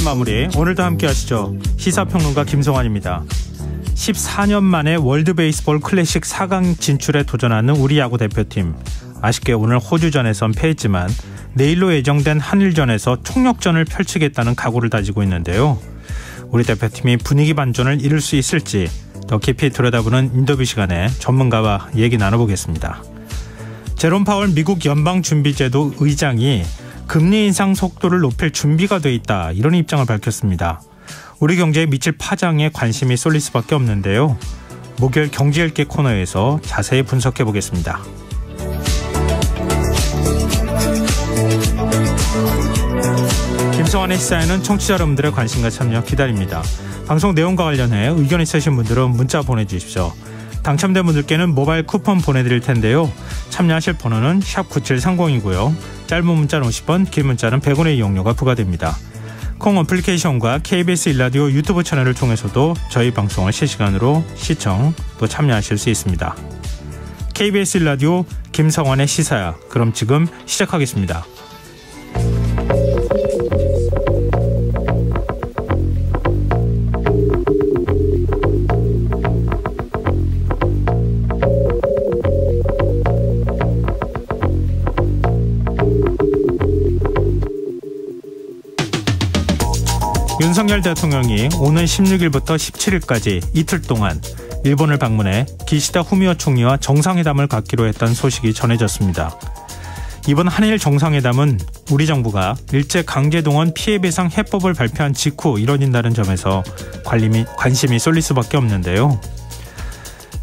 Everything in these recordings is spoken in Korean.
마무리 오늘도 함께 하시죠. 시사평론가 김성환입니다. 14년 만에 월드베이스볼 클래식 4강 진출에 도전하는 우리 야구 대표팀. 아쉽게 오늘 호주전에선 패했지만 내일로 예정된 한일전에서 총력전을 펼치겠다는 각오를 다지고 있는데요. 우리 대표팀이 분위기 반전을 이룰 수 있을지 더 깊이 들여다보는 인터뷰 시간에 전문가와 얘기 나눠보겠습니다. 제롬 파월 미국 연방준비제도 의장이 금리 인상 속도를 높일 준비가 돼 있다, 이런 입장을 밝혔습니다. 우리 경제에 미칠 파장에 관심이 쏠릴 수밖에 없는데요. 목요일 경제읽기 코너에서 자세히 분석해 보겠습니다. 김성환의 시사에는 청취자 여러분들의 관심과 참여 기다립니다. 방송 내용과 관련해 의견 있으신 분들은 문자 보내주십시오. 당첨된 분들께는 모바일 쿠폰 보내드릴 텐데요. 참여하실 번호는 샵9730이고요. 짧은 문자는 50원, 긴 문자는 100원의 이용료가 부과됩니다. 콩 어플리케이션과 KBS 일라디오 유튜브 채널을 통해서도 저희 방송을 실시간으로 시청 또 참여하실 수 있습니다. KBS 일라디오 김성환의 시사야. 그럼 지금 시작하겠습니다. 윤석열 대통령이 오는 16일부터 17일까지 이틀 동안 일본을 방문해 기시다 후미오 총리와 정상회담을 갖기로 했다는 소식이 전해졌습니다. 이번 한일 정상회담은 우리 정부가 일제 강제동원 피해배상 해법을 발표한 직후 이뤄진다는 점에서 관심이 쏠릴 수밖에 없는데요.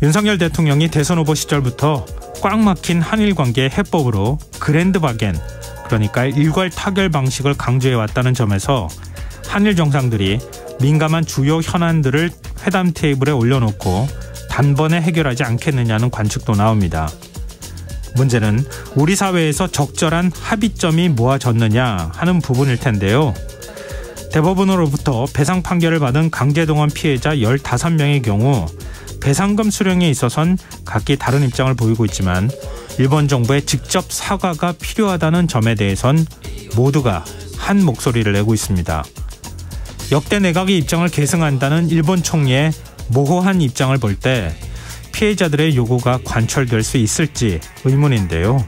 윤석열 대통령이 대선 후보 시절부터 꽉 막힌 한일 관계의 해법으로 그랜드 바겐, 그러니까 일괄 타결 방식을 강조해왔다는 점에서 한일 정상들이 민감한 주요 현안들을 회담 테이블에 올려놓고 단번에 해결하지 않겠느냐는 관측도 나옵니다. 문제는 우리 사회에서 적절한 합의점이 모아졌느냐 하는 부분일 텐데요. 대법원으로부터 배상 판결을 받은 강제동원 피해자 15명의 경우 배상금 수령에 있어선 각기 다른 입장을 보이고 있지만 일본 정부의 직접 사과가 필요하다는 점에 대해선 모두가 한 목소리를 내고 있습니다. 역대 내각의 입장을 계승한다는 일본 총리의 모호한 입장을 볼 때 피해자들의 요구가 관철될 수 있을지 의문인데요.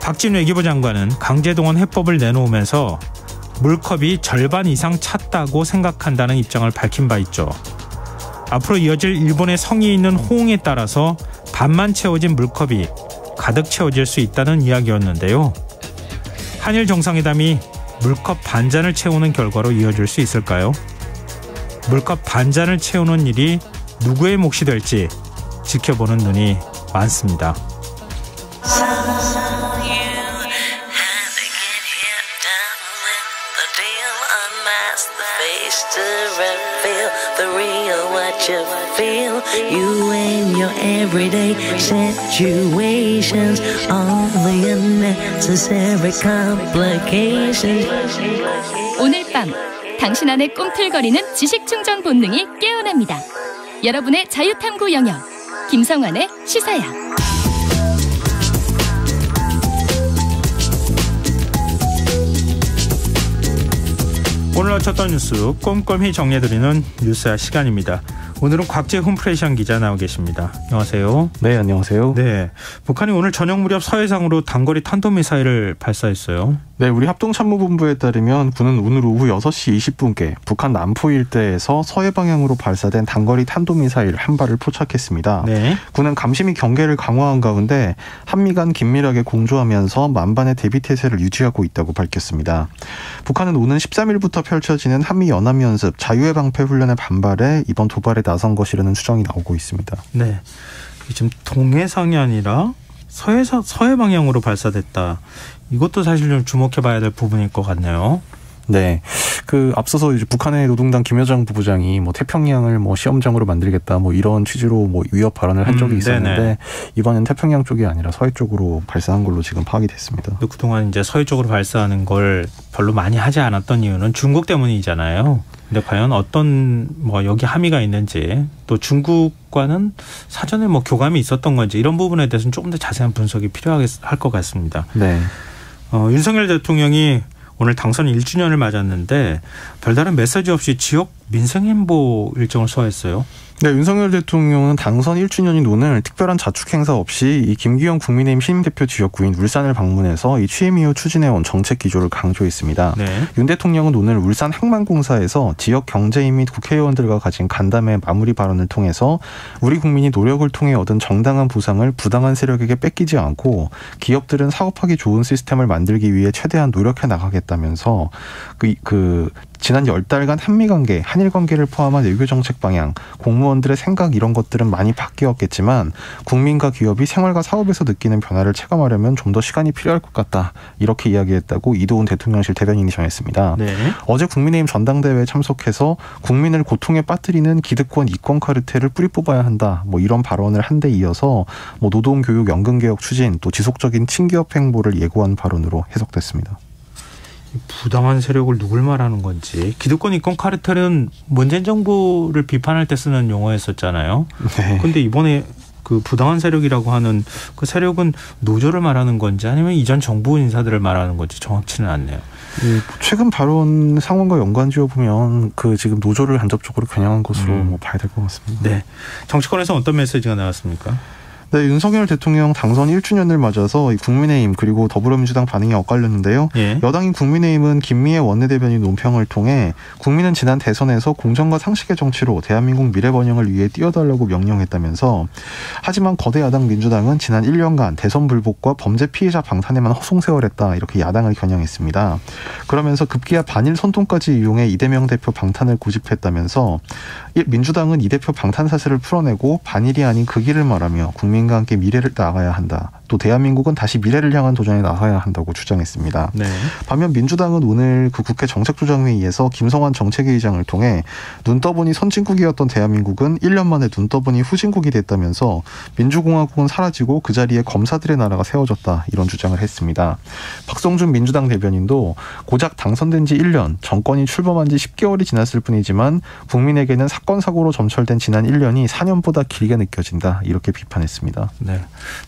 박진 외교부 장관은 강제동원 해법을 내놓으면서 물컵이 절반 이상 찼다고 생각한다는 입장을 밝힌 바 있죠. 앞으로 이어질 일본의 성의 있는 호응에 따라서 반만 채워진 물컵이 가득 채워질 수 있다는 이야기였는데요. 한일 정상회담이 물컵 반잔을 채우는 결과로 이어질 수 있을까요? 물컵 반잔을 채우는 일이 누구의 몫이 될지 지켜보는 눈이 많습니다. You and your everyday situations, all the unnecessary complications. 오늘 밤 당신 안의 꿈틀거리는 지식 충전 본능이 깨어납니다. 여러분의 자유탐구 영역 김성환의 시사야. 오늘 어쳤던 뉴스 꼼꼼히 정리해드리는 뉴스야 시간입니다. 오늘은 곽재훈 프레시안 기자 나와 계십니다. 안녕하세요. 네, 안녕하세요. 네, 북한이 오늘 저녁 무렵 서해상으로 단거리 탄도미사일을 발사했어요. 네, 우리 합동참모본부에 따르면 군은 오늘 오후 6시 20분께 북한 남포 일대에서 서해 방향으로 발사된 단거리 탄도미사일 한 발을 포착했습니다. 네. 군은 감시 및 경계를 강화한 가운데 한미 간 긴밀하게 공조하면서 만반의 대비 태세를 유지하고 있다고 밝혔습니다. 북한은 오는 13일부터 펼쳐지는 한미 연합연습 자유의 방패 훈련에 반발해 이번 도발에 나선 것이라는 추정이 나오고 있습니다. 네, 지금 동해상이 아니라 서해 방향으로 발사됐다. 이것도 사실 좀 주목해봐야 될 부분일 것 같네요. 네, 앞서서 이제 북한의 노동당 김여정 부부장이 태평양을 시험장으로 만들겠다 이런 취지로 위협 발언을 한 적이 있었는데 네네. 이번엔 태평양 쪽이 아니라 서해 쪽으로 발사한 걸로 지금 파악이 됐습니다. 그동안 이제 서해 쪽으로 발사하는 걸 별로 많이 하지 않았던 이유는 중국 때문이잖아요. 근데 과연 어떤 여기 함의가 있는지, 또 중국과는 사전에 교감이 있었던 건지, 이런 부분에 대해서는 조금 더 자세한 분석이 필요할 것 같습니다. 네. 윤석열 대통령이 오늘 당선 1주년을 맞았는데 별다른 메시지 없이 지역 민생행보 일정을 소화했어요. 네, 윤석열 대통령은 당선 1주년인 오늘 특별한 자축 행사 없이 이 김기현 국민의힘 신임대표 지역구인 울산을 방문해서 이 취임 이후 추진해온 정책 기조를 강조했습니다. 네. 윤 대통령은 오늘 울산 항만공사에서 지역 경제인 및 국회의원들과 가진 간담회 마무리 발언을 통해서 우리 국민이 노력을 통해 얻은 정당한 보상을 부당한 세력에게 뺏기지 않고 기업들은 사업하기 좋은 시스템을 만들기 위해 최대한 노력해 나가겠다면서 지난 10달간 한미관계, 한일관계를 포함한 외교정책 방향, 공무원들의 생각 이런 것들은 많이 바뀌었겠지만 국민과 기업이 생활과 사업에서 느끼는 변화를 체감하려면 좀 더 시간이 필요할 것 같다. 이렇게 이야기했다고 이도훈 대통령실 대변인이 전했습니다. 네. 어제 국민의힘 전당대회에 참석해서 국민을 고통에 빠뜨리는 기득권 이권 카르텔을 뿌리 뽑아야 한다. 이런 발언을 한 데 이어서 노동교육 연금개혁 추진 또 지속적인 친기업 행보를 예고한 발언으로 해석됐습니다. 부당한 세력을 누굴 말하는 건지. 기득권 이권 카르텔은 문재인 정부를 비판할 때 쓰는 용어였었잖아요. 그런데 네. 이번에 그 부당한 세력이라고 하는 그 세력은 노조를 말하는 건지 아니면 이전 정부 인사들을 말하는 건지 정확치는 않네요. 네, 최근 발언 상황과 연관지어 보면 지금 노조를 간접적으로 겨냥한 것으로 봐야 될 것 같습니다. 네, 정치권에서 어떤 메시지가 나왔습니까? 네, 윤석열 대통령 당선 1주년을 맞아서 국민의힘 그리고 더불어민주당 반응이 엇갈렸는데요. 예. 여당인 국민의힘은 김미애 원내대변인 논평을 통해 국민은 지난 대선에서 공정과 상식의 정치로 대한민국 미래 번영을 위해 뛰어달라고 명령했다면서 하지만 거대 야당 민주당은 지난 1년간 대선 불복과 범죄 피해자 방탄에만 허송세월했다 이렇게 야당을 겨냥했습니다. 그러면서 급기야 반일 선동까지 이용해 이재명 대표 방탄을 고집했다면서 민주당은 이 대표 방탄 사슬을 풀어내고 반일이 아닌 그 길을 말하며 국민과 함께 미래를 나가야 한다. 또 대한민국은 다시 미래를 향한 도전에 나서야 한다고 주장했습니다. 네. 반면 민주당은 오늘 국회 정책조정회의에서 김성환 정책위의장을 통해 눈 떠보니 선진국이었던 대한민국은 1년 만에 눈 떠보니 후진국이 됐다면서 민주공화국은 사라지고 그 자리에 검사들의 나라가 세워졌다 이런 주장을 했습니다. 박성준 민주당 대변인도 고작 당선된 지 1년, 정권이 출범한 지 10개월이 지났을 뿐이지만 국민에게는 사건 사고로 점철된 지난 1년이 4년보다 길게 느껴진다 이렇게 비판했습니다. 네,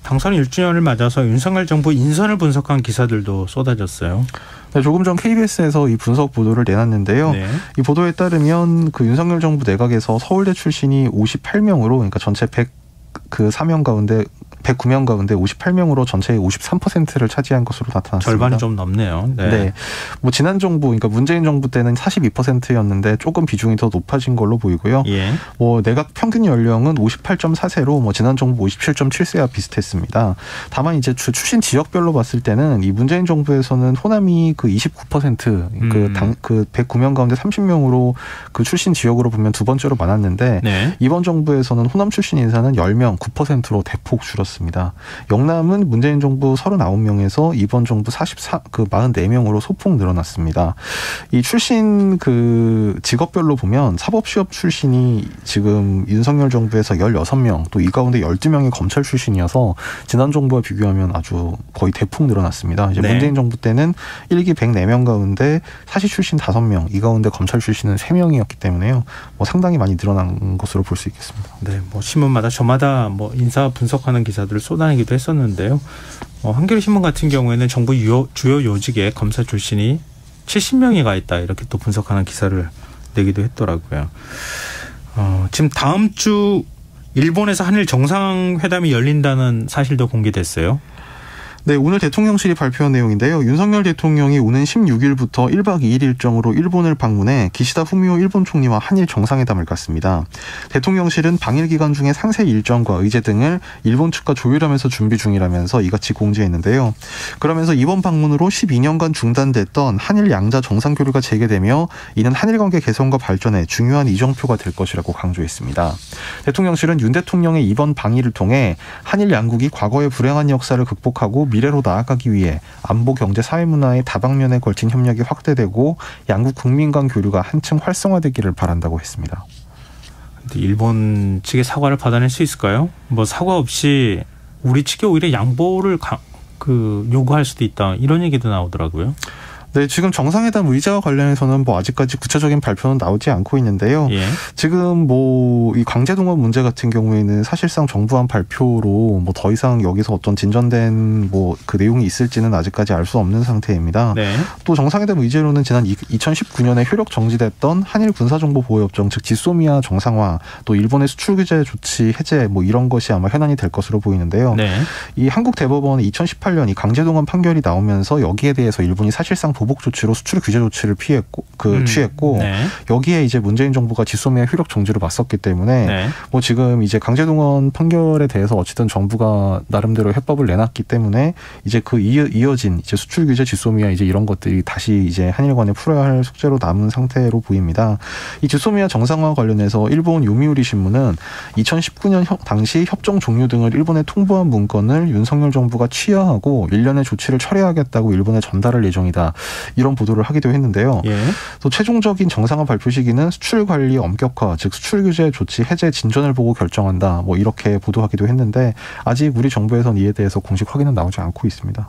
당선 1주년을 맞아서 윤석열 정부 인선을 분석한 기사들도 쏟아졌어요. 네, 조금 전 KBS에서 이 분석 보도를 내놨는데요. 네. 이 보도에 따르면 윤석열 정부 내각에서 서울대 출신이 58명으로 그러니까 전체 104명 가운데 109명 가운데 58명으로 전체의 53%를 차지한 것으로 나타났습니다. 절반이 좀 넘네요. 네. 네. 지난 정부, 그러니까 문재인 정부 때는 42%였는데 조금 비중이 더 높아진 걸로 보이고요. 예. 내각 평균 연령은 58.4세로 지난 정부 57.7세와 비슷했습니다. 다만 이제 출신 지역별로 봤을 때는 이 문재인 정부에서는 호남이 29% 109명 가운데 30명으로 그 출신 지역으로 보면 두 번째로 많았는데 네. 이번 정부에서는 호남 출신 인사는 10명 9%로 대폭 줄었습니다. 영남은 문재인 정부 39명에서 이번 정부 44명으로 소폭 늘어났습니다. 이 출신 직업별로 보면 사법시험 출신이 지금 윤석열 정부에서 16명, 또 이 가운데 12명이 검찰 출신이어서 지난 정부와 비교하면 아주 거의 대폭 늘어났습니다. 이제 네. 문재인 정부 때는 1기 104명 가운데 사시 출신 5명, 이 가운데 검찰 출신은 3명이었기 때문에요. 상당히 많이 늘어난 것으로 볼 수 있겠습니다. 네, 신문마다 저마다 인사 분석하는 기사들을 쏟아내기도 했었는데요. 한겨레신문 같은 경우에는 정부 주요 요직에 검사 출신이 70명이 가 있다 이렇게 또 분석하는 기사를 내기도 했더라고요. 지금 다음 주 일본에서 한일 정상회담이 열린다는 사실도 공개됐어요. 네, 오늘 대통령실이 발표한 내용인데요. 윤석열 대통령이 오는 16일부터 1박 2일 일정으로 일본을 방문해 기시다 후미오 일본 총리와 한일 정상회담을 갖습니다. 대통령실은 방일 기간 중에 상세 일정과 의제 등을 일본 측과 조율하면서 준비 중이라면서 이같이 공지했는데요. 그러면서 이번 방문으로 12년간 중단됐던 한일 양자 정상교류가 재개되며 이는 한일 관계 개선과 발전에 중요한 이정표가 될 것이라고 강조했습니다. 대통령실은 윤 대통령의 이번 방일을 통해 한일 양국이 과거의 불행한 역사를 극복하고 미래로 나아가기 위해 안보, 경제, 사회 문화의 다방면에 걸친 협력이 확대되고 양국 국민 간 교류가 한층 활성화되기를 바란다고 했습니다. 일본 측의 사과를 받아낼 수 있을까요? 사과 없이 우리 측이 오히려 양보를 요구할 수도 있다 이런 얘기도 나오더라고요. 네, 지금 정상회담 의제와 관련해서는 뭐 아직까지 구체적인 발표는 나오지 않고 있는데요. 예. 지금 뭐 이 강제동원 문제 같은 경우에는 사실상 정부안 발표로 뭐 더 이상 여기서 어떤 진전된 뭐 그 내용이 있을지는 아직까지 알 수 없는 상태입니다. 네. 또 정상회담 의제로는 지난 2019년에 효력 정지됐던 한일 군사정보보호협정 즉 지소미아 정상화, 또 일본의 수출 규제 조치 해제 뭐 이런 것이 아마 현안이 될 것으로 보이는데요. 네. 이 한국 대법원이 2018년 이 강제동원 판결이 나오면서 여기에 대해서 일본이 사실상 보복 조치로 수출 규제 조치를 취했고 네. 여기에 이제 문재인 정부가 지소미아 효력 정지로 맞섰기 때문에 네. 뭐 지금 이제 강제동원 판결에 대해서 어쨌든 정부가 나름대로 해법을 내놨기 때문에 이제 그 이어진 이제 수출 규제 지소미아 이제 이런 것들이 다시 이제 한일 간에 풀어야 할 숙제로 남은 상태로 보입니다. 이 지소미아 정상화 관련해서 일본 요미우리 신문은 2019년 당시 협정 종료 등을 일본에 통보한 문건을 윤석열 정부가 취하하고 일련의 조치를 철회하겠다고 일본에 전달할 예정이다. 이런 보도를 하기도 했는데요. 예. 또 최종적인 정상화 발표 시기는 수출 관리 엄격화, 즉 수출 규제 조치 해제 진전을 보고 결정한다. 뭐 이렇게 보도하기도 했는데 아직 우리 정부에서는 이에 대해서 공식 확인은 나오지 않고 있습니다.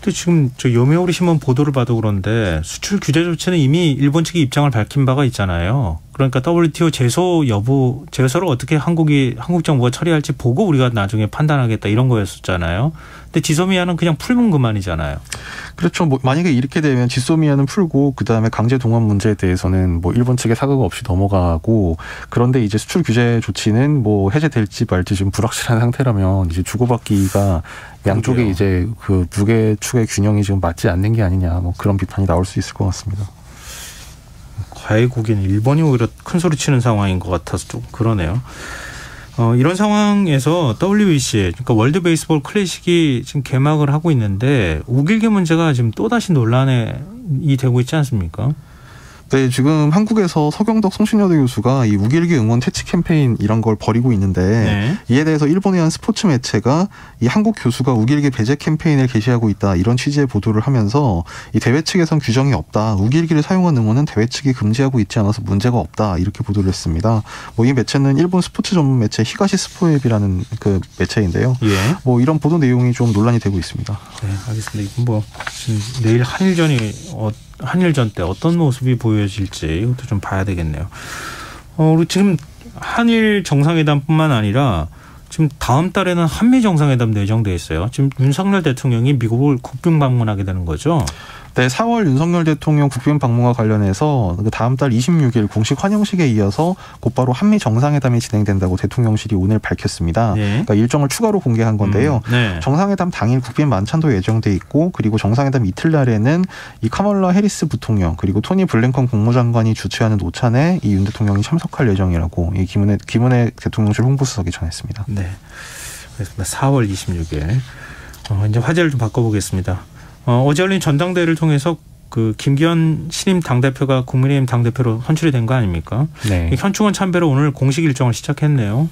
근데 지금 저 요미우리 신문 보도를 봐도 그런데 수출 규제 조치는 이미 일본 측이 입장을 밝힌 바가 있잖아요. 그러니까 WTO 제소를 어떻게 한국 정부가 처리할지 보고 우리가 나중에 판단하겠다 이런 거였었잖아요. 근데 지소미아는 그냥 풀면 그만이잖아요. 그렇죠. 뭐 만약에 이렇게 되면 지소미아는 풀고 그다음에 강제 동원 문제에 대해서는 뭐 일본 측의 사과가 없이 넘어가고, 그런데 이제 수출 규제 조치는 뭐 해제될지 말지 지금 불확실한 상태라면 이제 주고받기가 양쪽에 이제 그 무게 축의 균형이 지금 맞지 않는 게 아니냐, 뭐 그런 비판이 나올 수 있을 것 같습니다. 과외국인 일본이 오히려 큰 소리 치는 상황인 것 같아서 좀 그러네요. 이런 상황에서 WBC, 그러니까 월드 베이스볼 클래식이 지금 개막을 하고 있는데 우길기 문제가 지금 또다시 논란이 되고 있지 않습니까? 네, 지금 한국에서 서경덕 송신여대 교수가 이 우길기 응원 퇴치 캠페인 이런 걸 벌이고 있는데 네. 이에 대해서 일본의 한 스포츠 매체가 이 한국 교수가 우길기 배제 캠페인을 개시하고 있다 이런 취지의 보도를 하면서 이 대회 측에선 규정이 없다, 우길기를 사용한 응원은 대회 측이 금지하고 있지 않아서 문제가 없다 이렇게 보도를 했습니다. 뭐 이 매체는 일본 스포츠 전문 매체 히가시 스포앱이라는 그 매체인데요. 예. 뭐 이런 보도 내용이 좀 논란이 되고 있습니다. 네, 알겠습니다. 이건 뭐 내일 한일전 때 어떤 모습이 보여질지 이것도 좀 봐야 되겠네요. 우리 지금 한일 정상회담뿐만 아니라 지금 다음 달에는 한미 정상회담 예정돼 있어요. 지금 윤석열 대통령이 미국을 국빈 방문하게 되는 거죠. 네, 4월 윤석열 대통령 국빈 방문과 관련해서 다음 달 26일 공식 환영식에 이어서 곧바로 한미 정상회담이 진행된다고 대통령실이 오늘 밝혔습니다. 네. 그러니까 일정을 추가로 공개한 건데요. 네. 정상회담 당일 국빈 만찬도 예정돼 있고, 그리고 정상회담 이틀날에는 이 카멀라 해리스 부통령 그리고 토니 블링컨 국무장관이 주최하는 노찬에 이 윤 대통령이 참석할 예정이라고 이 김은혜 대통령실 홍보수석이 전했습니다. 네, 그렇습니다. 4월 26일. 이제 화제를 좀 바꿔보겠습니다. 어제 열린 전당대회를 통해서 그 김기현 신임 당대표가 국민의힘 당대표로 선출이 된 거 아닙니까? 네. 현충원 참배로 오늘 공식 일정을 시작했네요.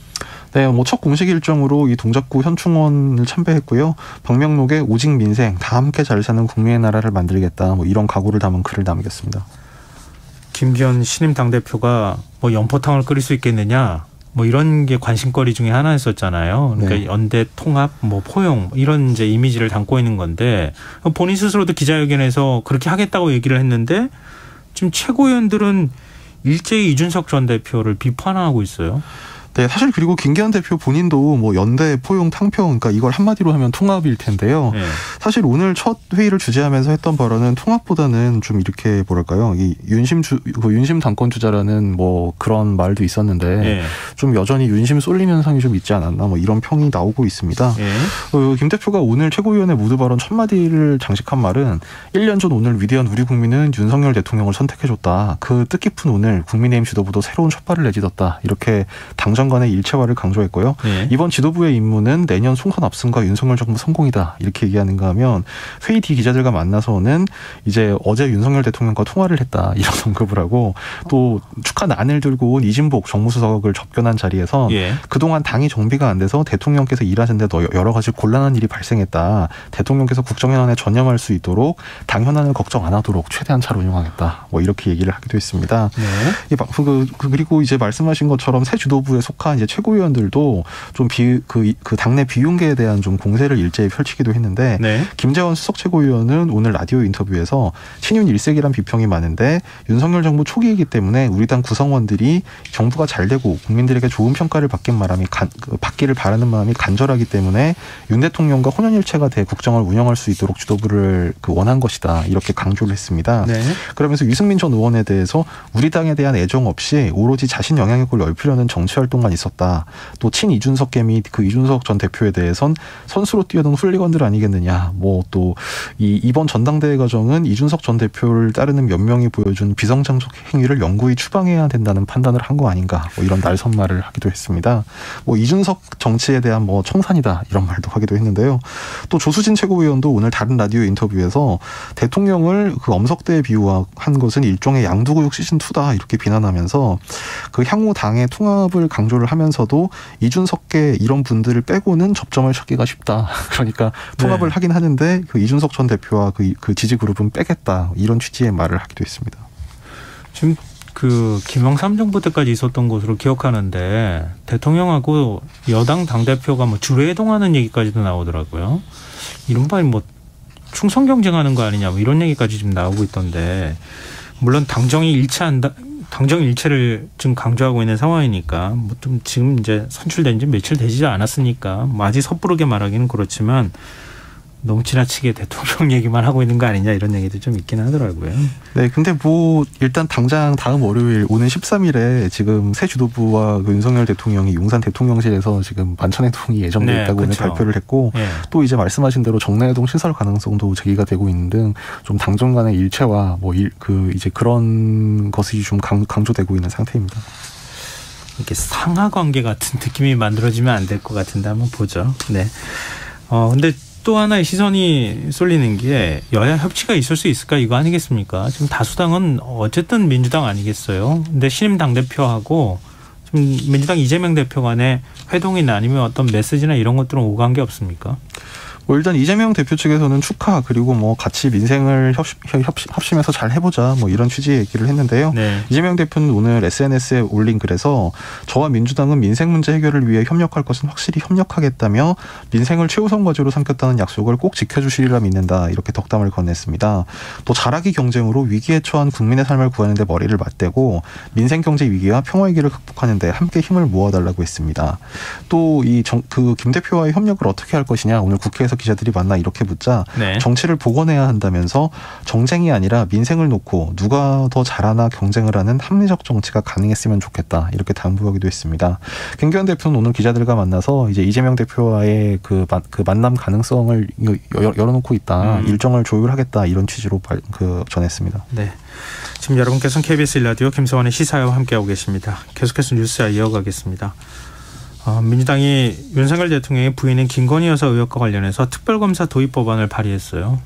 네, 뭐 첫 공식 일정으로 이 동작구 현충원을 참배했고요. 방명록에 오직 민생, 다 함께 잘 사는 국민의 나라를 만들겠다, 뭐 이런 각오를 담은 글을 남겼습니다. 김기현 신임 당대표가 뭐 연포탕을 끓일 수 있겠느냐, 뭐 이런 게 관심거리 중에 하나였었잖아요. 그러니까 네. 연대 통합, 뭐 포용 이런 이제 이미지를 담고 있는 건데 본인 스스로도 기자회견에서 그렇게 하겠다고 얘기를 했는데 지금 최고위원들은 일제히 이준석 전 대표를 비판하고 있어요. 네, 사실 그리고 김기현 대표 본인도 뭐 연대, 포용, 탕평, 그러니까 이걸 한마디로 하면 통합일 텐데요. 네. 사실 오늘 첫 회의를 주재하면서 했던 발언은 통합보다는 좀 이렇게 뭐랄까요, 이 윤심 당권 주자라는 뭐 그런 말도 있었는데 네. 좀 여전히 윤심 쏠림 현상이 좀 있지 않았나, 뭐 이런 평이 나오고 있습니다. 네. 김 대표가 오늘 최고위원회 모두 발언 첫 마디를 장식한 말은 1년 전 오늘 위대한 우리 국민은 윤석열 대통령을 선택해줬다. 그 뜻깊은 오늘 국민의힘 지도부도 새로운 촛발을 내딛었다. 이렇게 당정 간의 일체화를 강조했고요. 네. 이번 지도부의 임무는 내년 총선 압승과 윤석열 정부 성공이다. 이렇게 얘기하는가 하면 회의 뒤 기자들과 만나서는 이제 어제 윤석열 대통령과 통화를 했다. 이런 언급을 하고 또 축하 난을 들고 온 이진복 정무수석을 접견한 자리에서 예. 그동안 당이 정비가 안 돼서 대통령께서 일하시는데 여러 가지 곤란한 일이 발생했다. 대통령께서 국정현안에 전념할 수 있도록 당 현안을 걱정 안 하도록 최대한 잘 운영하겠다. 뭐 이렇게 얘기를 하기도 했습니다. 네. 그리고 이제 말씀하신 것처럼 새 지도부의 속한 이제 최고위원들도 좀 그 당내 비윤계에 대한 좀 공세를 일제히 펼치기도 했는데 네. 김재원 수석 최고위원은 오늘 라디오 인터뷰에서 친윤 일색이란 비평이 많은데 윤석열 정부 초기이기 때문에 우리 당 구성원들이 정부가 잘 되고 국민들에게 좋은 평가를 받기를 바라는 마음이 간절하기 때문에 윤 대통령과 혼연일체가 돼 국정을 운영할 수 있도록 주도부를 원한 것이다. 이렇게 강조를 했습니다. 네. 그러면서 유승민 전 의원에 대해서 우리 당에 대한 애정 없이 오로지 자신 영향력을 넓히려는 정치활동만 있었다. 또 친 이준석 개미 그 이준석 전 대표에 대해선 선수로 뛰어든 훌리건들 아니겠느냐. 뭐 또 이번 전당대회 과정은 이준석 전 대표를 따르는 몇 명이 보여준 비성장적 행위를 영구히 추방해야 된다는 판단을 한 거 아닌가. 뭐 이런 날선말을 하기도 했습니다. 뭐 이준석 정치에 대한 뭐 청산이다 이런 말도 하기도 했는데요. 또 조수진 최고위원도 오늘 다른 라디오 인터뷰에서 대통령을 그 엄석대에 비유한 것은 일종의 양두구육 시즌2다 이렇게 비난하면서 그 향후 당의 통합을 강조를 하면서도 이준석계 이런 분들을 빼고는 접점을 찾기가 쉽다. 그러니까 통합을 네. 하긴 하는데 그 이준석 전 대표와 그 지지 그룹은 빼겠다. 이런 취지의 말을 하기도 했습니다. 지금 그 김영삼 정부 때까지 있었던 것으로 기억하는데 대통령하고 여당 당대표가 뭐 주례회동하는 얘기까지도 나오더라고요. 이른바 뭐 충성 경쟁하는 거 아니냐 뭐 이런 얘기까지 지금 나오고 있던데 물론 당정이 일체를 지금 강조하고 있는 상황이니까 뭐 좀 지금 이제 선출된 지 며칠 되지 않았으니까 뭐 아직 섣부르게 말하기는 그렇지만 너무 지나치게 대통령 얘기만 하고 있는 거 아니냐 이런 얘기도 좀 있긴 하더라고요. 네, 근데 뭐 일단 당장 다음 월요일 오는 13일에 지금 새 주도부와 그 윤석열 대통령이 용산 대통령실에서 지금 만찬회동이 예정돼 있다고 오늘 발표를 했고 네. 또 이제 말씀하신 대로 정례회동 신설 가능성도 제기가 되고 있는 등 좀 당정 간의 일체와 뭐 이제 그런 것이 좀 강조되고 있는 상태입니다. 이렇게 상하 관계 같은 느낌이 만들어지면 안 될 것 같은데 한번 보죠. 네. 근데 또 하나의 시선이 쏠리는 게 여야 협치가 있을 수 있을까 이거 아니겠습니까? 지금 다수당은 어쨌든 민주당 아니겠어요? 근데 신임 당대표하고 지금 민주당 이재명 대표 간의 회동이나 아니면 어떤 메시지나 이런 것들은 오간 게 없습니까? 뭐 일단 이재명 대표 측에서는 축하 그리고 뭐 같이 민생을 합심해서 잘 해보자 뭐 이런 취지의 얘기를 했는데요. 네. 이재명 대표는 오늘 SNS에 올린 글에서 저와 민주당은 민생 문제 해결을 위해 협력할 것은 확실히 협력하겠다며 민생을 최우선 과제로 삼겠다는 약속을 꼭 지켜주시리라 믿는다 이렇게 덕담을 건넸습니다. 또 잘하기 경쟁으로 위기에 처한 국민의 삶을 구하는 데 머리를 맞대고 민생 경제 위기와 평화 위기를 극복하는 데 함께 힘을 모아달라고 했습니다. 또 그 김 대표와의 협력을 어떻게 할 것이냐 오늘 국회에서 기자들이 만나 이렇게 묻자 네. 정치를 복원해야 한다면서 정쟁이 아니라 민생을 놓고 누가 더 잘하나 경쟁을 하는 합리적 정치가 가능했으면 좋겠다 이렇게 당부하기도 했습니다. 김기현 대표는 오늘 기자들과 만나서 이제 이재명 대표와의 그 만남 가능성을 열어놓고 있다 일정을 조율하겠다 이런 취지로 전했습니다. 네. 지금 여러분께서는 KBS 1라디오 김성환의 시사와 함께하고 계십니다. 계속해서 뉴스와 이어가겠습니다. 민주당이 윤석열 대통령의 부인인 김건희 여사 의혹과 관련해서 특별검사 도입 법안을 발의했어요.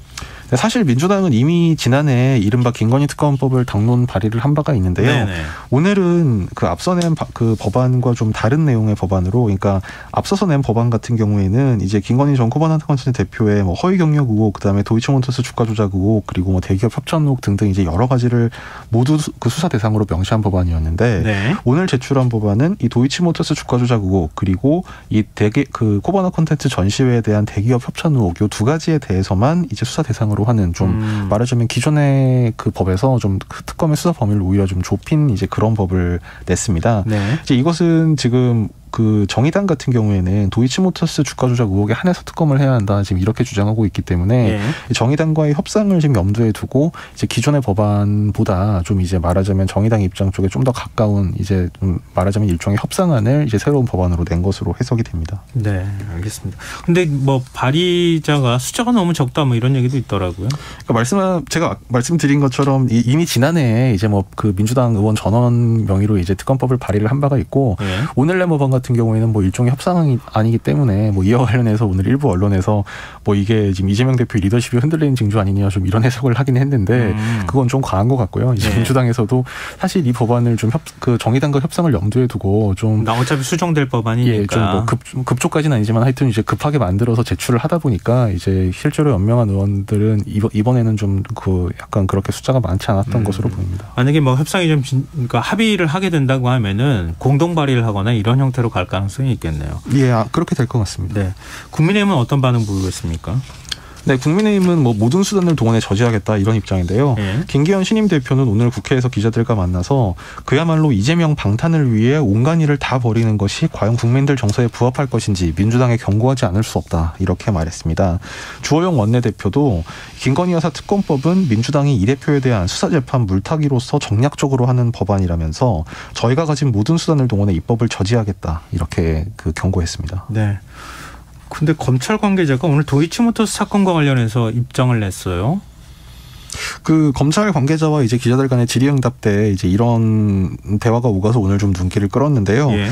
사실 민주당은 이미 지난해 이른바 김건희 특검법을 당론 발의를 한 바가 있는데요. 네네. 오늘은 그 앞서 낸 그 법안과 좀 다른 내용의 법안으로, 그러니까 앞서서 낸 법안 같은 경우에는 이제 김건희 전 코바나컨센트 대표의 뭐 허위 경력 의혹, 그다음에 도이치모터스 주가 조작 의혹, 그리고 뭐 대기업 협찬 의혹 등등 이제 여러 가지를 모두 그 수사 대상으로 명시한 법안이었는데 네. 오늘 제출한 법안은 이 도이치모터스 주가 조작 의혹 그리고 이 그 코바나 콘텐츠 전시회에 대한 대기업 협찬 의혹 요 두 가지에 대해서만 이제 수사 대상으로 하는 좀 말하자면 기존의 그 법에서 좀 특검의 수사 범위를 오히려 좀 좁힌 이제 그런 법을 냈습니다. 네. 이제 이것은 지금 그 정의당 같은 경우에는 도이치모터스 주가 조작 의혹에 한해서 특검을 해야 한다 지금 이렇게 주장하고 있기 때문에 네. 정의당과의 협상을 지금 염두에 두고 이제 기존의 법안보다 좀 이제 말하자면 정의당 입장 쪽에 좀 더 가까운 이제 좀 말하자면 일종의 협상안을 이제 새로운 법안으로 낸 것으로 해석이 됩니다. 네, 알겠습니다. 근데 뭐 발의자가 숫자가 너무 적다 뭐 이런 얘기도 있더라고요. 그러니까 제가 말씀드린 것처럼 이미 지난해 이제 뭐 그 민주당 의원 전원 명의로 이제 특검법을 발의를 한 바가 있고 네. 오늘 낸 법안 같은 같은 경우에는 뭐 일종의 협상이 아니기 때문에 뭐 이와 관련해서 오늘 일부 언론에서 뭐 이게 지금 이재명 대표의 리더십이 흔들리는 징조 아니냐 좀 이런 해석을 하긴 했는데 그건 좀 과한 것 같고요. 이제 네. 민주당에서도 사실 이 법안을 좀 정의당과 협상을 염두에 두고 좀 어차피 수정될 법안이니까 예, 좀 뭐 급조까지는 아니지만 하여튼 이제 급하게 만들어서 제출을 하다 보니까 이제 실제로 연명한 의원들은 이번에는 좀 약간 그렇게 숫자가 많지 않았던 것으로 보입니다. 만약에 뭐 협상이 좀 그러니까 합의를 하게 된다고 하면은 공동 발의를 하거나 이런 형태로 갈 가능성이 있겠네요. 예, 그렇게 될 것 같습니다. 네. 국민의힘은 어떤 반응 보이겠습니까? 네, 국민의힘은 뭐 모든 수단을 동원해 저지하겠다 이런 입장인데요. 김기현 신임 대표는 오늘 국회에서 기자들과 만나서 그야말로 이재명 방탄을 위해 온갖 일을 다 벌이는 것이 과연 국민들 정서에 부합할 것인지 민주당에 경고하지 않을 수 없다 이렇게 말했습니다. 주호영 원내대표도 김건희 여사 특검법은 민주당이 이 대표에 대한 수사재판 물타기로서 정략적으로 하는 법안이라면서 저희가 가진 모든 수단을 동원해 입법을 저지하겠다 이렇게 경고했습니다. 네. 근데 검찰 관계자가 오늘 도이치모터스 사건과 관련해서 입장을 냈어요. 검찰 관계자와 이제 기자들 간의 질의응답 때 이제 이런 대화가 오가서 오늘 좀 눈길을 끌었는데요. 예.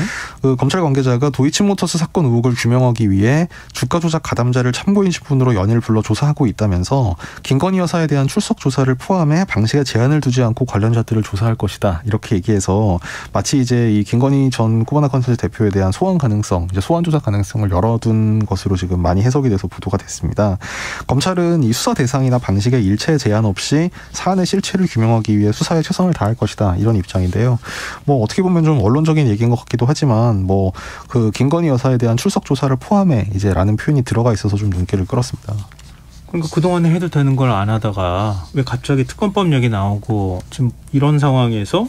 검찰 관계자가 도이치모터스 사건 의혹을 규명하기 위해 주가 조작 가담자를 참고인 신분으로 연일 불러 조사하고 있다면서 김건희 여사에 대한 출석 조사를 포함해 방식에 제한을 두지 않고 관련자들을 조사할 것이다. 이렇게 얘기해서 마치 이제 이 김건희 전 코바나 컨설팅 대표에 대한 소환 조작 가능성을 열어둔 것으로 지금 많이 해석이 돼서 보도가 됐습니다. 검찰은 이 수사 대상이나 방식에 일체 제한 없이 사안의 실체를 규명하기 위해 수사에 최선을 다할 것이다 이런 입장인데요. 뭐 어떻게 보면 좀 언론적인 얘기인 것 같기도 하지만 김건희 여사에 대한 출석 조사를 포함해 이제라는 표현이 들어가 있어서 좀 눈길을 끌었습니다. 그러니까 그동안에 해도 되는 걸 안 하다가 왜 갑자기 특검법 얘기 나오고 지금 이런 상황에서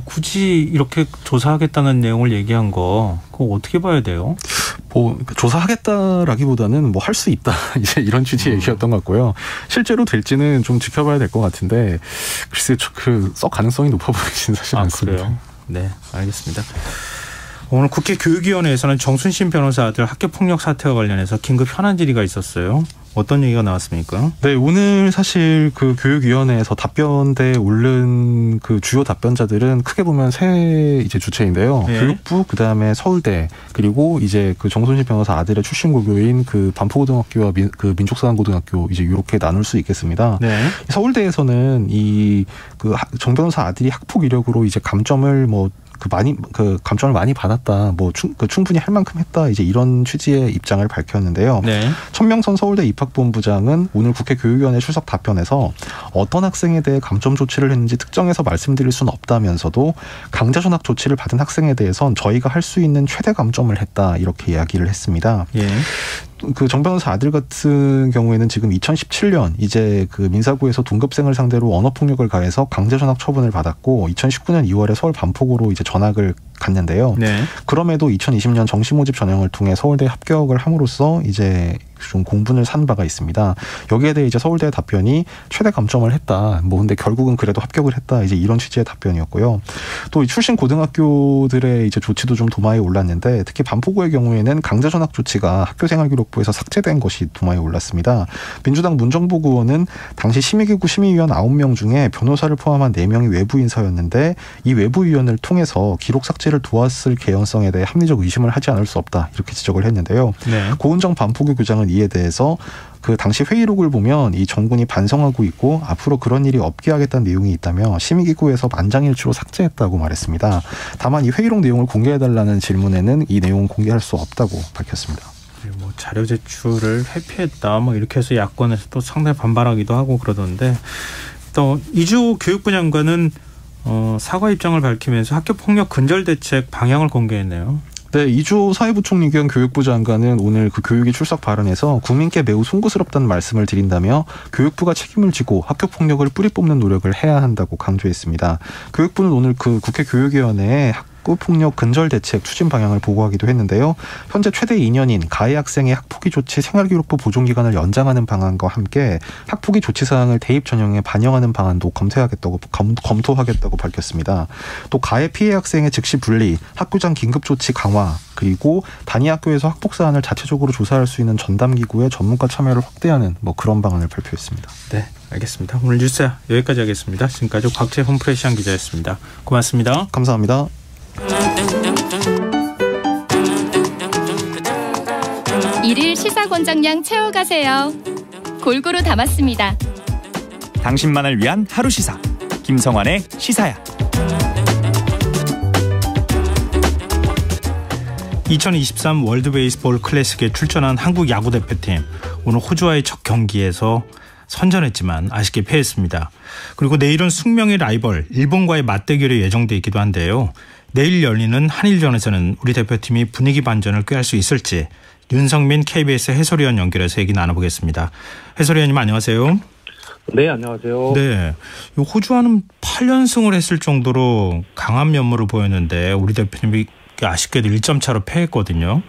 굳이 이렇게 조사하겠다는 내용을 얘기한 거 그거 어떻게 봐야 돼요? 조사하겠다라기보다는 할 수 있다 이제 이런 취지의 얘기였던 것 같고요. 실제로 될지는 좀 지켜봐야 될 것 같은데 글쎄 썩 가능성이 높아 보이지는 사실 않습니다. 그래요? 네, 알겠습니다. 오늘 국회 교육위원회에서는 정순신 변호사 아들 학교폭력 사태와 관련해서 긴급 현안 질의가 있었어요. 어떤 얘기가 나왔습니까? 네, 오늘 사실 교육위원회에서 답변대에 오른 주요 답변자들은 크게 보면 세 이제 주체인데요. 네. 교육부, 그다음에 서울대, 그리고 이제 정순신 변호사 아들의 출신 고교인 반포고등학교와 민족사관고등학교 이제 이렇게 나눌 수 있겠습니다. 네. 서울대에서는 정 변호사 아들이 학폭 이력으로 이제 감점을 감점을 많이 받았다. 충분히 할 만큼 했다. 이제 이런 취지의 입장을 밝혔는데요. 네. 천명선 서울대 입학본부장은 오늘 국회 교육위원회 출석 답변에서 어떤 학생에 대해 감점 조치를 했는지 특정해서 말씀드릴 수는 없다면서도 강제 전학 조치를 받은 학생에 대해선 저희가 할 수 있는 최대 감점을 했다. 이렇게 이야기를 했습니다. 예. 정 변호사 아들 같은 경우에는 지금 2017년 이제 민사구에서 동급생을 상대로 언어폭력을 가해서 강제 전학 처분을 받았고 2019년 2월에 서울 반포고로 이제 전학을 갔는데요. 네. 그럼에도 2020년 정시 모집 전형을 통해 서울대 합격을 함으로써 이제 좀 공분을 산 바가 있습니다. 여기에 대해 이제 서울대 답변이 최대 감점을 했다. 근데 결국은 그래도 합격을 했다. 이제 이런 취지의 답변이었고요. 또 이 출신 고등학교들의 이제 조치도 좀 도마에 올랐는데 특히 반포고의 경우에는 강제 전학 조치가 학교생활기록부에서 삭제된 것이 도마에 올랐습니다. 민주당 문정복 의원은 당시 심의기구 심의위원 9명 중에 변호사를 포함한 4명이 외부 인사였는데 이 외부위원을 통해서 기록 삭제를 도왔을 개연성에 대해 합리적 의심을 하지 않을 수 없다. 이렇게 지적을 했는데요. 네. 고은정 반포고 교장은 이에 대해서 당시 회의록을 보면 이 정군이 반성하고 있고 앞으로 그런 일이 없게 하겠다는 내용이 있다며 심의기구에서 만장일치로 삭제했다고 말했습니다. 다만 이 회의록 내용을 공개해달라는 질문에는 이 내용은 공개할 수 없다고 밝혔습니다. 자료 제출을 회피했다 이렇게 해서 야권에서 또 상당히 반발하기도 하고 그러던데 또 이주호 교육부 장관은 사과 입장을 밝히면서 학교폭력 근절 대책 방향을 공개했네요. 네, 이주호 사회부총리 겸 교육부 장관은 오늘 교육위 출석 발언에서 국민께 매우 송구스럽다는 말씀을 드린다며 교육부가 책임을 지고 학교폭력을 뿌리 뽑는 노력을 해야 한다고 강조했습니다. 교육부는 오늘 국회 교육위원회에 학교폭력 근절 대책 추진 방향을 보고하기도 했는데요. 현재 최대 2년인 가해 학생의 학폭위 조치 생활기록부 보존기간을 연장하는 방안과 함께 학폭위 조치 사항을 대입 전형에 반영하는 방안도 검토하겠다고 밝혔습니다. 또 가해 피해 학생의 즉시 분리, 학교장 긴급조치 강화, 그리고 단위 학교에서 학폭 사안을 자체적으로 조사할 수 있는 전담기구의 전문가 참여를 확대하는 그런 방안을 발표했습니다. 네, 알겠습니다. 오늘 뉴스 여기까지 하겠습니다. 지금까지 곽재훈 프레시안 기자였습니다. 고맙습니다. 감사합니다. 시사 권장량 채워가세요. 골고루 담았습니다. 당신만을 위한 하루 시사 김성환의 시사야. 2023 월드 베이스볼 클래식에 출전한 한국 야구 대표팀, 오늘 호주와의 첫 경기에서 선전했지만 아쉽게 패했습니다. 그리고 내일은 숙명의 라이벌 일본과의 맞대결이 예정돼 있기도 한데요. 내일 열리는 한일전에서는 우리 대표팀이 분위기 반전을 꾀할 수 있을지 윤성민 KBS 해설위원 연결해서 얘기 나눠보겠습니다. 해설위원님 안녕하세요. 네, 안녕하세요. 네, 호주와는 8연승을 했을 정도로 강한 면모를 보였는데 우리 대표팀이 아쉽게도 1점 차로 패했거든요.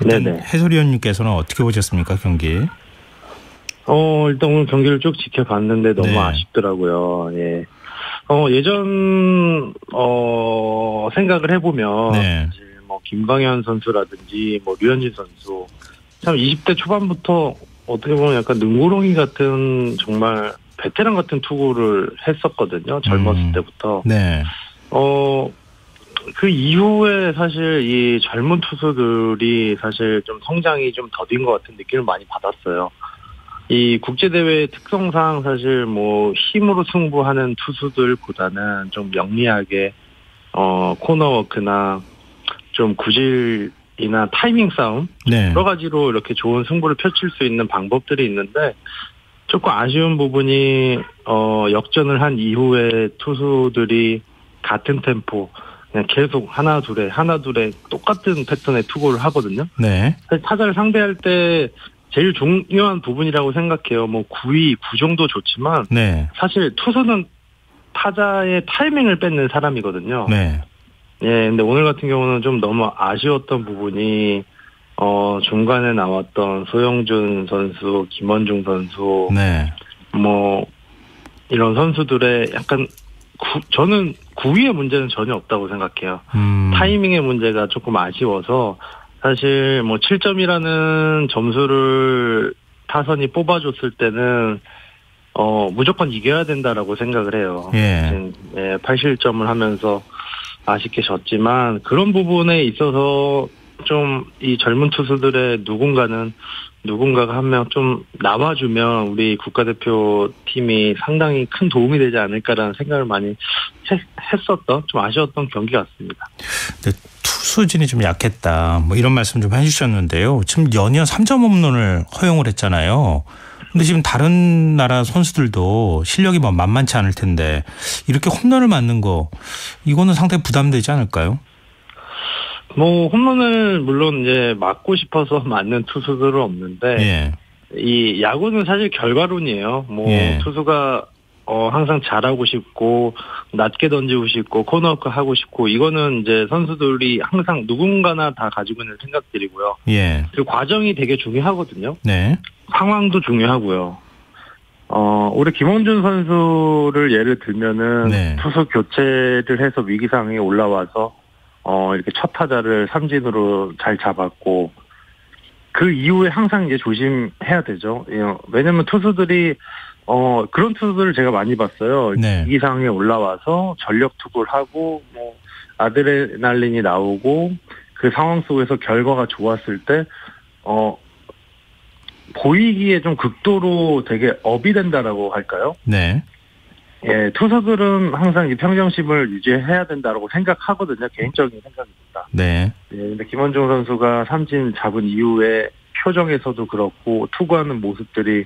일단 네네. 해설위원님께서는 어떻게 보셨습니까, 경기? 일단 오늘 경기를 쭉 지켜봤는데 너무 네. 아쉽더라고요. 예. 예전 생각을 해보면 네. 이제 뭐 김광현 선수라든지 뭐 류현진 선수 참 20대 초반부터 어떻게 보면 약간 능구렁이 같은 정말 베테랑 같은 투구를 했었거든요. 젊었을 때부터. 네. 그 이후에 사실 이 젊은 투수들이 사실 좀 성장이 좀 더딘 것 같은 느낌을 많이 받았어요. 이 국제대회 특성상 사실 뭐 힘으로 승부하는 투수들보다는 좀 영리하게, 코너워크나 좀 구질이나 타이밍 싸움, 네. 여러 가지로 이렇게 좋은 승부를 펼칠 수 있는 방법들이 있는데 조금 아쉬운 부분이, 역전을 한 이후에 투수들이 같은 템포, 그냥 계속 하나 둘에 똑같은 패턴의 투구를 하거든요. 네. 사실 타자를 상대할 때 제일 중요한 부분이라고 생각해요. 뭐 9위, 9 정도 좋지만 네. 사실 투수는 타자의 타이밍을 뺏는 사람이거든요. 네. 예, 근데 오늘 같은 경우는 좀 너무 아쉬웠던 부분이 중간에 나왔던 소영준 선수, 김원중 선수, 네. 뭐 이런 선수들의 약간 저는 9위의 문제는 전혀 없다고 생각해요. 타이밍의 문제가 조금 아쉬워서 사실 뭐 7점이라는 점수를 타선이 뽑아줬을 때는 무조건 이겨야 된다라고 생각을 해요. 예. 8실점을 하면서 아쉽게 졌지만 그런 부분에 있어서 좀 이 젊은 투수들의 누군가가 한 명 좀 나와주면 우리 국가대표 팀이 상당히 큰 도움이 되지 않을까라는 생각을 많이 했었던 좀 아쉬웠던 경기 같습니다. 네, 투수진이 좀 약했다. 뭐 이런 말씀 좀 해주셨는데요. 지금 연이어 3점 홈런을 허용을 했잖아요. 근데 지금 다른 나라 선수들도 실력이 뭐 만만치 않을 텐데 이렇게 홈런을 맞는 거 이거는 상당히 부담되지 않을까요? 뭐 홈런을 물론 이제 맞고 싶어서 맞는 투수들은 없는데 예. 이 야구는 사실 결과론이에요. 뭐 예. 투수가 항상 잘하고 싶고 낮게 던지고 싶고 코너워크 하고 싶고 이거는 이제 선수들이 항상 누군가나 다 가지고 있는 생각들이고요. 예. 그 과정이 되게 중요하거든요. 네. 상황도 중요하고요. 올해 김원준 선수를 예를 들면은 네. 투수 교체를 해서 위기 상황에 올라와서 이렇게 첫 타자를 삼진으로 잘 잡았고, 그 이후에 항상 이제 조심해야 되죠. 왜냐면 투수들이, 그런 투수들을 제가 많이 봤어요. 네. 위기 상황에 올라와서 전력 투구를 하고, 뭐, 아드레날린이 나오고, 그 상황 속에서 결과가 좋았을 때, 보이기에 좀 극도로 되게 업이 된다라고 할까요? 네. 예, 투수들은 항상 이 평정심을 유지해야 된다라고 생각하거든요. 개인적인 생각입니다. 네. 예, 근데 김원중 선수가 삼진 잡은 이후에 표정에서도 그렇고 투구하는 모습들이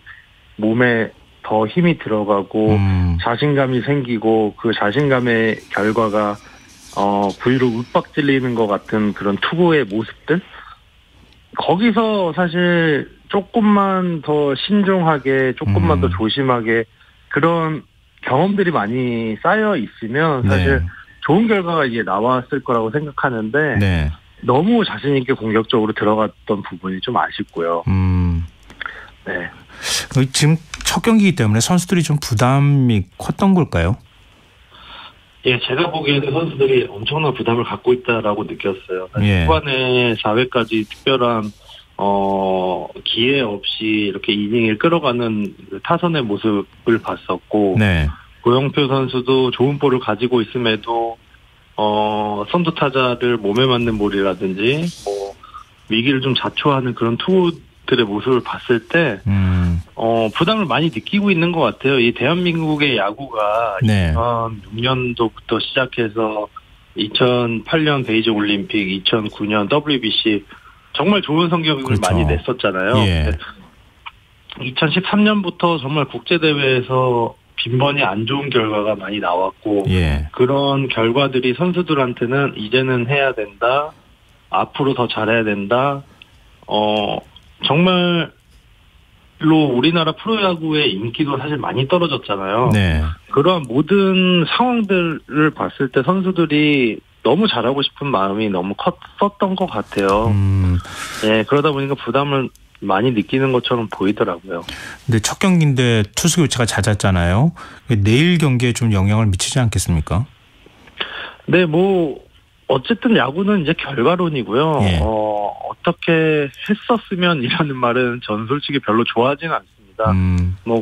몸에 더 힘이 들어가고 자신감이 생기고 그 자신감의 결과가 부위로 윽박 찔리는 것 같은 그런 투구의 모습들? 거기서 사실 조금만 더 신중하게, 조금만 더 조심하게 그런 경험들이 많이 쌓여 있으면 사실 네. 좋은 결과가 이제 나왔을 거라고 생각하는데 네. 너무 자신 있게 공격적으로 들어갔던 부분이 좀 아쉽고요. 네. 지금 첫 경기이기 때문에 선수들이 좀 부담이 컸던 걸까요? 예, 제가 보기에는 선수들이 엄청난 부담을 갖고 있다라고 느꼈어요. 예. 후반에 4회까지 특별한 기회 없이 이렇게 이닝을 끌어가는 타선의 모습을 봤었고, 네. 고영표 선수도 좋은 볼을 가지고 있음에도, 선두 타자를 몸에 맞는 볼이라든지, 뭐, 위기를 좀 자초하는 그런 감독들의 모습을 봤을 때 부담을 많이 느끼고 있는 것 같아요. 이 대한민국의 야구가 네. 2006년도부터 시작해서 2008년 베이징 올림픽, 2009년 WBC 정말 좋은 성적을 그렇죠. 많이 냈었잖아요. 예. 2013년부터 정말 국제대회에서 빈번히 안 좋은 결과가 많이 나왔고 예. 그런 결과들이 선수들한테는 이제는 해야 된다. 앞으로 더 잘해야 된다. 정말로 우리나라 프로야구의 인기도 사실 많이 떨어졌잖아요. 네. 그러한 모든 상황들을 봤을 때 선수들이 너무 잘하고 싶은 마음이 너무 컸었던 것 같아요. 네, 그러다 보니까 부담을 많이 느끼는 것처럼 보이더라고요. 근데 첫 경기인데 투수 교체가 잦았잖아요. 내일 경기에 좀 영향을 미치지 않겠습니까? 네, 어쨌든 야구는 이제 결과론이고요. 예. 어떻게 했었으면 이라는 말은 전 솔직히 별로 좋아하지는 않습니다.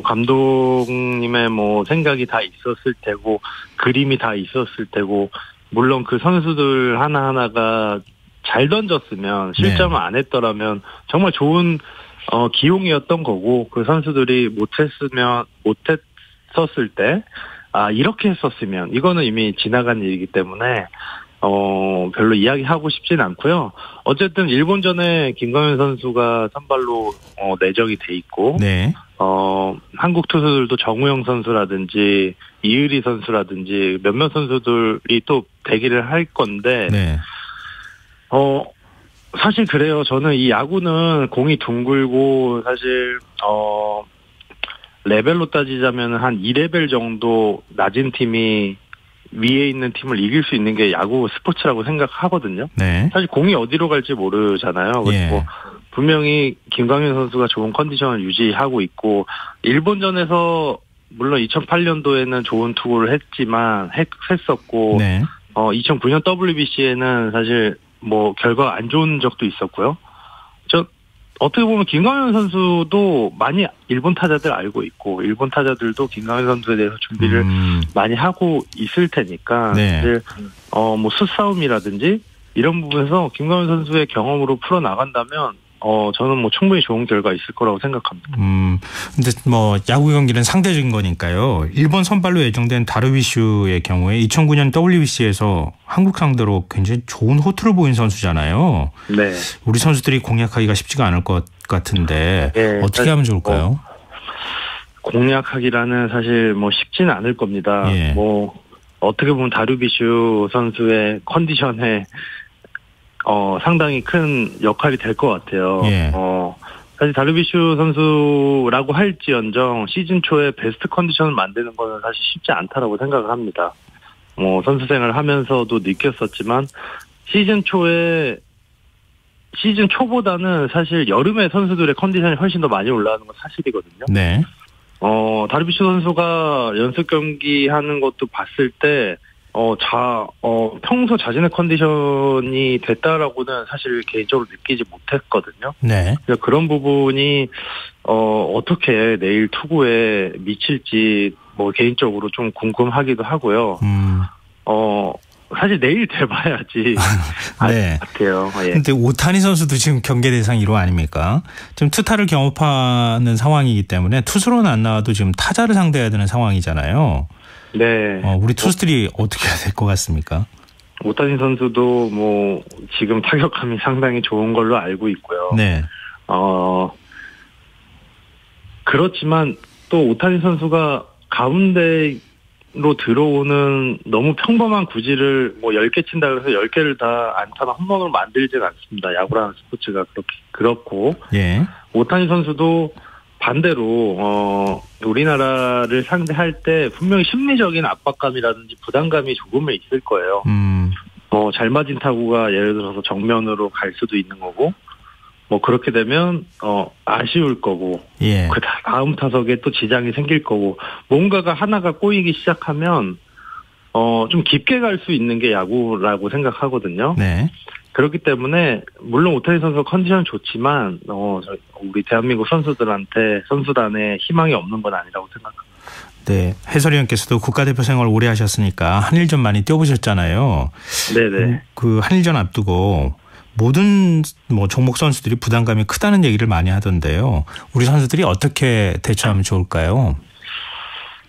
감독님의 생각이 다 있었을 테고, 그림이 다 있었을 테고, 물론 그 선수들 하나하나가 잘 던졌으면, 실점을 안 했더라면 정말 좋은 기용이었던 거고, 그 선수들이 못했었을 때, 이렇게 했었으면, 이거는 이미 지나간 일이기 때문에, 별로 이야기하고 싶진 않고요. 어쨌든 일본전에 김광현 선수가 선발로 내정이 돼 있고, 네. 한국 투수들도 정우영 선수라든지 이의리 선수라든지 몇몇 선수들이 또 대기를 할 건데, 네. 사실 그래요. 저는 이 야구는 공이 둥글고 사실 레벨로 따지자면 한 2레벨 정도 낮은 팀이 위에 있는 팀을 이길 수 있는 게 야구 스포츠라고 생각하거든요. 네. 사실 공이 어디로 갈지 모르잖아요. 그리고 예. 분명히 김광현 선수가 좋은 컨디션을 유지하고 있고 일본전에서 물론 2008년도에는 좋은 투구를 했었고 네. 2009년 WBC에는 사실 결과가 안 좋은 적도 있었고요. 어떻게 보면 김광현 선수도 많이 일본 타자들 알고 있고 일본 타자들도 김광현 선수에 대해서 준비를 많이 하고 있을 테니까 네. 이제 수싸움이라든지 이런 부분에서 김광현 선수의 경험으로 풀어 나간다면 저는 충분히 좋은 결과 있을 거라고 생각합니다. 근데 야구 경기는 상대적인 거니까요. 일본 선발로 예정된 다르비슈의 경우에 2009년 WBC에서 한국 상대로 굉장히 좋은 호투를 보인 선수잖아요. 네. 우리 선수들이 공략하기가 쉽지가 않을 것 같은데 네, 어떻게 하면 좋을까요? 공략하기라는 사실 쉽지는 않을 겁니다. 예. 어떻게 보면 다르비슈 선수의 컨디션에 상당히 큰 역할이 될 것 같아요. 예. 사실 다르비슈 선수라고 할지언정 시즌 초에 베스트 컨디션을 만드는 것은 사실 쉽지 않다라고 생각을 합니다. 선수 생활을 하면서도 느꼈었지만 시즌 초보다는 사실 여름에 선수들의 컨디션이 훨씬 더 많이 올라가는 건 사실이거든요. 네. 다르비슈 선수가 연습 경기 하는 것도 봤을 때 평소 자신의 컨디션이 됐다라고는 사실 개인적으로 느끼지 못했거든요. 네. 그런 부분이, 어떻게 내일 투구에 미칠지, 개인적으로 좀 궁금하기도 하고요. 사실 내일 돼봐야지. 네. 같아요. 예. 근데 오타니 선수도 지금 경계 대상 1호 아닙니까? 지금 투타를 경험하는 상황이기 때문에 투수로는 안 나와도 지금 타자를 상대해야 되는 상황이잖아요. 네. 우리 투수들이 어떻게 해야 될 것 같습니까? 오타니 선수도 지금 타격감이 상당히 좋은 걸로 알고 있고요. 네. 그렇지만 또 오타니 선수가 가운데로 들어오는 너무 평범한 구질을 10개 친다 그래서 10개를 다 안타나 홈런으로 만들지는 않습니다. 야구라는 스포츠가 그렇고. 예. 오타니 선수도 반대로 우리나라를 상대할 때 분명히 심리적인 압박감이라든지 부담감이 조금은 있을 거예요. 잘 맞은 타구가 예를 들어서 정면으로 갈 수도 있는 거고 그렇게 되면 아쉬울 거고 예. 그 다음 타석에 또 지장이 생길 거고 뭔가가 하나가 꼬이기 시작하면 좀 깊게 갈 수 있는 게 야구라고 생각하거든요. 네. 그렇기 때문에 물론 오타니 선수 컨디션 좋지만 우리 대한민국 선수단에 희망이 없는 건 아니라고 생각합니다. 네, 해설위원께서도 국가대표 생활 오래 하셨으니까 한일전 많이 뛰어보셨잖아요. 네네. 그 한일전 앞두고 모든 종목 선수들이 부담감이 크다는 얘기를 많이 하던데요. 우리 선수들이 어떻게 대처하면 좋을까요?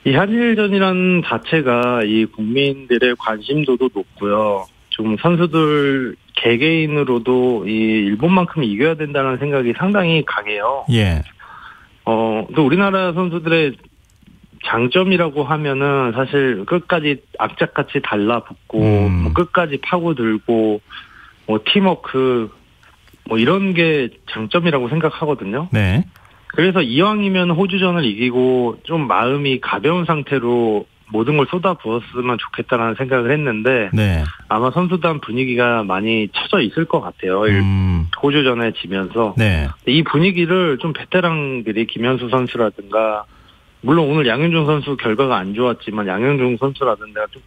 이 한일전이라는 자체가 이 국민들의 관심도도 높고요. 좀 선수들 개개인으로도 이 일본만큼 이겨야 된다는 생각이 상당히 강해요. 예. 또 우리나라 선수들의 장점이라고 하면은 사실 끝까지 악착같이 달라붙고 뭐 끝까지 파고들고 뭐 팀워크 뭐 이런 게 장점이라고 생각하거든요. 네. 그래서 이왕이면 호주전을 이기고 좀 마음이 가벼운 상태로 모든 걸 쏟아부었으면 좋겠다라는 생각을 했는데 네. 아마 선수단 분위기가 많이 처져 있을 것 같아요. 호주전에 지면서. 네. 이 분위기를 좀 베테랑들이 김현수 선수라든가 물론 오늘 양현종 선수 결과가 안 좋았지만 양현종 선수라든가 좀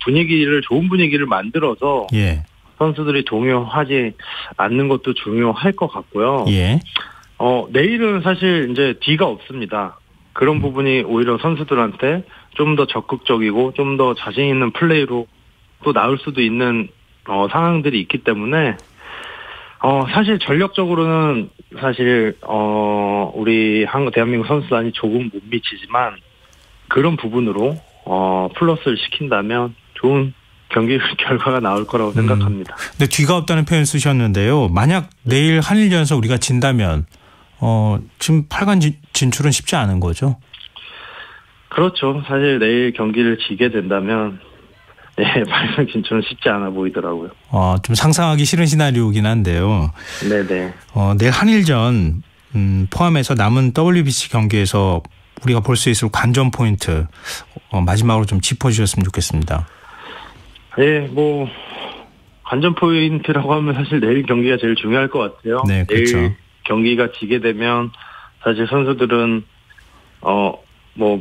좋은 분위기를 만들어서 예. 선수들이 동요하지 않는 것도 중요할 것 같고요. 예. 내일은 사실 이제 D가 없습니다. 그런 부분이 오히려 선수들한테 좀 더 적극적이고 좀 더 자신 있는 플레이로 또 나올 수도 있는 상황들이 있기 때문에 사실 전력적으로는 사실 우리 대한민국 선수단이 조금 못 미치지만 그런 부분으로 플러스를 시킨다면 좋은 경기 결과가 나올 거라고 생각합니다. 근데 뒤가 없다는 표현 쓰셨는데요. 만약 내일 한일전에서 우리가 진다면 지금 8강 진출은 쉽지 않은 거죠? 그렇죠. 사실 내일 경기를 지게 된다면 8강 진출은 쉽지 않아 보이더라고요. 좀 상상하기 싫은 시나리오긴 한데요. 네네. 내일 한일전 포함해서 남은 WBC 경기에서 우리가 볼 수 있을 관전 포인트 마지막으로 좀 짚어주셨으면 좋겠습니다. 네, 관전 포인트라고 하면 사실 내일 경기가 제일 중요할 것 같아요. 네, 그렇죠. 내일 경기가 지게 되면 사실 선수들은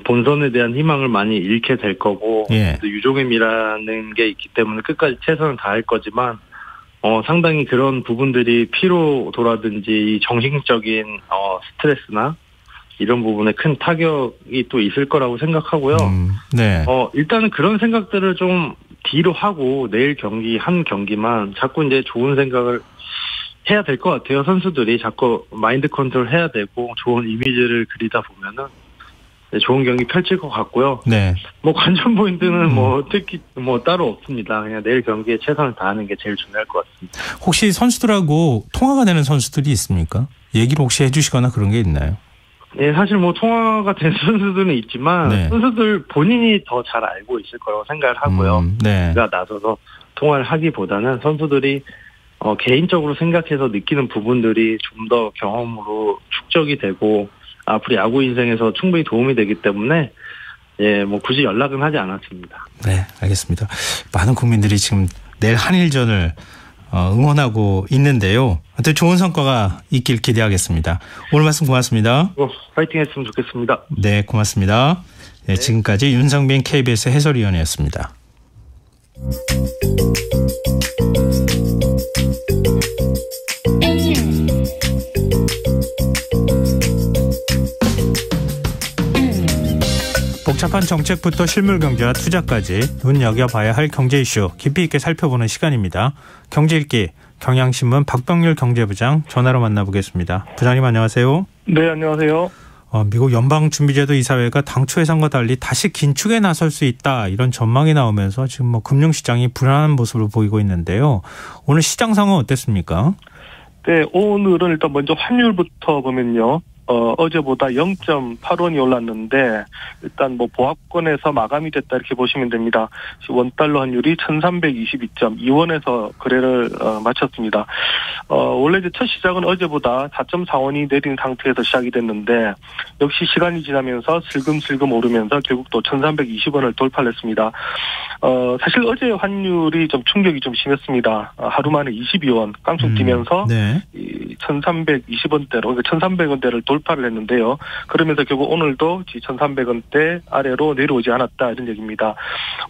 본선에 대한 희망을 많이 잃게 될 거고 예. 또 유종임이라는 게 있기 때문에 끝까지 최선을 다할 거지만 상당히 그런 부분들이 피로도라든지 정신적인 스트레스나 이런 부분에 큰 타격이 또 있을 거라고 생각하고요. 네. 일단은 그런 생각들을 좀 뒤로 하고 내일 한 경기만 자꾸 이제 좋은 생각을 해야 될 것 같아요. 선수들이 자꾸 마인드 컨트롤 해야 되고 좋은 이미지를 그리다 보면은 좋은 경기 펼칠 것 같고요. 네. 관전 포인트는 특히 따로 없습니다. 그냥 내일 경기에 최선을 다하는 게 제일 중요할 것 같습니다. 혹시 선수들하고 통화가 되는 선수들이 있습니까? 얘기를 혹시 해주시거나 그런 게 있나요? 네, 사실 통화가 된 선수들은 있지만 네. 선수들 본인이 더 잘 알고 있을 거라고 생각을 하고요. 네. 제가 나서서 통화를 하기보다는 선수들이 개인적으로 생각해서 느끼는 부분들이 좀 더 경험으로 축적이 되고 앞으로 야구 인생에서 충분히 도움이 되기 때문에 굳이 연락은 하지 않았습니다. 네, 알겠습니다. 많은 국민들이 지금 내일 한일전을 응원하고 있는데요. 하여튼 좋은 성과가 있길 기대하겠습니다. 오늘 말씀 고맙습니다. 파이팅 했으면 좋겠습니다. 네, 고맙습니다. 네, 지금까지 윤성빈 KBS 해설위원이었습니다. 복잡한 정책부터 실물 경제와 투자까지 눈여겨봐야 할 경제 이슈 깊이 있게 살펴보는 시간입니다. 경제 읽기 경향신문 박병률 경제부장 전화로 만나보겠습니다. 부장님 안녕하세요. 네, 안녕하세요. 미국 연방준비제도 이사회가 당초 예상과 달리 다시 긴축에 나설 수 있다 이런 전망이 나오면서 지금 금융시장이 불안한 모습을 보이고 있는데요. 오늘 시장 상황은 어땠습니까? 네, 오늘은 일단 먼저 환율부터 보면요. 어제보다 0.8원이 올랐는데 일단 보합권에서 마감이 됐다 이렇게 보시면 됩니다. 원달러 환율이 1322.2원에서 거래를 마쳤습니다. 원래 이제 첫 시작은 어제보다 4.4원이 내린 상태에서 시작이 됐는데 역시 시간이 지나면서 슬금슬금 오르면서 결국 또 1320원을 돌파를 했습니다. 사실 어제 환율이 좀 충격이 좀 심했습니다. 하루 만에 22원 깡총 뛰면서 네. 이 1,320원대로, 그러니까 1,300원대를 돌파를 했는데요. 그러면서 결국 오늘도 1,300원대 아래로 내려오지 않았다 이런 얘기입니다.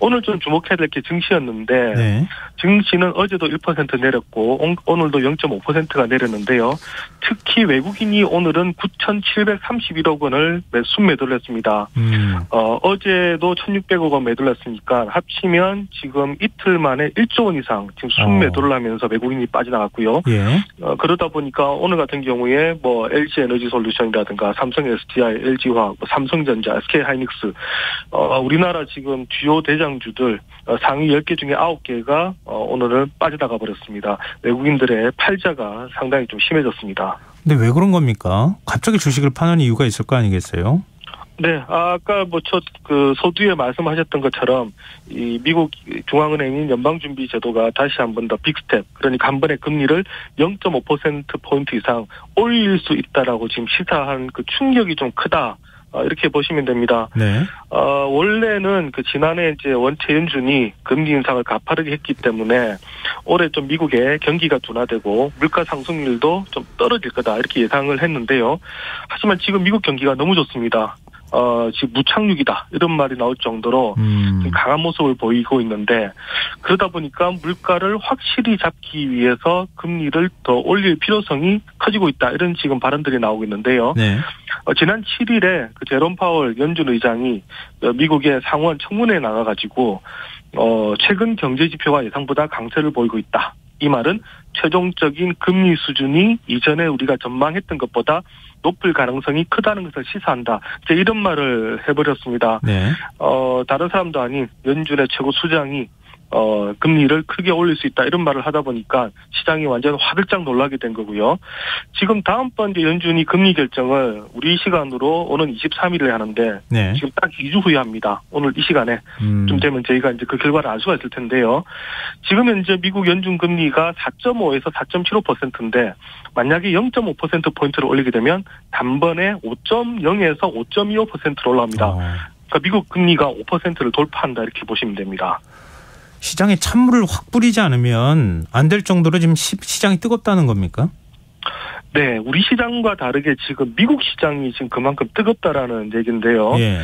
오늘 좀 주목해야 될 게 증시였는데 네. 증시는 어제도 1% 내렸고 오늘도 0.5%가 내렸는데요. 특히 외국인이 오늘은 9,731억 원을 순매도를 했습니다. 어제도 1,600억 원 매도를 했으니까 합치면 지금 이틀 만에 1조 원 이상 지금 순매도를 하면서 외국인이 빠져나갔고요. 예. 그러다 보니까 오늘 같은 경우에 뭐 LG 에너지 솔루션이라든가 삼성 SDI, LG화학, 삼성전자, SK하이닉스 우리나라 지금 주요 대장주들 상위 10개 중에 9개가 오늘은 빠져나가 버렸습니다. 외국인들의 팔자가 상당히 좀 심해졌습니다. 근데 왜 그런 겁니까? 갑자기 주식을 파는 이유가 있을 거 아니겠어요? 네, 아까 서두에 말씀하셨던 것처럼 이 미국 중앙은행인 연방준비제도가 다시 한 번 더 빅스텝, 그러니까 한 번에 금리를 0.5% 이상 올릴 수 있다라고 지금 시사한 그 충격이 좀 크다. 이렇게 보시면 됩니다. 네. 원래는 지난해 이제 원체 연준이 금리 인상을 가파르게 했기 때문에 올해 좀 미국의 경기가 둔화되고 물가 상승률도 좀 떨어질 거다 이렇게 예상을 했는데요. 하지만 지금 미국 경기가 너무 좋습니다. 지금 무착륙이다 이런 말이 나올 정도로 강한 모습을 보이고 있는데 그러다 보니까 물가를 확실히 잡기 위해서 금리를 더 올릴 필요성이 커지고 있다 이런 지금 발언들이 나오고 있는데요. 네. 지난 7일에 제롬 파월 연준 의장이 미국의 상원 청문회에 나가가지고 최근 경제 지표가 예상보다 강세를 보이고 있다. 이 말은 최종적인 금리 수준이 이전에 우리가 전망했던 것보다 높을 가능성이 크다는 것을 시사한다. 이제 이런 말을 해버렸습니다. 네. 다른 사람도 아닌 연준의 최고 수장이 금리를 크게 올릴 수 있다 이런 말을 하다 보니까 시장이 완전 화들짝 놀라게 된 거고요. 지금 다음번 이제 연준이 금리 결정을 우리 시간으로 오는 23일에 하는데 네. 지금 딱 2주 후에 합니다. 오늘 이 시간에 좀 되면 저희가 이제 그 결과를 알 수가 있을 텐데요. 지금 현재 미국 연준 금리가 4.5에서 4.75%인데 만약에 0.5% 포인트를 올리게 되면 단번에 5.0에서 5.25%로 올라옵니다. 그러니까 미국 금리가 5%를 돌파한다 이렇게 보시면 됩니다. 시장에 찬물을 확 뿌리지 않으면 안 될 정도로 지금 시장이 뜨겁다는 겁니까? 네, 우리 시장과 다르게 지금 미국 시장이 지금 그만큼 뜨겁다라는 얘기인데요. 예.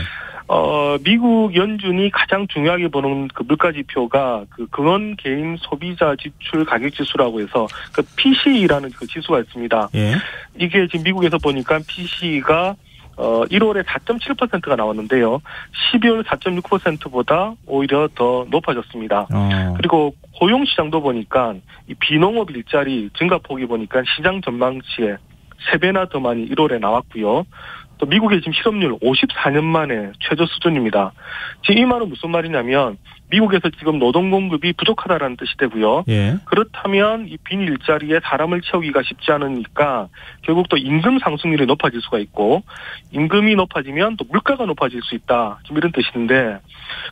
미국 연준이 가장 중요하게 보는 그 물가 지표가 그 근원 개인 소비자 지출 가격 지수라고 해서 그 PCE라는 그 지수가 있습니다. 예. 이게 지금 미국에서 보니까 PCE가 1월에 4.7%가 나왔는데요. 12월 4.6%보다 오히려 더 높아졌습니다. 그리고 고용시장도 보니까 이 비농업 일자리 증가폭이 보니까 시장 전망치에 3배나 더 많이 1월에 나왔고요. 또 미국의 지금 실업률 54년 만에 최저 수준입니다. 지금 이 말은 무슨 말이냐면 미국에서 지금 노동 공급이 부족하다라는 뜻이 되고요. 예. 그렇다면 이 빈 일자리에 사람을 채우기가 쉽지 않으니까 결국 또 임금 상승률이 높아질 수가 있고 임금이 높아지면 또 물가가 높아질 수 있다. 지금 이런 뜻인데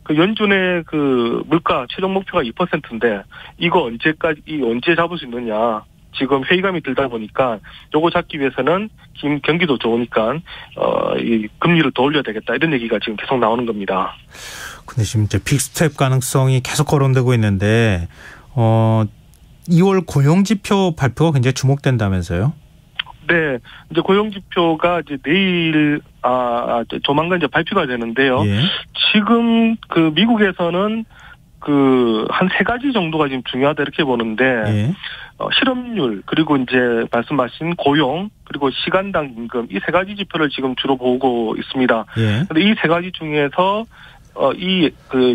그 연준의 그 물가 최종 목표가 2%인데 이거 언제 잡을 수 있느냐. 지금 회의감이 들다 보니까 요거 잡기 위해서는 경기도 좋으니까 이 금리를 더 올려야 되겠다 이런 얘기가 지금 계속 나오는 겁니다. 근데 지금 이제 빅스텝 가능성이 계속 거론되고 있는데 2월 고용지표 발표가 굉장히 주목된다면서요? 네, 이제 고용지표가 이제 내일 조만간 이제 발표가 되는데요. 예. 지금 그 미국에서는 한 3가지 정도가 지금 중요하다 이렇게 보는데, 예. 실업률, 그리고 이제 말씀하신 고용, 그리고 시간당 임금, 이 3가지 지표를 지금 주로 보고 있습니다. 예. 근데 이 3가지 중에서,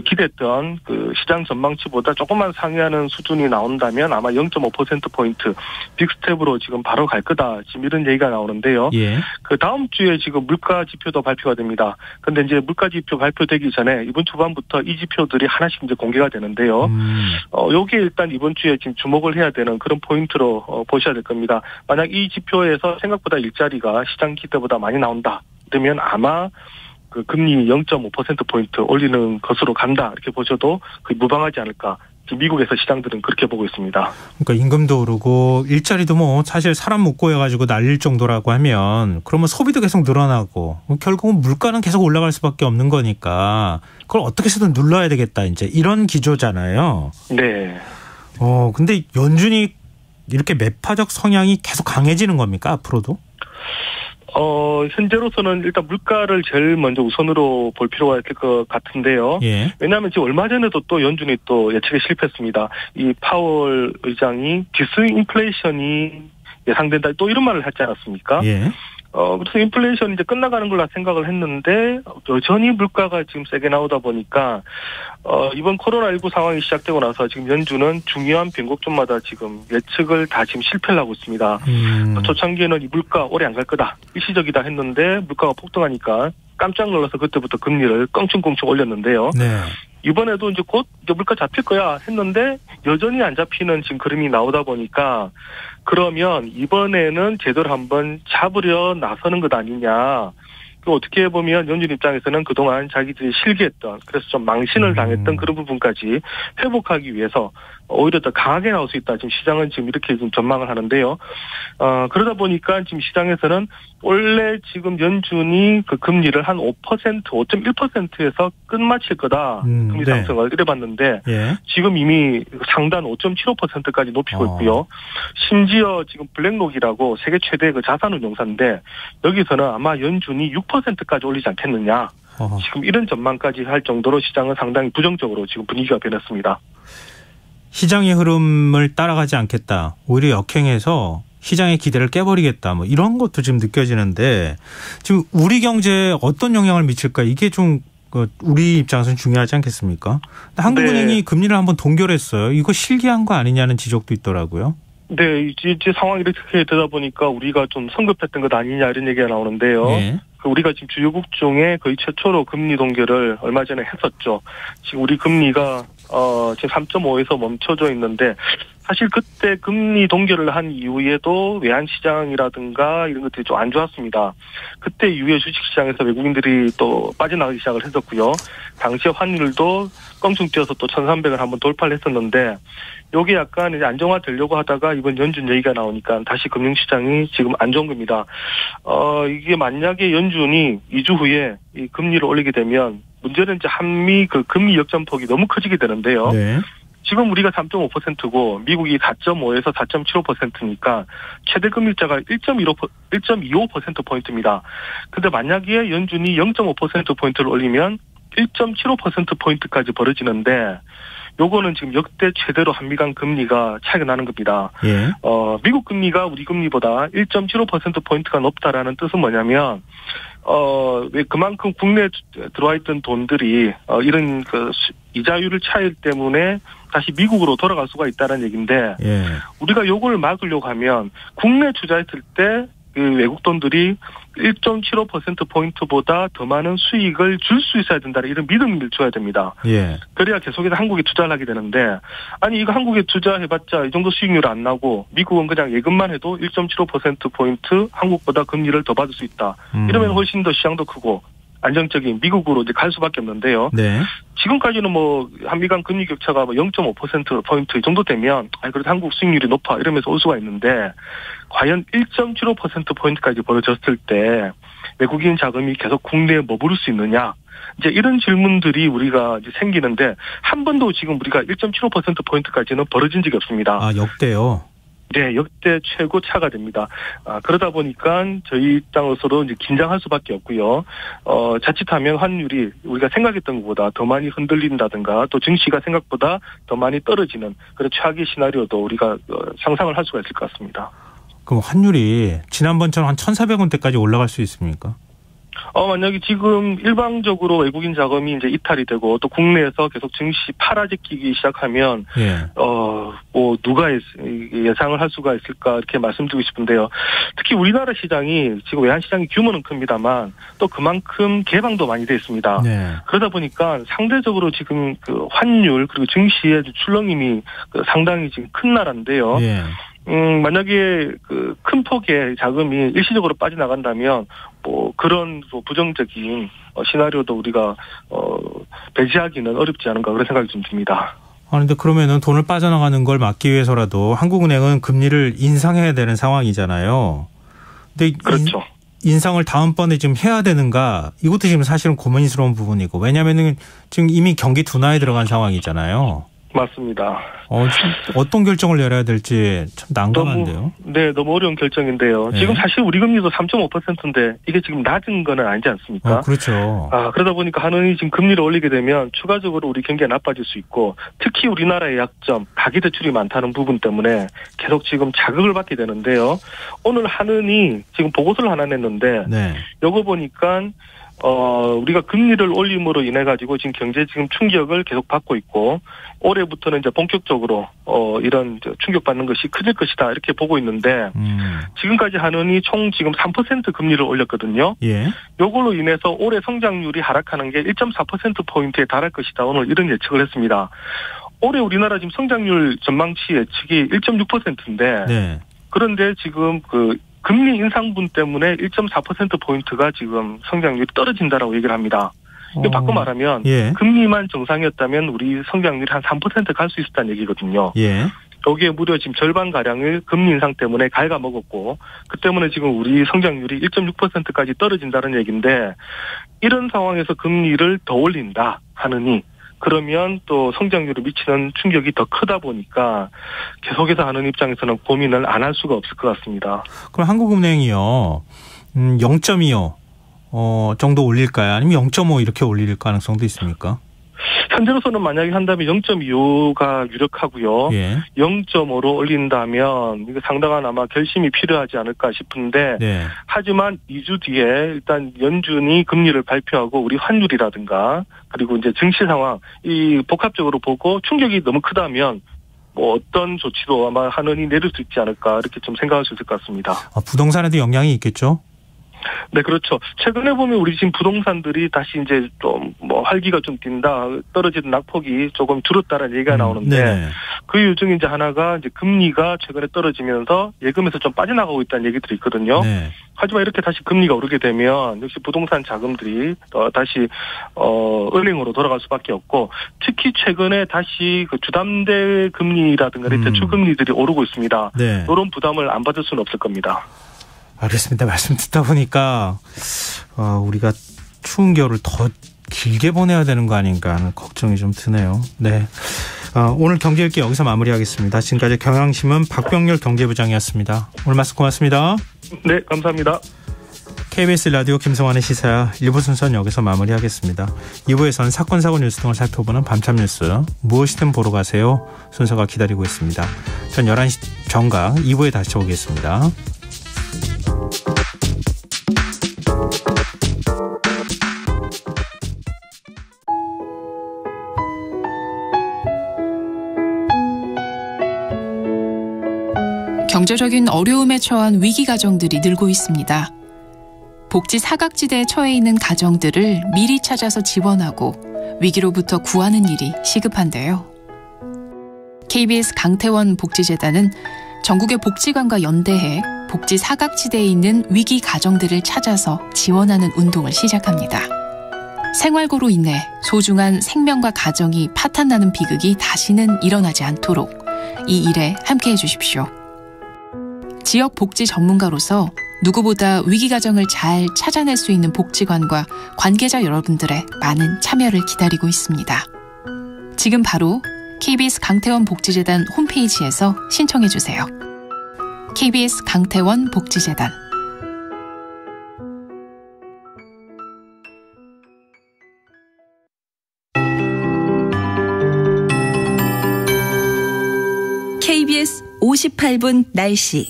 기대했던 시장 전망치보다 조금만 상회하는 수준이 나온다면 아마 0.5%포인트 빅스텝으로 지금 바로 갈 거다. 지금 이런 얘기가 나오는데요. 예. 그 다음 주에 지금 물가 지표도 발표가 됩니다. 근데 이제 물가 지표 발표되기 전에 이번 초반부터 이 지표들이 하나씩 이제 공개가 되는데요. 요게 일단 이번 주에 지금 주목을 해야 되는 그런 포인트로 보셔야 될 겁니다. 만약 이 지표에서 생각보다 일자리가 시장 기대보다 많이 나온다. 그러면 아마 그 금리 0.5%포인트 올리는 것으로 간다. 이렇게 보셔도 거의 무방하지 않을까. 지금 미국에서 시장들은 그렇게 보고 있습니다. 그러니까 임금도 오르고 일자리도 뭐 사실 사람 못 구해가지고 날릴 정도라고 하면 그러면 소비도 계속 늘어나고 결국은 물가는 계속 올라갈 수밖에 없는 거니까 그걸 어떻게 해서든 눌러야 되겠다. 이제 이런 기조잖아요. 네. 근데 연준이 이렇게 매파적 성향이 계속 강해지는 겁니까, 앞으로도? 현재로서는 일단 물가를 제일 먼저 우선으로 볼 필요가 있을 것 같은데요. 예. 왜냐하면 지금 얼마 전에도 또 연준이 또 예측에 실패했습니다. 이 파월 의장이 디스인플레이션이 예상된다 또 이런 말을 하지 않았습니까? 예. 그래서 인플레이션이 이제 끝나가는 걸로 생각을 했는데 여전히 물가가 지금 세게 나오다 보니까 이번 코로나19 상황이 시작되고 나서 지금 연준은 중요한 변곡점마다 지금 예측을 다 지금 실패를 하고 있습니다. 초창기에는 이 물가 오래 안 갈 거다, 일시적이다 했는데 물가가 폭등하니까 깜짝 놀라서 그때부터 금리를 껑충껑충 올렸는데요. 네. 이번에도 이제 곧 이제 물가 잡힐 거야 했는데 여전히 안 잡히는 지금 그림이 나오다 보니까 그러면 이번에는 제대로 한번 잡으려 나서는 것 아니냐. 어떻게 보면 연준 입장에서는 그동안 자기들이 실기했던, 그래서 좀 망신을 당했던 그런 부분까지 회복하기 위해서 오히려 더 강하게 나올 수 있다. 지금 시장은 지금 이렇게 좀 전망을 하는데요. 그러다 보니까 지금 시장에서는 원래 지금 연준이 그 금리를 한 5%, 5.1%에서 끝마칠 거다. 금리 상승을 이래봤는데 예. 지금 이미 상단 5.75%까지 높이고 있고요. 심지어 지금 블랙록이라고 세계 최대 그 자산운용사인데 여기서는 아마 연준이 6%까지 올리지 않겠느냐. 지금 이런 전망까지 할 정도로 시장은 상당히 부정적으로 지금 분위기가 변했습니다. 시장의 흐름을 따라가지 않겠다. 오히려 역행해서 시장의 기대를 깨버리겠다. 뭐 이런 것도 지금 느껴지는데 지금 우리 경제에 어떤 영향을 미칠까? 이게 좀 우리 입장에서는 중요하지 않겠습니까? 한국은행이 네. 금리를 한번 동결했어요. 이거 실기한 거 아니냐는 지적도 있더라고요. 네, 이제 상황이 이렇게 되다 보니까 우리가 좀 성급했던 것 아니냐 이런 얘기가 나오는데요. 네. 우리가 지금 주요국 중에 거의 최초로 금리 동결을 얼마 전에 했었죠. 지금 우리 금리가 지금 3.5에서 멈춰져 있는데 사실 그때 금리 동결을 한 이후에도 외환시장이라든가 이런 것들이 좀 안 좋았습니다. 그때 이후에 주식시장에서 외국인들이 또 빠져나가기 시작을 했었고요. 당시에 환율도 껑충 뛰어서 또 1,300을 한번 돌파를 했었는데 요게 약간 이제 안정화되려고 하다가 이번 연준 얘기가 나오니까 다시 금융시장이 지금 안 좋은 겁니다. 이게 만약에 연준이 2주 후에 이 금리를 올리게 되면 문제는 이제 한미 그 금리 역전폭이 너무 커지게 되는데요. 네. 지금 우리가 3.5%고 미국이 4.5에서 4.75%니까 최대 금리자가 1.25%포인트입니다. 근데 만약에 연준이 0.5%포인트를 올리면 1.75%포인트까지 벌어지는데 요거는 지금 역대 최대로 한미 간 금리가 차이가 나는 겁니다. 예. 미국 금리가 우리 금리보다 1.75%포인트가 높다라는 뜻은 뭐냐면 왜 그만큼 국내에 들어와 있던 돈들이 이런 그 이자율 차이 때문에 다시 미국으로 돌아갈 수가 있다는 얘기인데 예. 우리가 요걸 막으려고 하면 국내 투자했을 때 그 외국 돈들이 1.75%포인트보다 더 많은 수익을 줄 수 있어야 된다는 이런 믿음을 줘야 됩니다. 예. 그래야 계속해서 한국에 투자를 하게 되는데 아니 이거 한국에 투자해봤자 이 정도 수익률 안 나고 미국은 그냥 예금만 해도 1.75%포인트 한국보다 금리를 더 받을 수 있다. 이러면 훨씬 더 시장도 크고 안정적인 미국으로 이제 갈 수밖에 없는데요. 네. 지금까지는 뭐 한미 간 금리 격차가 뭐 0.5%포인트 이 정도 되면 그래도 한국 수익률이 높아 이러면서 올 수가 있는데 과연 1.75%포인트까지 벌어졌을 때 외국인 자금이 계속 국내에 머무를 수 있느냐. 이제 이런 질문들이 우리가 이제 생기는데 한 번도 지금 우리가 1.75%포인트까지는 벌어진 적이 없습니다. 아, 역대요? 네, 역대 최고 차가 됩니다. 그러다 보니까 저희 입장으로서도 이제 긴장할 수밖에 없고요. 자칫하면 환율이 우리가 생각했던 것보다 더 많이 흔들린다든가 또 증시가 생각보다 더 많이 떨어지는 그런 최악의 시나리오도 우리가 상상을 할 수가 있을 것 같습니다. 그럼 환율이 지난번처럼 한 1,400원대까지 올라갈 수 있습니까? 만약에 지금 일방적으로 외국인 자금이 이제 이탈이 되고 또 국내에서 계속 증시 팔아제끼기 시작하면 예. 뭐 누가 예상을 할 수가 있을까 이렇게 말씀드리고 싶은데요. 특히 우리나라 시장이 지금 외환 시장이 규모는 큽니다만 또 그만큼 개방도 많이 돼 있습니다. 네. 그러다 보니까 상대적으로 지금 그 환율 그리고 증시의 출렁임이 상당히 지금 큰 나라인데요. 예. 만약에 그 큰 폭의 자금이 일시적으로 빠져나간다면 뭐 그런 부정적인 시나리오도 우리가 배제하기는 어렵지 않은가 그런 생각이 좀 듭니다. 그런데 그러면은 돈을 빠져나가는 걸 막기 위해서라도 한국은행은 금리를 인상해야 되는 상황이잖아요. 근데 그렇죠. 인상을 다음번에 지금 해야 되는가 이것도 지금 사실은 고민스러운 부분이고 왜냐하면은 지금 이미 경기 둔화에 들어간 상황이잖아요. 맞습니다. 어떤 결정을 내려야 될지 참 난감한데요. 너무 어려운 결정인데요. 지금 사실 우리 금리도 3.5%인데 이게 지금 낮은 건 아니지 않습니까? 그렇죠. 그러다 보니까 한은이 지금 금리를 올리게 되면 추가적으로 우리 경기가 나빠질 수 있고, 특히 우리나라의 약점, 가계대출이 많다는 부분 때문에 계속 지금 자극을 받게 되는데요. 오늘 한은이 지금 보고서를 하나 냈는데, 요거 보니까 우리가 금리를 올림으로 인해 가지고 지금 경제 지금 충격을 계속 받고 있고, 올해부터는 이제 본격적으로 이런 충격받는 것이 커질 것이다, 이렇게 보고 있는데, 지금까지 한은이 총 지금 3% 금리를 올렸거든요. 요걸로 인해서 올해 성장률이 하락하는 게 1.4% 포인트에 달할 것이다, 오늘 이런 예측을 했습니다. 올해 우리나라 지금 성장률 전망치 예측이 1.6%인데 그런데 지금 금리 인상분 때문에 1.4%포인트가 지금 성장률이 떨어진다라고 얘기를 합니다. 이거 바꿔 말하면 금리만 정상이었다면 우리 성장률이 한 3% 갈 수 있었다는 얘기거든요. 여기에 무려 지금 절반가량을 금리 인상 때문에 갉아먹었고, 그 때문에 지금 우리 성장률이 1.6%까지 떨어진다는 얘기인데, 이런 상황에서 금리를 더 올린다 하느니 그러면 또 성장률에 미치는 충격이 더 크다 보니까 계속해서 하는 입장에서는 고민을 안 할 수가 없을 것 같습니다. 그럼 한국은행이요, 0.25 정도 올릴까요? 아니면 0.5 이렇게 올릴 가능성도 있습니까? 현재로서는 만약에 한다면 0.25가 유력하고요. 0.5로 올린다면 이거 상당한 아마 결심이 필요하지 않을까 싶은데, 하지만 2주 뒤에 일단 연준이 금리를 발표하고 우리 환율이라든가 그리고 이제 증시 상황 이 복합적으로 보고 충격이 너무 크다면 어떤 조치도 아마 한은이 내릴 수 있지 않을까, 이렇게 좀 생각할 수 있을 것 같습니다. 부동산에도 영향이 있겠죠? 네, 그렇죠. 최근에 보면 우리 지금 부동산들이 다시 이제 좀 활기가 좀 뛴다, 떨어지는 낙폭이 조금 줄었다는 얘기가 나오는데, 그 이유 중에 이제 하나가 이제 금리가 최근에 떨어지면서 예금에서 좀 빠져나가고 있다는 얘기들이 있거든요. 하지만 이렇게 다시 금리가 오르게 되면 역시 부동산 자금들이 다시 은행으로 돌아갈 수밖에 없고, 특히 최근에 다시 주담대 금리라든가 대출 금리들이 오르고 있습니다. 이런 부담을 안 받을 수는 없을 겁니다. 알겠습니다. 말씀 듣다 보니까 우리가 추운 겨울을 더 길게 보내야 되는 거 아닌가 하는 걱정이 좀 드네요. 오늘 경제읽기 여기서 마무리하겠습니다. 지금까지 경향신문 박병렬 경제부장이었습니다. 오늘 말씀 고맙습니다. 네, 감사합니다. KBS 라디오 김성환의 시사야 1부 순서는 여기서 마무리하겠습니다. 2부에서는 사건, 사고 뉴스 등을 살펴보는 밤참 뉴스 무엇이든 보러 가세요 순서가 기다리고 있습니다. 전 11시 정각 2부에 다시 오겠습니다. 경제적인 어려움에 처한 위기 가정들이 늘고 있습니다. 복지 사각지대에 처해 있는 가정들을 미리 찾아서 지원하고 위기로부터 구하는 일이 시급한데요. KBS 강태원 복지재단은 전국의 복지관과 연대해 복지 사각지대에 있는 위기 가정들을 찾아서 지원하는 운동을 시작합니다. 생활고로 인해 소중한 생명과 가정이 파탄나는 비극이 다시는 일어나지 않도록 이 일에 함께해 주십시오. 지역 복지 전문가로서 누구보다 위기 가정을 잘 찾아낼 수 있는 복지관과 관계자 여러분들의 많은 참여를 기다리고 있습니다. 지금 바로 KBS 강태원 복지재단 홈페이지에서 신청해 주세요. KBS 강태원 복지재단. KBS 58분 날씨.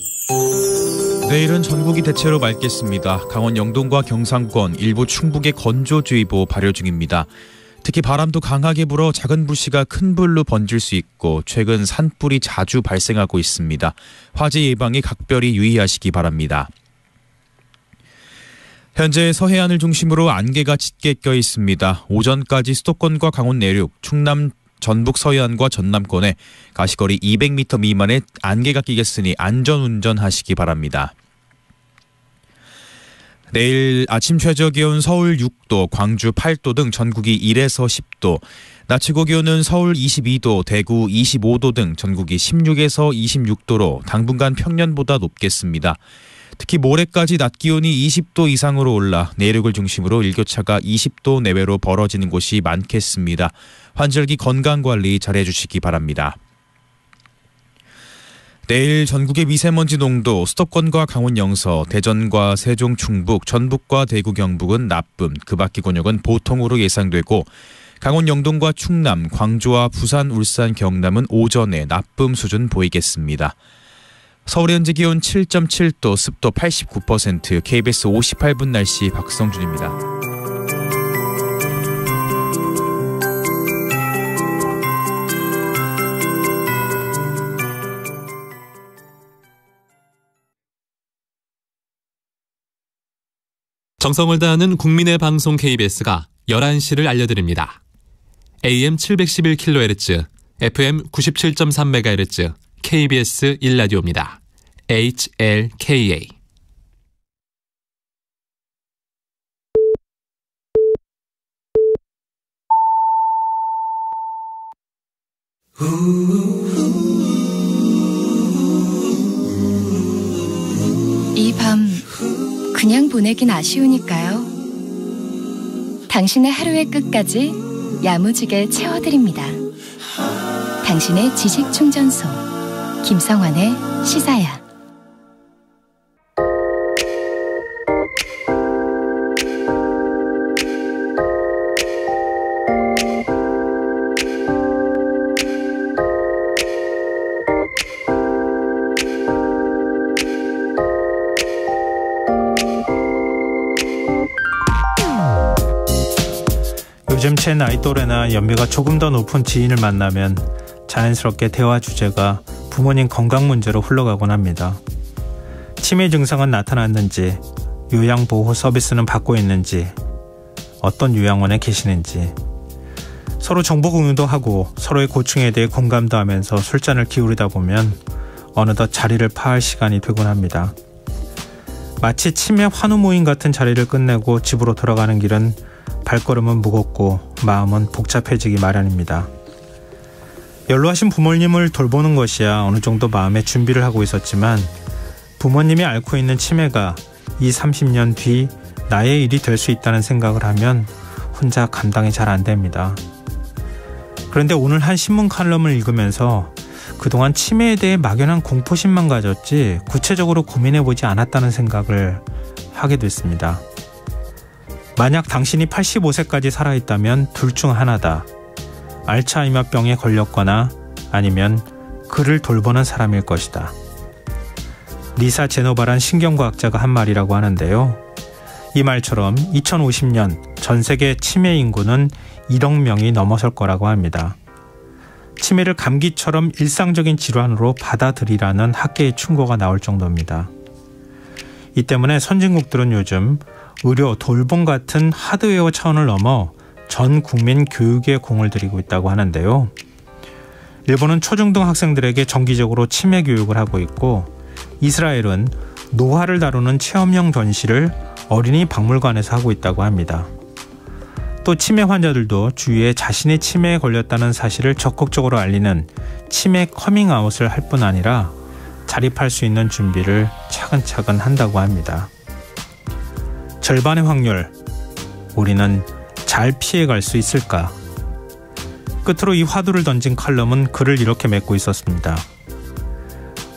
내일은 전국이 대체로 맑겠습니다. 강원 영동과 경상권, 일부 충북에 건조주의보 발효 중입니다. 특히 바람도 강하게 불어 작은 불씨가 큰 불로 번질 수 있고 최근 산불이 자주 발생하고 있습니다. 화재 예방에 각별히 유의하시기 바랍니다. 현재 서해안을 중심으로 안개가 짙게 껴 있습니다. 오전까지 수도권과 강원 내륙, 충남 전북 서해안과 전남권에 가시거리 200m 미만의 안개가 끼겠으니 안전운전하시기 바랍니다. 내일 아침 최저기온 서울 6도, 광주 8도 등 전국이 1에서 10도, 낮 최고기온은 서울 22도, 대구 25도 등 전국이 16에서 26도로 당분간 평년보다 높겠습니다. 특히 모레까지 낮 기온이 20도 이상으로 올라 내륙을 중심으로 일교차가 20도 내외로 벌어지는 곳이 많겠습니다. 환절기 건강관리 잘해주시기 바랍니다. 내일 전국의 미세먼지 농도 수도권과 강원 영서, 대전과 세종 충북, 전북과 대구 경북은 나쁨, 그 밖의 권역은 보통으로 예상되고 강원 영동과 충남, 광주와 부산, 울산, 경남은 오전에 나쁨 수준 보이겠습니다. 서울의 현재 기온 7.7도, 습도 89%, KBS 58분 날씨 박성준입니다. 정성을 다하는 국민의 방송 KBS가 11시를 알려드립니다. AM 711kHz, FM 97.3MHz, KBS 1라디오입니다. HLKA. 이 밤 그냥 보내긴 아쉬우니까요. 당신의 하루의 끝까지 야무지게 채워드립니다. 당신의 지식충전소 김성환의 시사야. 요즘 제 나이 또래나 연배가 조금 더 높은 지인을 만나면 자연스럽게 대화 주제가 부모님 건강 문제로 흘러가곤 합니다. 치매 증상은 나타났는지, 요양보호 서비스는 받고 있는지, 어떤 요양원에 계시는지, 서로 정보 공유도 하고 서로의 고충에 대해 공감도 하면서 술잔을 기울이다 보면 어느덧 자리를 파할 시간이 되곤 합니다. 마치 치매 환우 모임 같은 자리를 끝내고 집으로 돌아가는 길은 발걸음은 무겁고 마음은 복잡해지기 마련입니다. 연로하신 부모님을 돌보는 것이야 어느 정도 마음의 준비를 하고 있었지만 부모님이 앓고 있는 치매가 20-30년 뒤 나의 일이 될 수 있다는 생각을 하면 혼자 감당이 잘 안 됩니다. 그런데 오늘 한 신문 칼럼을 읽으면서 그동안 치매에 대해 막연한 공포심만 가졌지 구체적으로 고민해보지 않았다는 생각을 하게 됐습니다. 만약 당신이 85세까지 살아있다면 둘 중 하나다. 알츠하이머병에 걸렸거나 아니면 그를 돌보는 사람일 것이다. 리사 제노바란 신경과학자가 한 말이라고 하는데요. 이 말처럼 2050년 전 세계 치매 인구는 1억 명이 넘어설 거라고 합니다. 치매를 감기처럼 일상적인 질환으로 받아들이라는 학계의 충고가 나올 정도입니다. 이 때문에 선진국들은 요즘 의료, 돌봄 같은 하드웨어 차원을 넘어 전 국민 교육에 공을 들이고 있다고 하는데요. 일본은 초중등 학생들에게 정기적으로 치매 교육을 하고 있고 이스라엘은 노화를 다루는 체험형 전시를 어린이 박물관에서 하고 있다고 합니다. 또 치매 환자들도 주위에 자신의 치매에 걸렸다는 사실을 적극적으로 알리는 치매 커밍아웃을 할 뿐 아니라 자립할 수 있는 준비를 차근차근 한다고 합니다. 절반의 확률, 우리는 잘 피해갈 수 있을까? 끝으로 이 화두를 던진 칼럼은 글을 이렇게 맺고 있었습니다.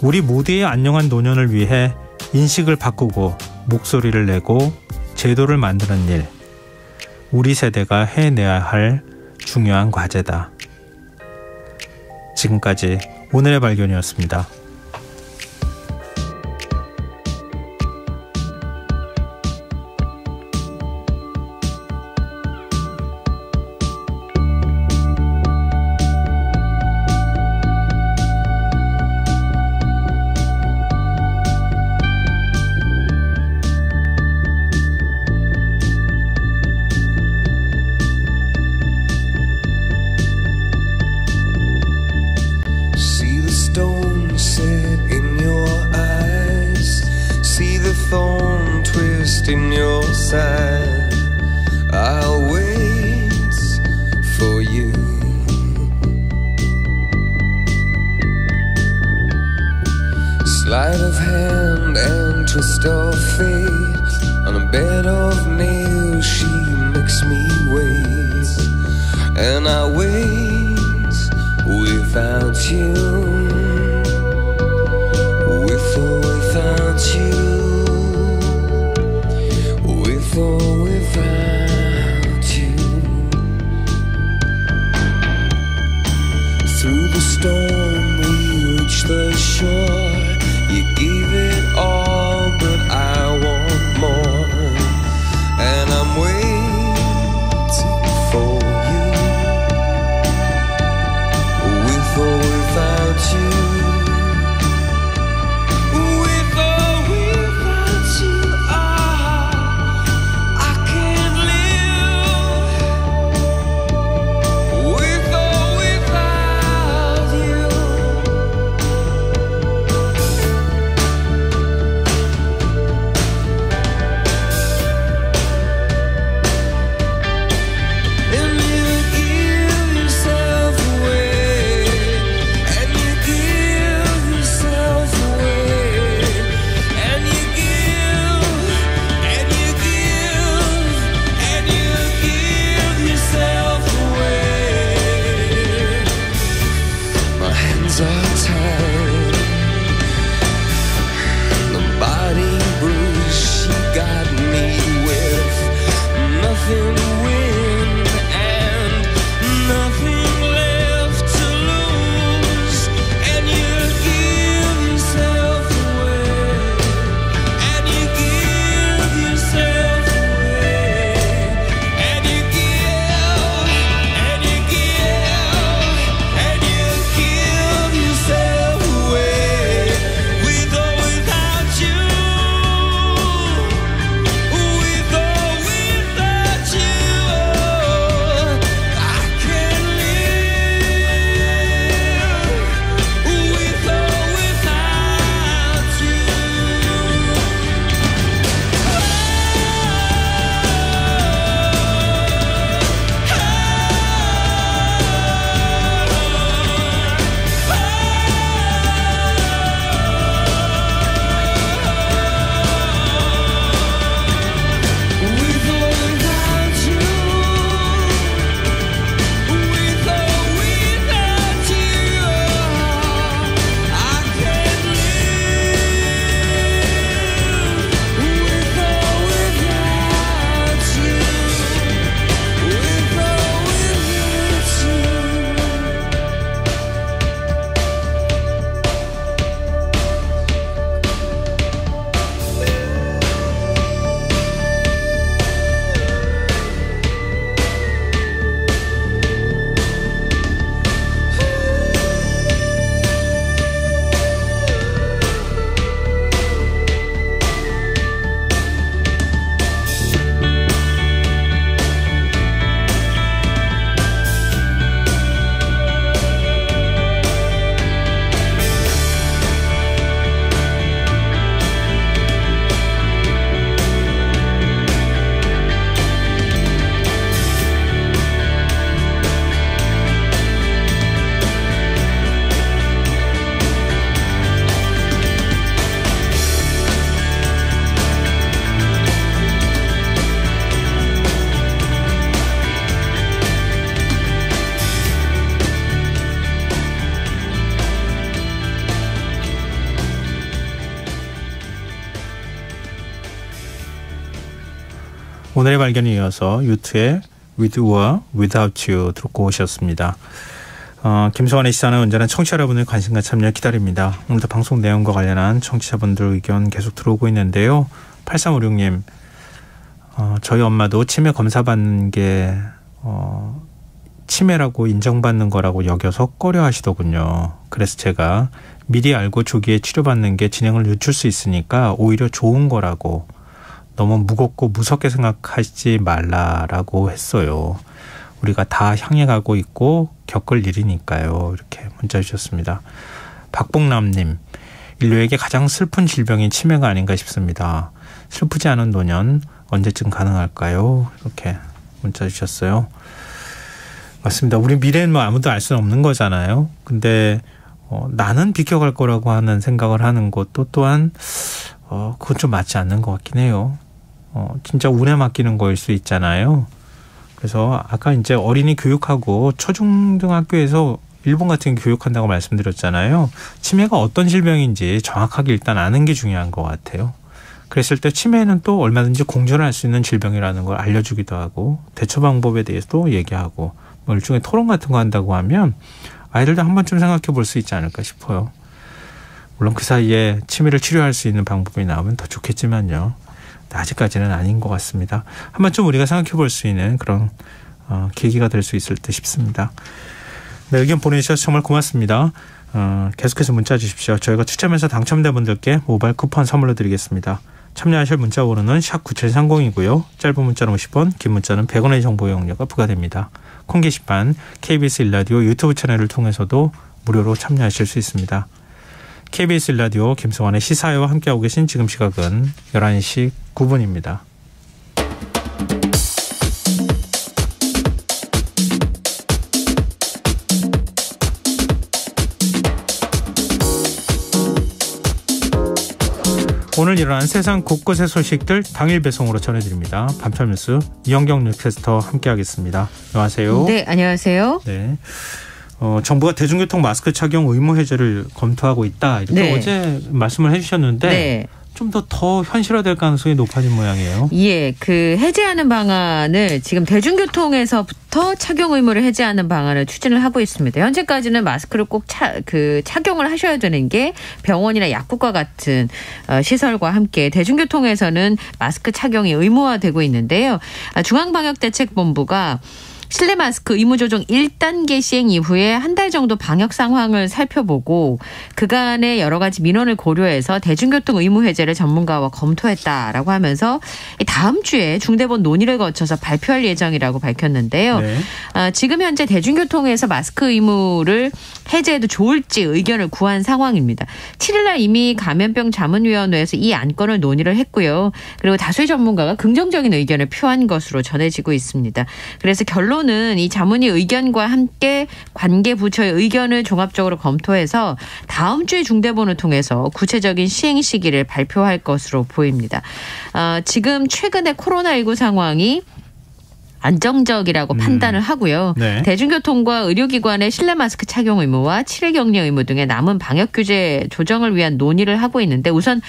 우리 모두의 안녕한 노년을 위해 인식을 바꾸고 목소리를 내고 제도를 만드는 일, 우리 세대가 해내야 할 중요한 과제다. 지금까지 오늘의 발견이었습니다. In your side, I'll wait for you. Sleight of hand and twist of fate. On a bed of nails, she makes me wait, and I wait without you. without you, with or without you. Through the storm we reached the shore. You gave it all, but I want more. And I'm waiting for you, with or without you. With or without you, I can't live. With or without you. And you give yourself away, and you give yourself away, and you give, and you give, and you give yourself away. My hands are tied, the body bruised. She got me with nothing to win and nothing left to lose. And you give yourself away, and you give yourself away, and you give, and you give, and you give yourself away, with or without you, with or without you. I can't live, with or without you. With or without you, with or without you, I can't live. With or without you, with or 오늘의 발견에 이어서 유투의 With or Without You 듣고 오셨습니다. 김성환의 시사는 언제나 청취자 여러분의 관심과 참여 기다립니다. 오늘도 방송 내용과 관련한 청취자분들 의견 계속 들어오고 있는데요. 8356님, 저희 엄마도 치매 검사 받는 게 치매라고 인정받는 거라고 여겨서 꺼려 하시더군요. 그래서 제가 미리 알고 조기에 치료받는 게 진행을 늦출 수 있으니까 오히려 좋은 거라고, 너무 무겁고 무섭게 생각하지 말라라고 했어요. 우리가 다 향해 가고 있고 겪을 일이니까요. 이렇게 문자 주셨습니다. 박봉남님, 인류에게 가장 슬픈 질병이 치매가 아닌가 싶습니다. 슬프지 않은 노년 언제쯤 가능할까요? 이렇게 문자 주셨어요. 맞습니다. 우리 미래는 뭐 아무도 알 수는 없는 거잖아요. 근데 나는 비켜갈 거라고 하는 생각을 하는 것도 또한 그건 좀 맞지 않는 것 같긴 해요. 진짜 운에 맡기는 거일 수 있잖아요. 그래서 아까 이제 어린이 교육하고 초중등학교에서 일본 같은 게 교육한다고 말씀드렸잖아요. 치매가 어떤 질병인지 정확하게 일단 아는 게 중요한 것 같아요. 그랬을 때 치매는 또 얼마든지 공존할 수 있는 질병이라는 걸 알려주기도 하고 대처 방법에 대해서도 얘기하고 뭐 일종의 토론 같은 거 한다고 하면 아이들도 한 번쯤 생각해 볼 수 있지 않을까 싶어요. 물론 그 사이에 치매를 치료할 수 있는 방법이 나오면 더 좋겠지만요. 아직까지는 아닌 것 같습니다. 한 번쯤 우리가 생각해 볼 수 있는 그런 계기가 될 수 있을 듯 싶습니다. 네, 의견 보내주셔서 정말 고맙습니다. 계속해서 문자 주십시오. 저희가 추첨해서 당첨된 분들께 모바일 쿠폰 선물로 드리겠습니다. 참여하실 문자 번호는 샵 9730이고요. 짧은 문자는 50원, 긴 문자는 100원의 정보 이용료가 부과됩니다. 콩 게시판 KBS 1라디오 유튜브 채널을 통해서도 무료로 참여하실 수 있습니다. KBS 1라디오 김성환의 시사회와 함께하고 계신 지금 시각은 11시 9분입니다. 오늘 일어난 세상 곳곳의 소식들 당일 배송으로 전해드립니다. 밤철뉴스 이영경 뉴스캐스터 함께하겠습니다. 안녕하세요. 네, 안녕하세요. 네, 정부가 대중교통 마스크 착용 의무 해제를 검토하고 있다 이렇게 네. 어제 말씀을 해주셨는데 네. 좀 더 현실화될 가능성이 높아진 모양이에요. 예, 그 해제하는 방안을 지금 대중교통에서부터 착용 의무를 해제하는 방안을 추진을 하고 있습니다. 현재까지는 마스크를 꼭 착용을 하셔야 되는 게 병원이나 약국과 같은 시설과 함께 대중교통에서는 마스크 착용이 의무화되고 있는데요. 중앙방역대책본부가 실내 마스크 의무 조정 1단계 시행 이후에 한 달 정도 방역 상황을 살펴보고 그간의 여러 가지 민원을 고려해서 대중교통 의무 해제를 전문가와 검토했다라고 하면서 다음 주에 중대본 논의를 거쳐서 발표할 예정이라고 밝혔는데요. 네. 지금 현재 대중교통에서 마스크 의무를 해제해도 좋을지 의견을 구한 상황입니다. 7일 날 이미 감염병 자문위원회에서 이 안건을 논의를 했고요. 그리고 다수의 전문가가 긍정적인 의견을 표한 것으로 전해지고 있습니다. 그래서 결론은 이 자문위 의견과 함께 관계 부처의 의견을 종합적으로 검토해서 다음 주에 중대본을 통해서 구체적인 시행 시기를 발표할 것으로 보입니다. 지금 최근에 코로나19 상황이 안정적이라고 판단을 하고요. 네. 대중교통과 의료기관의 실내 마스크 착용 의무와 7일 격리 의무 등의 남은 방역 규제 조정을 위한 논의를 하고 있는데 우선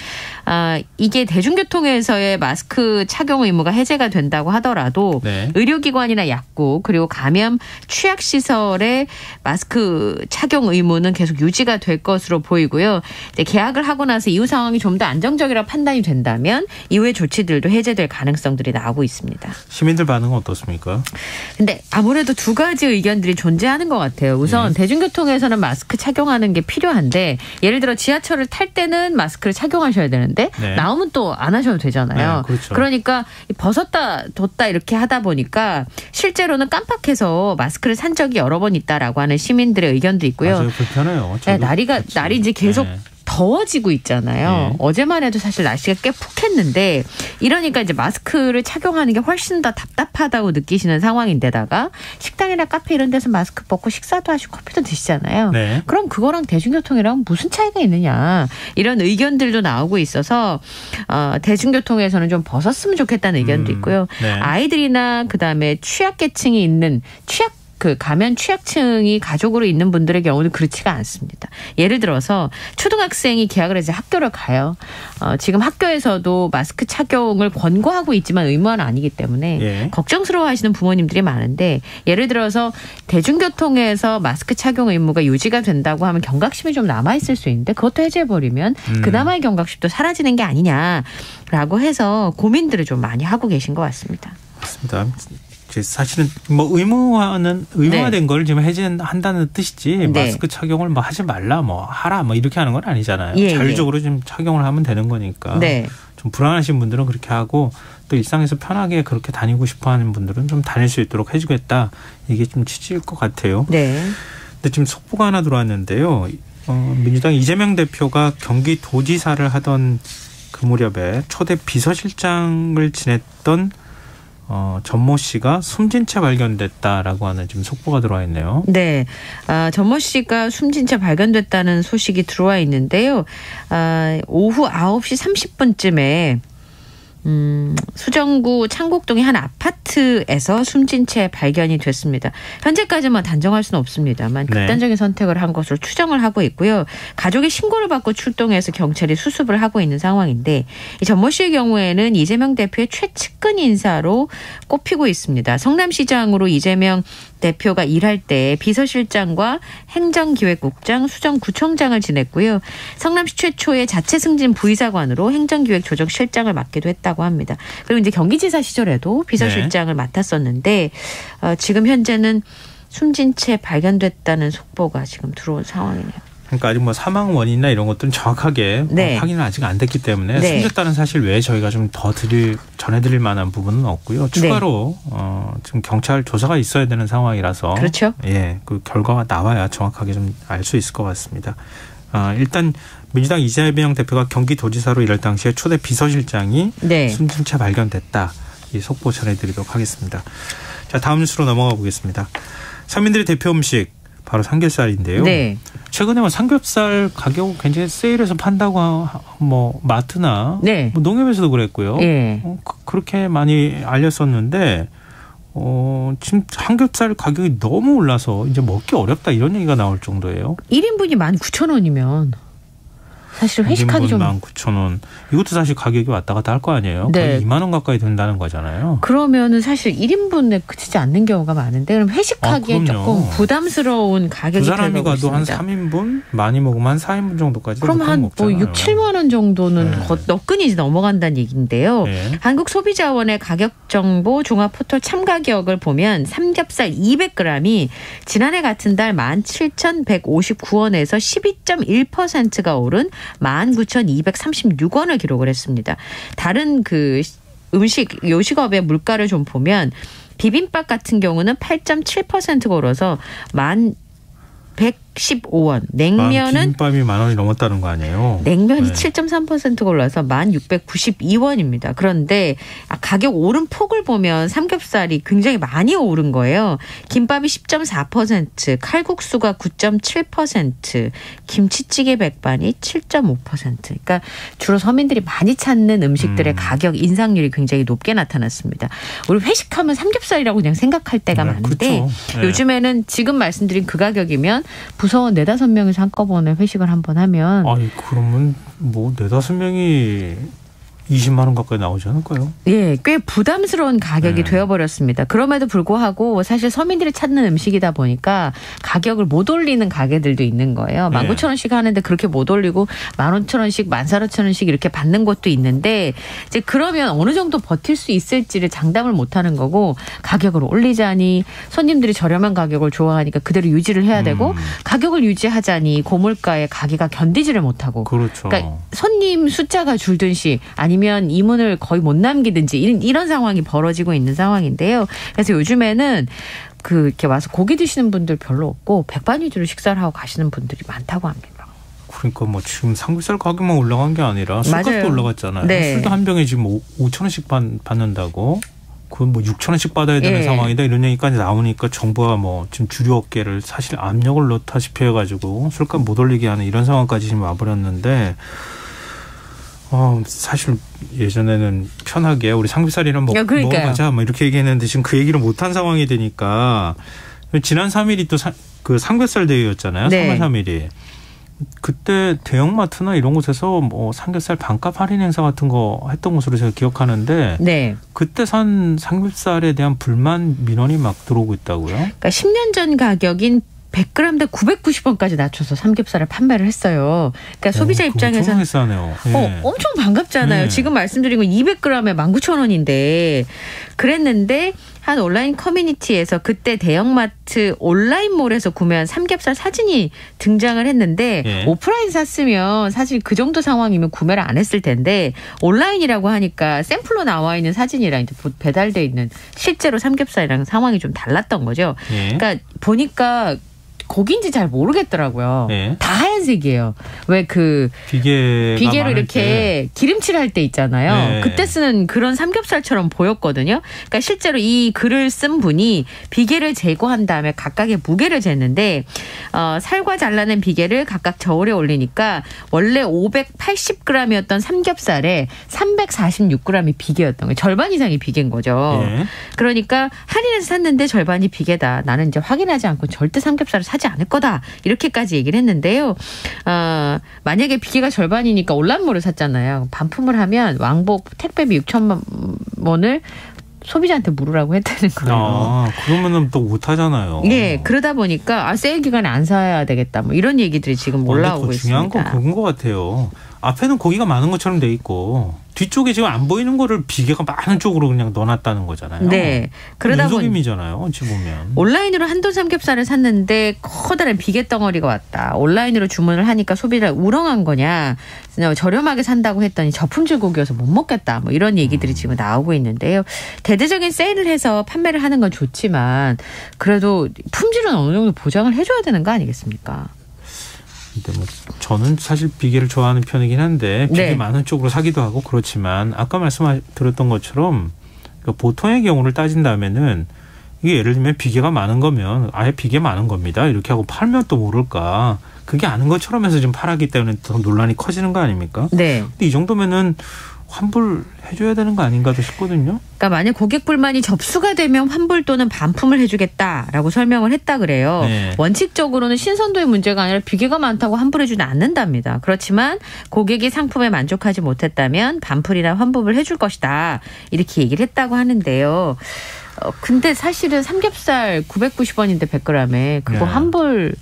이게 대중교통에서의 마스크 착용 의무가 해제가 된다고 하더라도 네. 의료기관이나 약국 그리고 감염 취약시설의 마스크 착용 의무는 계속 유지가 될 것으로 보이고요. 이제 계약을 하고 나서 이후 상황이 좀 더 안정적이라고 판단이 된다면 이후의 조치들도 해제될 가능성들이 나오고 있습니다. 시민들 반응은 어떻습니까? 근데 아무래도 두 가지 의견들이 존재하는 것 같아요. 우선 대중교통에서는 마스크 착용하는 게 필요한데 예를 들어 지하철을 탈 때는 마스크를 착용하셔야 되는데 나오면 또 안 하셔도 되잖아요. 네, 그렇죠. 그러니까 벗었다 뒀다 이렇게 하다 보니까 실제로는 깜빡해서 마스크를 산 적이 여러 번 있다라고 하는 시민들의 의견도 있고요. 맞아요. 불편해요. 네, 날이 이제 계속 더워지고 있잖아요. 어제만 해도 사실 날씨가 꽤 푹했는데 이러니까 이제 마스크를 착용하는 게 훨씬 더 답답하다고 느끼시는 상황인데다가 식당이나 카페 이런 데서 마스크 벗고 식사도 하시고 커피도 드시잖아요. 네. 그럼 그거랑 대중교통이랑 무슨 차이가 있느냐 이런 의견들도 나오고 있어서 대중교통에서는 좀 벗었으면 좋겠다는 의견도 있고요. 네. 아이들이나 그다음에 취약계층이 있는 감염 취약층이 가족으로 있는 분들의 경우는 그렇지가 않습니다. 예를 들어서 초등학생이 계약을 해서 학교를 가요. 지금 학교에서도 마스크 착용을 권고하고 있지만 의무화는 아니기 때문에 걱정스러워하시는 부모님들이 많은데 예를 들어서 대중교통에서 마스크 착용 의무가 유지가 된다고 하면 경각심이 좀 남아있을 수 있는데 그것도 해제해버리면 그나마의 경각심도 사라지는 게 아니냐라고 해서 고민들을 좀 많이 하고 계신 것 같습니다. 맞습니다. 사실은 뭐 의무화된 걸 지금 해제한다는 뜻이지 마스크 착용을 뭐 하지 말라 뭐 하라 뭐 이렇게 하는 건 아니잖아요. 자율적으로 좀 착용을 하면 되는 거니까 좀 불안하신 분들은 그렇게 하고 또 일상에서 편하게 그렇게 다니고 싶어하는 분들은 좀 다닐 수 있도록 해주겠다 이게 좀 취지일 것 같아요. 근데 지금 속보가 하나 들어왔는데요. 민주당 이재명 대표가 경기도지사를 하던 그 무렵에 초대 비서실장을 지냈던 전모 씨가 숨진 채 발견됐다라고 하는 지금 속보가 들어와 있네요. 네. 전모 씨가 숨진 채 발견됐다는 소식이 들어와 있는데요. 오후 9시 30분쯤에 수정구 창곡동의 한 아파트에서 숨진 채 발견이 됐습니다. 현재까지만 단정할 수는 없습니다만 극단적인 선택을 한 것으로 추정을 하고 있고요. 가족의 신고를 받고 출동해서 경찰이 수습을 하고 있는 상황인데 이 전모 씨의 경우에는 이재명 대표의 최측근 인사로 꼽히고 있습니다. 성남시장으로 이재명 대표가 일할 때 비서실장과 행정기획국장, 수정구청장을 지냈고요. 성남시 최초의 자체 승진 부의사관으로 행정기획조정실장을 맡기도 했다고 합니다. 그리고 이제 경기지사 시절에도 비서실장을 맡았었는데 지금 현재는 숨진 채 발견됐다는 속보가 지금 들어온 상황이네요. 그러니까 아직 뭐 사망 원인이나 이런 것들은 정확하게 확인은 아직 안 됐기 때문에 숨졌다는 사실 외에 저희가 좀 더 전해드릴 만한 부분은 없고요. 추가로 지금 경찰 조사가 있어야 되는 상황이라서 그렇죠. 예, 그 결과가 나와야 정확하게 좀 알 수 있을 것 같습니다. 일단 민주당 이재명 대표가 경기도지사로 일할 당시에 초대 비서실장이 숨진 채 발견됐다. 이 속보 전해드리도록 하겠습니다. 자, 다음 뉴스로 넘어가 보겠습니다. 서민들의 대표 음식 바로 삼겹살인데요. 최근에 뭐 삼겹살 가격 굉장히 세일해서 판다고 뭐 마트나 뭐 농협에서도 그랬고요. 그렇게 많이 알렸었는데 지금 삼겹살 가격이 너무 올라서 이제 먹기 어렵다 이런 얘기가 나올 정도예요. 1인분이 19,000원이면 사실 회식하기 좀 19,000원. 이것도 사실 가격이 왔다 갔다 할 거 아니에요. 거의 2만 원 가까이 된다는 거잖아요. 그러면은 사실 1인분에 그치지 않는 경우가 많은데 그럼 회식하기에 조금 부담스러운 가격이 두 사람이 가도 한 3인분, 많이 먹으면 한 4인분 정도까지 그럼 한 뭐 6, 7만 원 정도는 너끈히 넘어간다는 얘기인데요. 한국소비자원의 가격정보 종합포털 참가격을 보면 삼겹살 200g이 지난해 같은 달 17,159원에서 12.1%가 오른 19,236원을 기록을 했습니다. 다른 그 음식 요식업의 물가를 좀 보면 비빔밥 같은 경우는 8.7%가 오르서 1,115원. 냉면은 비빔밥이 10,000원이 넘었다는 거 아니에요? 냉면이 7.3%가 올라서 1,692원입니다. 그런데 가격 오른 폭을 보면 삼겹살이 굉장히 많이 오른 거예요. 김밥이 10.4%, 칼국수가 9.7%, 김치찌개 백반이 7.5%. 그러니까 주로 서민들이 많이 찾는 음식들의 가격 인상률이 굉장히 높게 나타났습니다. 우리 회식하면 삼겹살이라고 그냥 생각할 때가 많은데 요즘에는 지금 말씀드린 그 가격이면 부서원 4-5명이서 한꺼번에 회식을 한번 하면 아니 그러면 뭐 4-5명이 20만 원 가까이 나오지 않을까요? 예, 꽤 부담스러운 가격이 되어버렸습니다. 그럼에도 불구하고 사실 서민들이 찾는 음식이다 보니까 가격을 못 올리는 가게들도 있는 거예요. 19,000원씩 하는데 그렇게 못 올리고 15,000원씩, 14,000원씩 이렇게 받는 곳도 있는데 이제 그러면 어느 정도 버틸 수 있을지를 장담을 못하는 거고 가격을 올리자니 손님들이 저렴한 가격을 좋아하니까 그대로 유지를 해야 되고 가격을 유지하자니 고물가에 가게가 견디지를 못하고 그렇죠. 그러니까 손님 숫자가 줄든지 아니면 이문을 거의 못 남기든지 이런 상황이 벌어지고 있는 상황인데요. 그래서 요즘에는 이렇게 와서 고기 드시는 분들 별로 없고 백반 위주로 식사를 하고 가시는 분들이 많다고 합니다. 그러니까 뭐 지금 삼겹살 가격만 올라간 게 아니라 술값도 올라갔잖아요. 술도 한 병에 지금 5,000원씩 받는다고. 그건 뭐 6,000원씩 받아야 되는 상황이다 이런 얘기까지 나오니까 정부가 뭐 지금 주류 업계를 사실 압력을 넣다시피 해가지고 술값 못 올리게 하는 이런 상황까지 지금 와버렸는데 사실 예전에는 편하게 우리 삼겹살이랑 먹어가자 뭐 이렇게 얘기했는데 지금 그 얘기를 못한 상황이 되니까 지난 3일이 또 그 삼겹살 대회였잖아요. 3월 3일이. 그때 대형마트나 이런 곳에서 뭐 삼겹살 반값 할인 행사 같은 거 했던 것으로 제가 기억하는데 그때 산 삼겹살에 대한 불만 민원이 막 들어오고 있다고요? 그러니까 10년 전 가격인 100g당 990원까지 낮춰서 삼겹살을 판매를 했어요. 그러니까 소비자 입장에서는 엄청 반갑잖아요. 지금 말씀드린 건 200g에 19,000원인데 그랬는데 한 온라인 커뮤니티에서 그때 대형마트 온라인몰에서 구매한 삼겹살 사진이 등장을 했는데 오프라인 샀으면 사실 그 정도 상황이면 구매를 안 했을 텐데 온라인이라고 하니까 샘플로 나와 있는 사진이랑 이제 배달돼 있는 실제로 삼겹살이랑 상황이 좀 달랐던 거죠. 그러니까 보니까 고기인지 잘 모르겠더라고요. 네. 다 하얀색이에요. 왜 그 비계로 이렇게 기름칠할 때 있잖아요. 네. 그때 쓰는 그런 삼겹살처럼 보였거든요. 그러니까 실제로 이 글을 쓴 분이 비계를 제거한 다음에 각각의 무게를 쟀는데 살과 잘라낸 비계를 각각 저울에 올리니까 원래 580g이었던 삼겹살에 346g이 비계였던 거예요. 절반 이상이 비계인 거죠. 네. 그러니까 할인해서 샀는데 절반이 비계다. 나는 이제 확인하지 않고 절대 삼겹살을 사지 않을 거다. 이렇게까지 얘기를 했는데요. 만약에 비계가 절반이니까 올란모를 샀잖아요. 반품을 하면 왕복 택배비 6천만 원을 소비자한테 물으라고 했다는 거예요. 그러면은 또 못하잖아요. 네, 그러다 보니까 세일 기간에 안 사야 되겠다. 뭐 이런 얘기들이 지금 올라오고 있습니다. 중요한 건 그건 것 같아요. 앞에는 고기가 많은 것처럼 돼 있고 뒤쪽에 지금 안 보이는 거를 비계가 많은 쪽으로 그냥 넣어놨다는 거잖아요. 네. 그러다 보니 눈속임이잖아요. 어찌 보면. 온라인으로 한돈 삼겹살을 샀는데 커다란 비계 덩어리가 왔다. 온라인으로 주문을 하니까 소비자가 우렁한 거냐. 저렴하게 산다고 했더니 저품질 고기여서 못 먹겠다. 뭐 이런 얘기들이 지금 나오고 있는데요. 대대적인 세일을 해서 판매를 하는 건 좋지만 그래도 품질은 어느 정도 보장을 해줘야 되는 거 아니겠습니까? 근데 뭐 저는 사실 비계를 좋아하는 편이긴 한데 비계 많은 쪽으로 사기도 하고 그렇지만 아까 말씀드렸던 것처럼 보통의 경우를 따진다면은 이게 예를 들면 비계가 많은 거면 아예 비계 많은 겁니다. 이렇게 하고 팔면 또 모를까. 그게 아는 것처럼 해서 지금 팔았기 때문에 더 논란이 커지는 거 아닙니까? 네. 근데 이 정도면은 환불해줘야 되는 거 아닌가도 싶거든요. 그러니까 만약 고객 불만이 접수가 되면 환불 또는 반품을 해주겠다라고 설명을 했다 그래요. 네. 원칙적으로는 신선도의 문제가 아니라 비계가 많다고 환불해주지 않는답니다. 그렇지만 고객이 상품에 만족하지 못했다면 반품이나 환불을 해줄 것이다. 이렇게 얘기를 했다고 하는데요. 근데 사실은 삼겹살 990원인데 100g에 그거 환불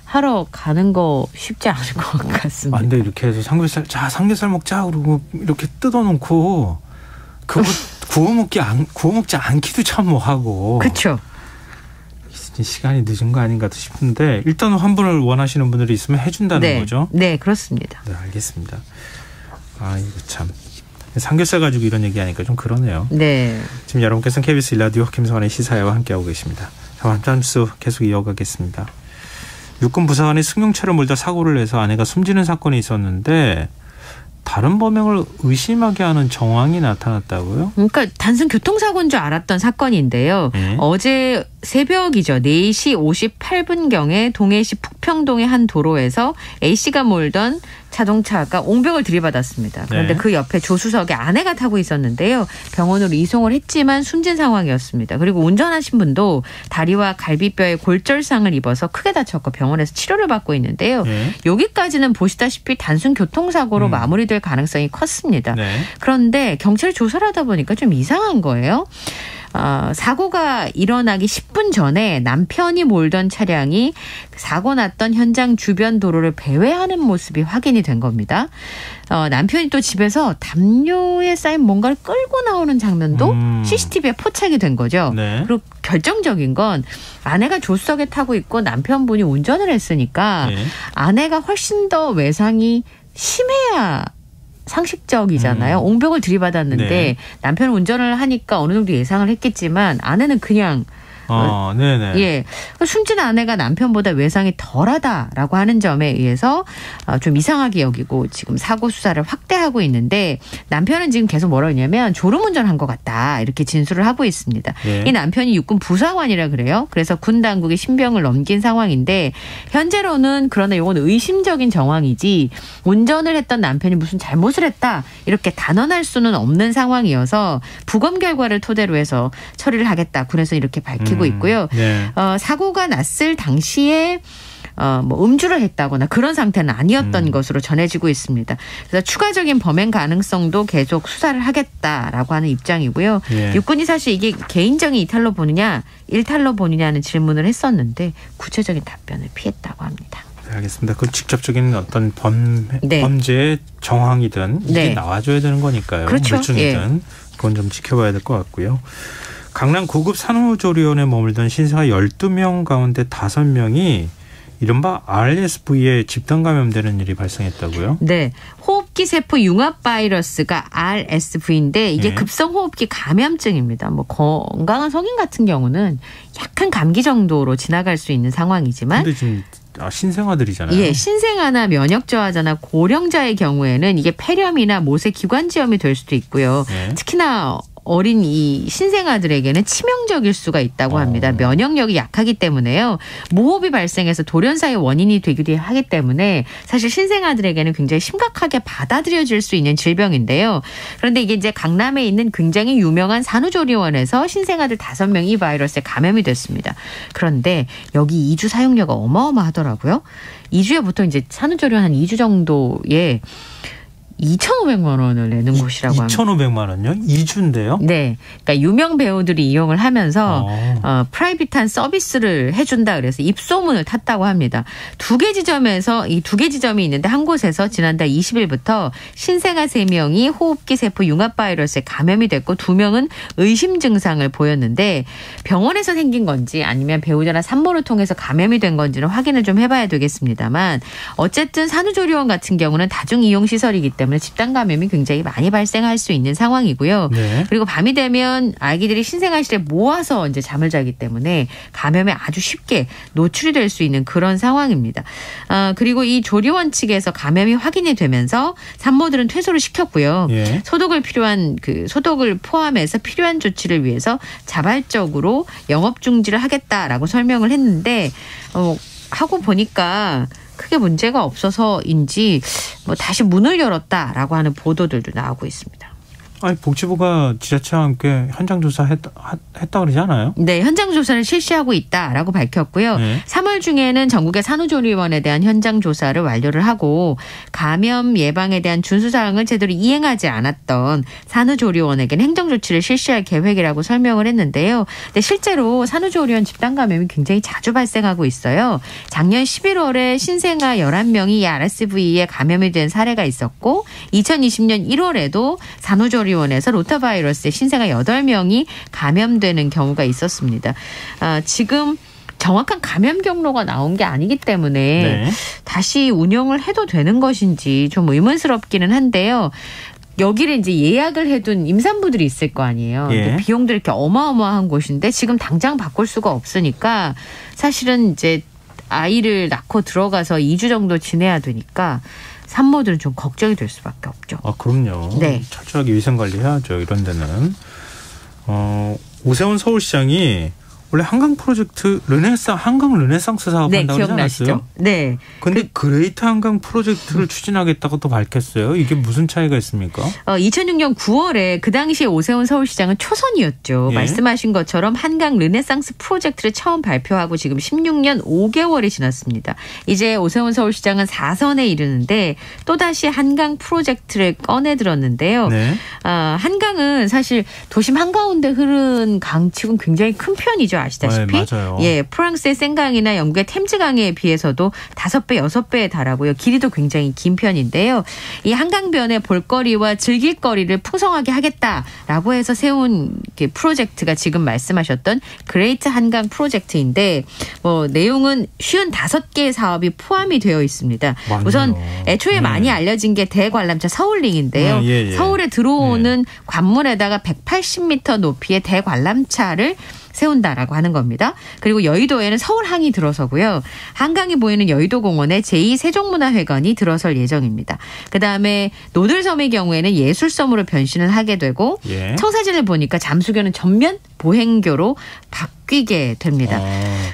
하러 가는 거 쉽지 않을 것 같습니다. 근데 이렇게 해서 삼겹살 먹자 그러고 이렇게 뜯어놓고 그거 구워 먹지 않기도 참 뭐하고. 그렇죠. 시간이 늦은 거 아닌가도 싶은데 일단 환불을 원하시는 분들이 있으면 해준다는 거죠. 네, 그렇습니다. 네, 알겠습니다. 이거 참. 삼겹살 가지고 이런 얘기하니까 좀 그러네요. 네. 지금 여러분께서는 KBS 1라디오 김성환의 시사회와 함께하고 계십니다. 잠수 계속 이어가겠습니다. 육군 부사관이 승용차를 몰다 사고를 내서 아내가 숨지는 사건이 있었는데 다른 범행을 의심하게 하는 정황이 나타났다고요? 그러니까 단순 교통사고인 줄 알았던 사건인데요. 어제 새벽이죠. 4시 58분경에 동해시 북평동의 한 도로에서 A씨가 몰던 자동차가 옹벽을 들이받았습니다. 그런데 그 옆에 조수석에 아내가 타고 있었는데요. 병원으로 이송을 했지만 숨진 상황이었습니다. 그리고 운전하신 분도 다리와 갈비뼈에 골절상을 입어서 크게 다쳤고 병원에서 치료를 받고 있는데요. 여기까지는 보시다시피 단순 교통사고로 마무리될 가능성이 컸습니다. 그런데 경찰이 조사를 하다 보니까 좀 이상한 거예요. 사고가 일어나기 10분 전에 남편이 몰던 차량이 사고 났던 현장 주변 도로를 배회하는 모습이 확인이 된 겁니다. 남편이 또 집에서 담요에 쌓인 뭔가를 끌고 나오는 장면도 CCTV에 포착이 된 거죠. 그리고 결정적인 건 아내가 조수석에 타고 있고 남편분이 운전을 했으니까 아내가 훨씬 더 외상이 심해야 상식적이잖아요. 옹벽을 들이받았는데 남편은 운전을 하니까 어느 정도 예상을 했겠지만 아내는 그냥 숨진 아내가 남편보다 외상이 덜하다라고 하는 점에 의해서 좀 이상하게 여기고 지금 사고 수사를 확대하고 있는데 남편은 지금 계속 뭐라고 했냐면 졸음운전한 것 같다 이렇게 진술을 하고 있습니다. 이 남편이 육군 부사관이라 그래요. 그래서 군 당국에 신병을 넘긴 상황인데 현재로는 그러나 이건 의심적인 정황이지 운전을 했던 남편이 무슨 잘못을 했다 이렇게 단언할 수는 없는 상황이어서 부검 결과를 토대로 해서 처리를 하겠다. 군에서 이렇게 밝히고 있고요. 사고가 났을 당시에 뭐 음주를 했다거나 그런 상태는 아니었던 것으로 전해지고 있습니다. 그래서 추가적인 범행 가능성도 계속 수사를 하겠다라고 하는 입장이고요. 육군이 사실 이게 개인적인 이탈로 보느냐 일탈로 보느냐는 질문을 했었는데 구체적인 답변을 피했다고 합니다. 알겠습니다. 그 직접적인 어떤 범죄의 정황이든 이게 나와줘야 되는 거니까요. 그렇죠. 물증이든 그건 좀 지켜봐야 될 것 같고요. 강남 고급 산후조리원에 머물던 신생아 12명 가운데 5명이 이른바 RSV에 집단 감염되는 일이 발생했다고요? 네. 호흡 호흡기 세포 융합 바이러스가 RSV인데 이게 네. 급성호흡기 감염증입니다. 뭐 건강한 성인 같은 경우는 약간 감기 정도로 지나갈 수 있는 상황이지만 근데 지금 신생아들이잖아요. 예, 신생아나 면역 저하자나 고령자의 경우에는 이게 폐렴이나 모세 기관지염이 될 수도 있고요. 네. 특히나 어린 이 신생아들에게는 치명적일 수가 있다고 합니다. 면역력이 약하기 때문에요. 모호흡이 발생해서 돌연사의 원인이 되기도 하기 때문에 사실 신생아들에게는 굉장히 심각하게 받아들여질 수 있는 질병인데요. 그런데 이게 이제 강남에 있는 굉장히 유명한 산후조리원에서 신생아들 5명이 이 바이러스에 감염이 됐습니다. 그런데 여기 2주 사용료가 어마어마하더라고요. 2주에 보통 이제 산후조리원 한 2주 정도에 2,500만 원을 내는 곳이라고 합니다. 2,500만 원요? 2주인데요? 네. 그러니까 유명 배우들이 이용을 하면서 프라이빗한 서비스를 해준다 그래서 입소문을 탔다고 합니다. 2개 지점에서 이 2개 지점이 있는데 한 곳에서 지난달 20일부터 신생아 3명이 호흡기 세포 융합 바이러스에 감염이 됐고 2명은 의심 증상을 보였는데 병원에서 생긴 건지 아니면 배우자나 산모를 통해서 감염이 된 건지는 확인을 좀 해봐야 되겠습니다만 어쨌든 산후조리원 같은 경우는 다중이용시설이기 때문에 집단 감염이 굉장히 많이 발생할 수 있는 상황이고요. 네. 그리고 밤이 되면 아기들이 신생아실에 모아서 이제 잠을 자기 때문에 감염에 아주 쉽게 노출이 될 수 있는 그런 상황입니다. 그리고 이 조리원 측에서 감염이 확인이 되면서 산모들은 퇴소를 시켰고요. 예. 소독을 포함해서 필요한 조치를 위해서 자발적으로 영업 중지를 하겠다라고 설명을 했는데 하고 보니까 크게 문제가 없어서인지 뭐 다시 문을 열었다라고 하는 보도들도 나오고 있습니다. 아니 복지부가 지자체와 함께 현장 조사했다 그러지 않아요? 네, 현장 조사를 실시하고 있다라고 밝혔고요. 네. 3월 중에는 전국의 산후조리원에 대한 현장 조사를 완료를 하고 감염 예방에 대한 준수사항을 제대로 이행하지 않았던 산후조리원에게는 행정조치를 실시할 계획이라고 설명을 했는데요. 근데 실제로 산후조리원 집단 감염이 굉장히 자주 발생하고 있어요. 작년 11월에 신생아 11명이 이 RSV에 감염이 된 사례가 있었고 2020년 1월에도 산후조리원 원에서 로타바이러스에 신생아 8명이 감염되는 경우가 있었습니다. 지금 정확한 감염 경로가 나온 게 아니기 때문에 네. 다시 운영을 해도 되는 것인지 좀 의문스럽기는 한데요. 여기를 이제 예약을 해둔 임산부들이 있을 거 아니에요. 예. 비용들이 이렇게 어마어마한 곳인데 지금 당장 바꿀 수가 없으니까 사실은 이제 아이를 낳고 들어가서 2주 정도 지내야 되니까 산모들은 좀 걱정이 될 수밖에 없죠. 아, 그럼요. 네. 철저하게 위생관리해야죠. 이런 데는. 오세훈 서울시장이 원래 한강 프로젝트 한강 르네상스 사업 한다고 하지 않았어요? 네. 근데 그레이트 한강 프로젝트를 추진하겠다고 또 밝혔어요. 이게 무슨 차이가 있습니까? 2006년 9월에 그 당시에 오세훈 서울시장은 초선이었죠. 예. 말씀하신 것처럼 한강 르네상스 프로젝트를 처음 발표하고 지금 16년 5개월이 지났습니다. 이제 오세훈 서울시장은 4선에 이르는데 또다시 한강 프로젝트를 꺼내 들었는데요. 네. 한강은 사실 도심 한가운데 흐른 강치고는 굉장히 큰 편이죠. 아시다시피. 네, 맞아요. 예, 프랑스의 센강이나 영국의 템즈강에 비해서도 5배, 6배에 달하고요. 길이도 굉장히 긴 편인데요. 이 한강변의 볼거리와 즐길거리를 풍성하게 하겠다라고 해서 세운 프로젝트가 지금 말씀하셨던 그레이트 한강 프로젝트인데 내용은 55개의 사업이 포함이 되어 있습니다. 맞네요. 우선 애초에 많이 알려진 게 대관람차 서울링인데요. 예. 서울에 들어오는 관문에다가 180m 높이의 대관람차를 세운다라고 하는 겁니다. 그리고 여의도에는 서울항이 들어서고요. 한강이 보이는 여의도공원에 제2세종문화회관이 들어설 예정입니다. 그다음에 노들섬의 경우에는 예술섬으로 변신을 하게 되고 예. 청사진을 보니까 잠수교는 전면 보행교로 바뀌게 됩니다.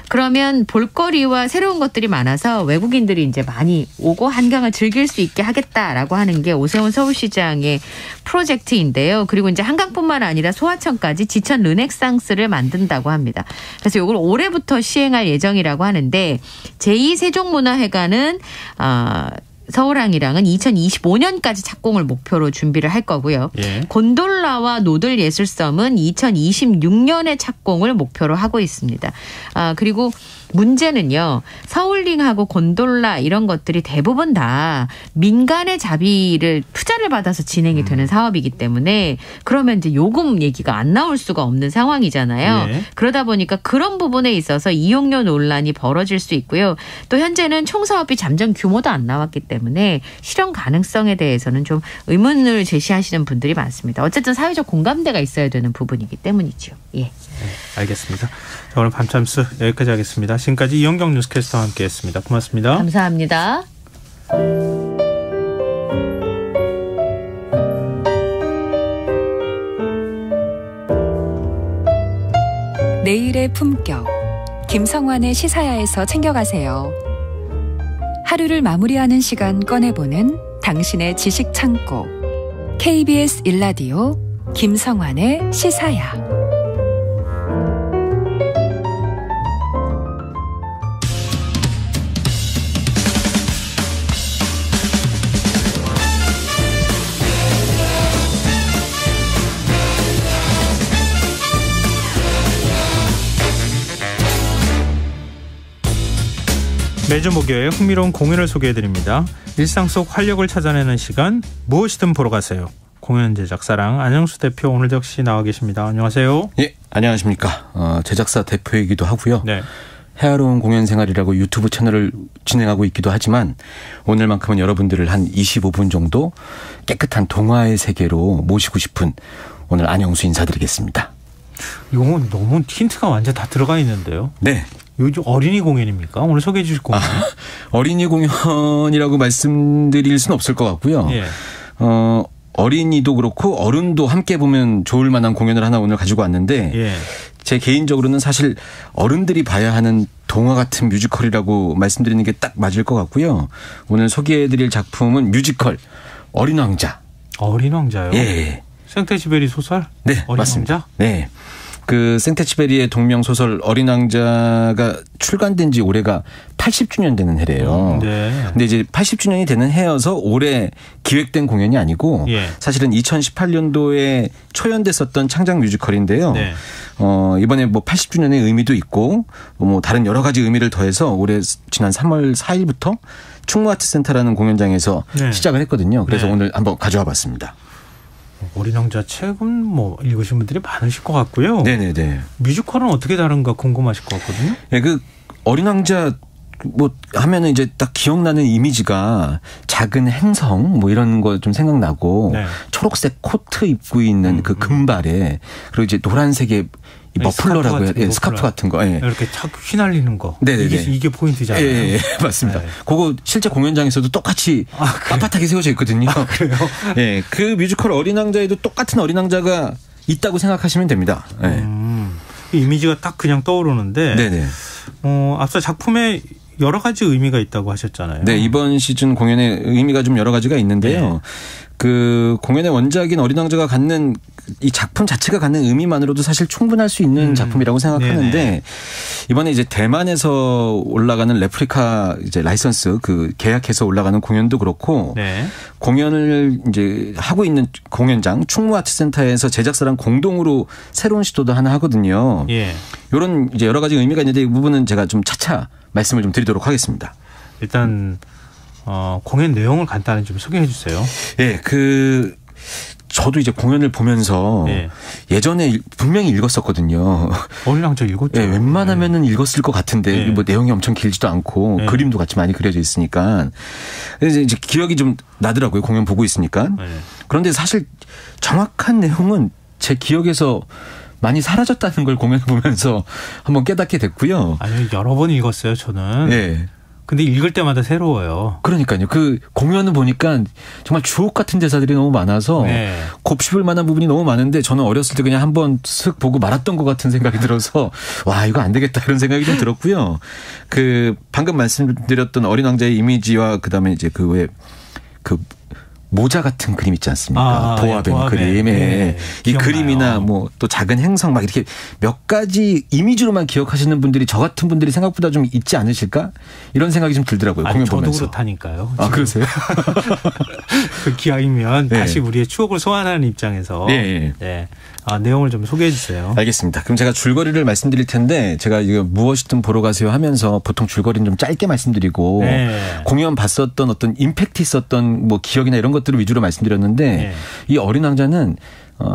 그러면 볼거리와 새로운 것들이 많아서 외국인들이 이제 많이 오고 한강을 즐길 수 있게 하겠다라고 하는 게 오세훈 서울시장의 프로젝트인데요. 그리고 이제 한강뿐만 아니라 소하천까지 지천 르네상스를 만든다고 합니다. 그래서 이걸 올해부터 시행할 예정이라고 하는데 제2세종문화회관은 서울항이랑은 2025년까지 착공을 목표로 준비를 할 거고요. 예. 곤돌라와 노들 예술섬은 2026년에 착공을 목표로 하고 있습니다. 그리고 문제는요. 서울링하고 곤돌라 이런 것들이 대부분 다 민간의 자비를 투자를 받아서 진행이 되는 사업이기 때문에 그러면 이제 요금 얘기가 안 나올 수가 없는 상황이잖아요. 네. 그러다 보니까 그런 부분에 있어서 이용료 논란이 벌어질 수 있고요. 또 현재는 총사업비 잠정 규모도 안 나왔기 때문에 실현 가능성에 대해서는 좀 의문을 제시하시는 분들이 많습니다. 어쨌든 사회적 공감대가 있어야 되는 부분이기 때문이죠. 예. 네, 알겠습니다. 자, 오늘 밤참스 여기까지 하겠습니다. 지금까지 이영경 뉴스캐스터와 함께했습니다. 고맙습니다. 감사합니다. 내일의 품격. 김성환의 시사야에서 챙겨가세요. 하루를 마무리하는 시간 꺼내보는 당신의 지식 창고. KBS 1라디오 김성환의 시사야. 매주 목요일 흥미로운 공연을 소개해드립니다. 일상 속 활력을 찾아내는 시간, 무엇이든 보러 가세요. 공연 제작사랑 안영수 대표 오늘 역시 나와 계십니다. 안녕하세요. 예, 안녕하십니까. 제작사 대표이기도 하고요. 네. 해화로운 공연 생활이라고 유튜브 채널을 진행하고 있기도 하지만 오늘만큼은 여러분들을 한 25분 정도 깨끗한 동화의 세계로 모시고 싶은 오늘 안영수 인사드리겠습니다. 이건 너무 힌트가 완전 다 들어가 있는데요. 네. 요즘 어린이 공연입니까? 오늘 소개해 주실 공연. 어린이 공연이라고 말씀드릴 수는 없을 것 같고요. 예. 어린이도 그렇고 어른도 함께 보면 좋을 만한 공연을 하나 오늘 가지고 왔는데 예. 제 개인적으로는 사실 어른들이 봐야 하는 동화 같은 뮤지컬이라고 말씀드리는 게 딱 맞을 것 같고요. 오늘 소개해드릴 작품은 뮤지컬 어린 왕자. 어린 왕자요? 예. 생테쥐베리 소설? 네, 어린 맞습니다. 왕자? 네. 그 생테쥐베리의 동명 소설 어린 왕자가 출간된 지 올해가 80주년 되는 해래요. 네. 근데 이제 80주년이 되는 해여서 올해 기획된 공연이 아니고 예. 사실은 2018년도에 초연됐었던 창작 뮤지컬인데요. 네. 이번에 뭐 80주년의 의미도 있고 뭐 다른 여러 가지 의미를 더해서 올해 지난 3월 4일부터 충무아트센터라는 공연장에서 네. 시작을 했거든요. 그래서 네. 오늘 한번 가져와 봤습니다. 어린 왕자 책은 뭐 읽으신 분들이 많으실 것 같고요. 네네네. 뮤지컬은 어떻게 다른가 궁금하실 것 같거든요. 네, 그 어린 왕자 뭐 하면은 이제 딱 기억나는 이미지가 작은 행성 뭐 이런 거 좀 생각나고 네. 초록색 코트 입고 있는 그 금발에 그리고 이제 노란색의 머플러라고 해야 돼요. 스카프 같은 거. 예. 이렇게 탁 휘날리는 거. 네네네. 이게 포인트잖아요. 예, 맞습니다. 네. 그거 실제 공연장에서도 똑같이 빳빳하게 세워져 있거든요. 그래요? 예, 그 뮤지컬 어린 왕자에도 똑같은 어린 왕자가 있다고 생각하시면 됩니다. 예. 이미지가 딱 그냥 떠오르는데. 네네. 앞서 작품에 여러 가지 의미가 있다고 하셨잖아요. 네, 이번 시즌 공연에 의미가 좀 여러 가지가 있는데요. 네. 그 공연의 원작인 어린 왕자가 갖는 이 작품 자체가 갖는 의미만으로도 사실 충분할 수 있는 작품이라고 생각하는데 네네. 이번에 이제 대만에서 올라가는 레플리카 이제 라이선스 그 계약해서 올라가는 공연도 그렇고 네. 공연을 이제 하고 있는 공연장 충무아트센터에서 제작사랑 공동으로 새로운 시도도 하나 하거든요. 예. 이런 이제 여러 가지 의미가 있는데 이 부분은 제가 좀 차차 말씀을 좀 드리도록 하겠습니다. 일단 공연 내용을 간단히 좀 소개해 주세요. 예, 저도 이제 공연을 보면서 예. 예전에 분명히 읽었었거든요. 어린 왕자 읽었죠. 예, 웬만하면은 읽었을 것 같은데 뭐 내용이 엄청 길지도 않고 그림도 같이 많이 그려져 있으니까 그래서 이제 기억이 좀 나더라고요. 공연 보고 있으니까. 그런데 사실 정확한 내용은 제 기억에서 많이 사라졌다는 걸 공연 보면서 한번 깨닫게 됐고요. 아니 여러 번 읽었어요, 저는. 네. 근데 읽을 때마다 새로워요. 그러니까요. 그 공연을 보니까 정말 주옥 같은 대사들이 너무 많아서 네. 곱씹을 만한 부분이 너무 많은데 저는 어렸을 때 그냥 한번 슥 보고 말았던 것 같은 생각이 들어서 와 이거 안 되겠다 이런 생각이 좀 들었고요. 그 방금 말씀드렸던 어린 왕자의 이미지와 그다음에 이제 그 외 그 모자 같은 그림 있지 않습니까? 보아뱀 그림. 네. 이 기억나요. 그림이나 뭐 또 작은 행성 막 이렇게 몇 가지 이미지로만 기억하시는 분들이 저 같은 분들이 생각보다 좀 있지 않으실까? 이런 생각이 좀 들더라고요. 공연 저도 보면서. 그렇다니까요. 아, 그러세요? 그 기왕이면 네. 다시 우리의 추억을 소환하는 입장에서 네. 내용을 좀 소개해 주세요. 알겠습니다. 그럼 제가 줄거리를 말씀드릴 텐데 제가 이거 무엇이든 보러 가세요 하면서 보통 줄거리는 좀 짧게 말씀드리고 공연 봤었던 어떤 임팩트 있었던 뭐 기억이나 이런 것들을 위주로 말씀드렸는데 이 어린 왕자는